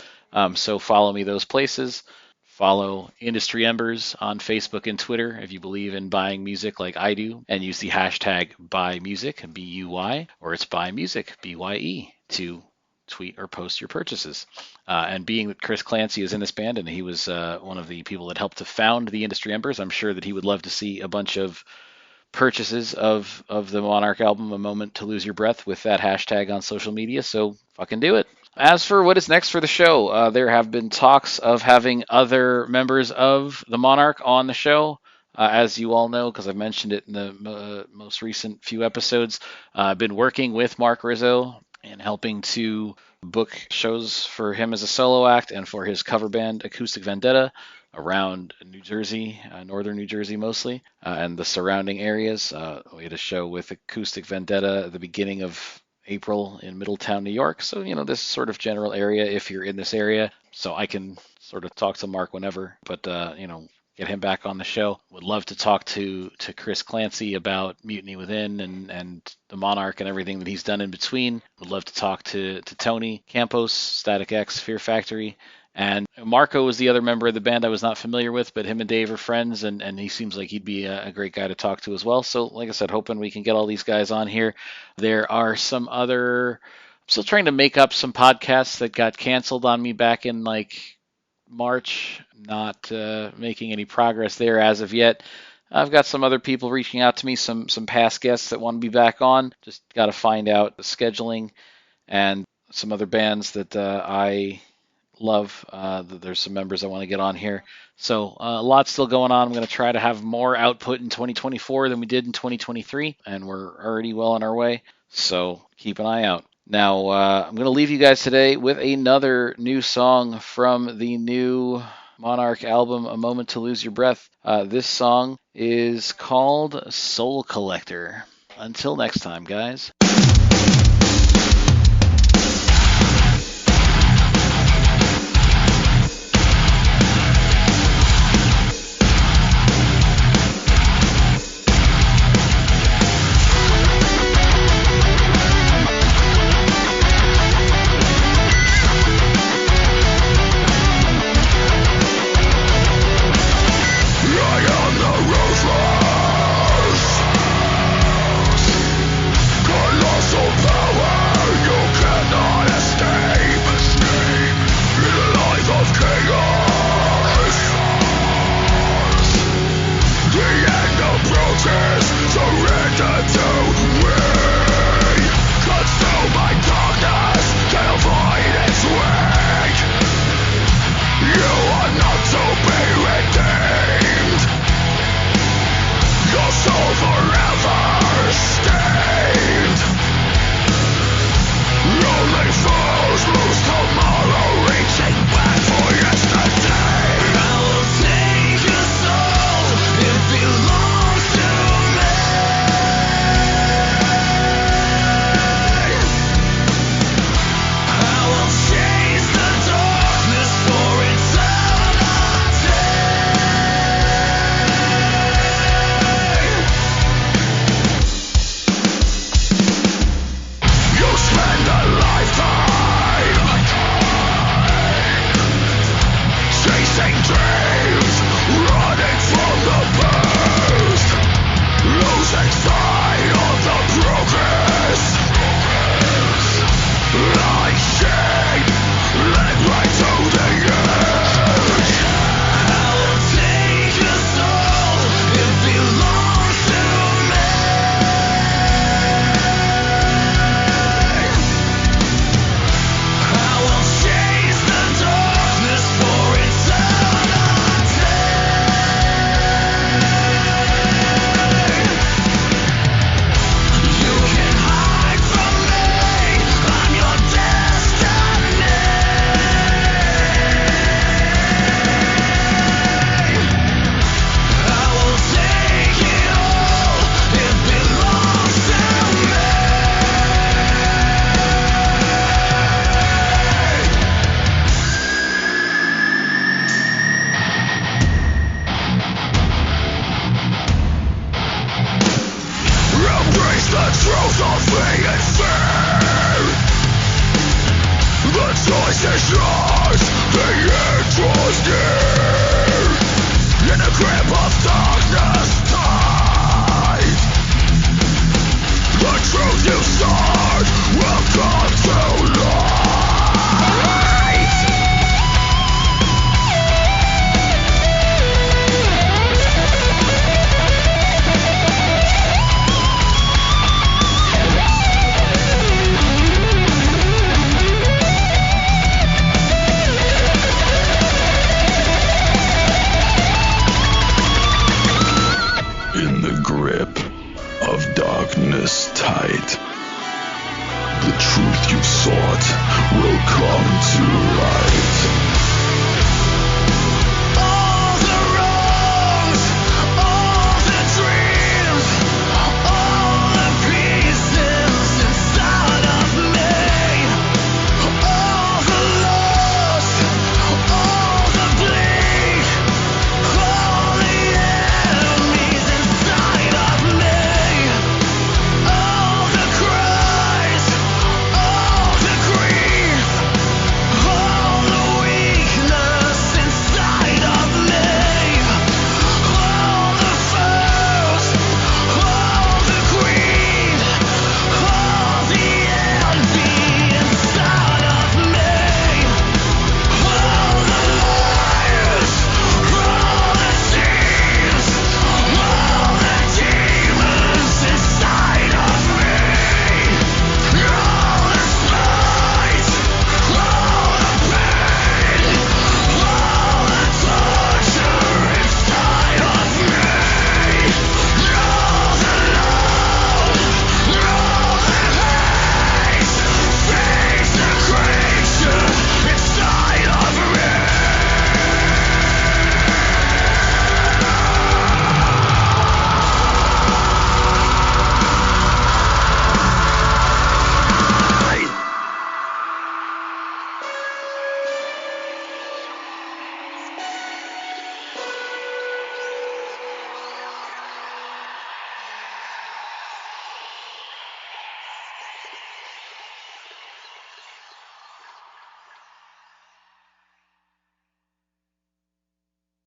So follow me those places. Follow Industry Embers on Facebook and Twitter if you believe in buying music like I do, and use the hashtag BuyMusic, B-U-Y, or it's BuyMusic, B-Y-E, to tweet or post your purchases. And being that Chris Clancy is in this band and he was one of the people that helped to found the Industry Embers, I'm sure that he would love to see a bunch of purchases of the Monarch album, A Moment to Lose Your Breath, with that hashtag on social media, so fucking do it. As for what is next for the show, there have been talks of having other members of the Monarch on the show. As you all know, because I've mentioned it in the most recent few episodes, I've been working with Marc Rizzo and helping to book shows for him as a solo act and for his cover band Acoustic Vendetta around New Jersey, northern New Jersey mostly, and the surrounding areas. We had a show with Acoustic Vendetta at the beginning of April in Middletown, New York. So, this sort of general area if you're in this area. So I can sort of talk to Mark whenever, but, get him back on the show. Would love to talk to Chris Clancy about Mutiny Within and the Monarch and everything that he's done in between. Would love to talk to Tony Campos, Static X, Fear Factory. And Marco was the other member of the band I was not familiar with, but him and Dave are friends, and he seems like he'd be a great guy to talk to as well. So, like I said, hoping we can get all these guys on here. There are some other... I'm still trying to make up some podcasts that got canceled on me back in, March. Not making any progress there as of yet. I've got some other people reaching out to me, some past guests that want to be back on. Just got to find out the scheduling, and some other bands that I love. There's some members I want to get on here. So a lot still going on. I'm going to try to have more output in 2024 than we did in 2023, and we're already well on our way. So keep an eye out. Now, I'm going to leave you guys today with another new song from the new Monarch album, A Moment to Lose Your Breath. This song is called Soul Collector. Until next time, guys.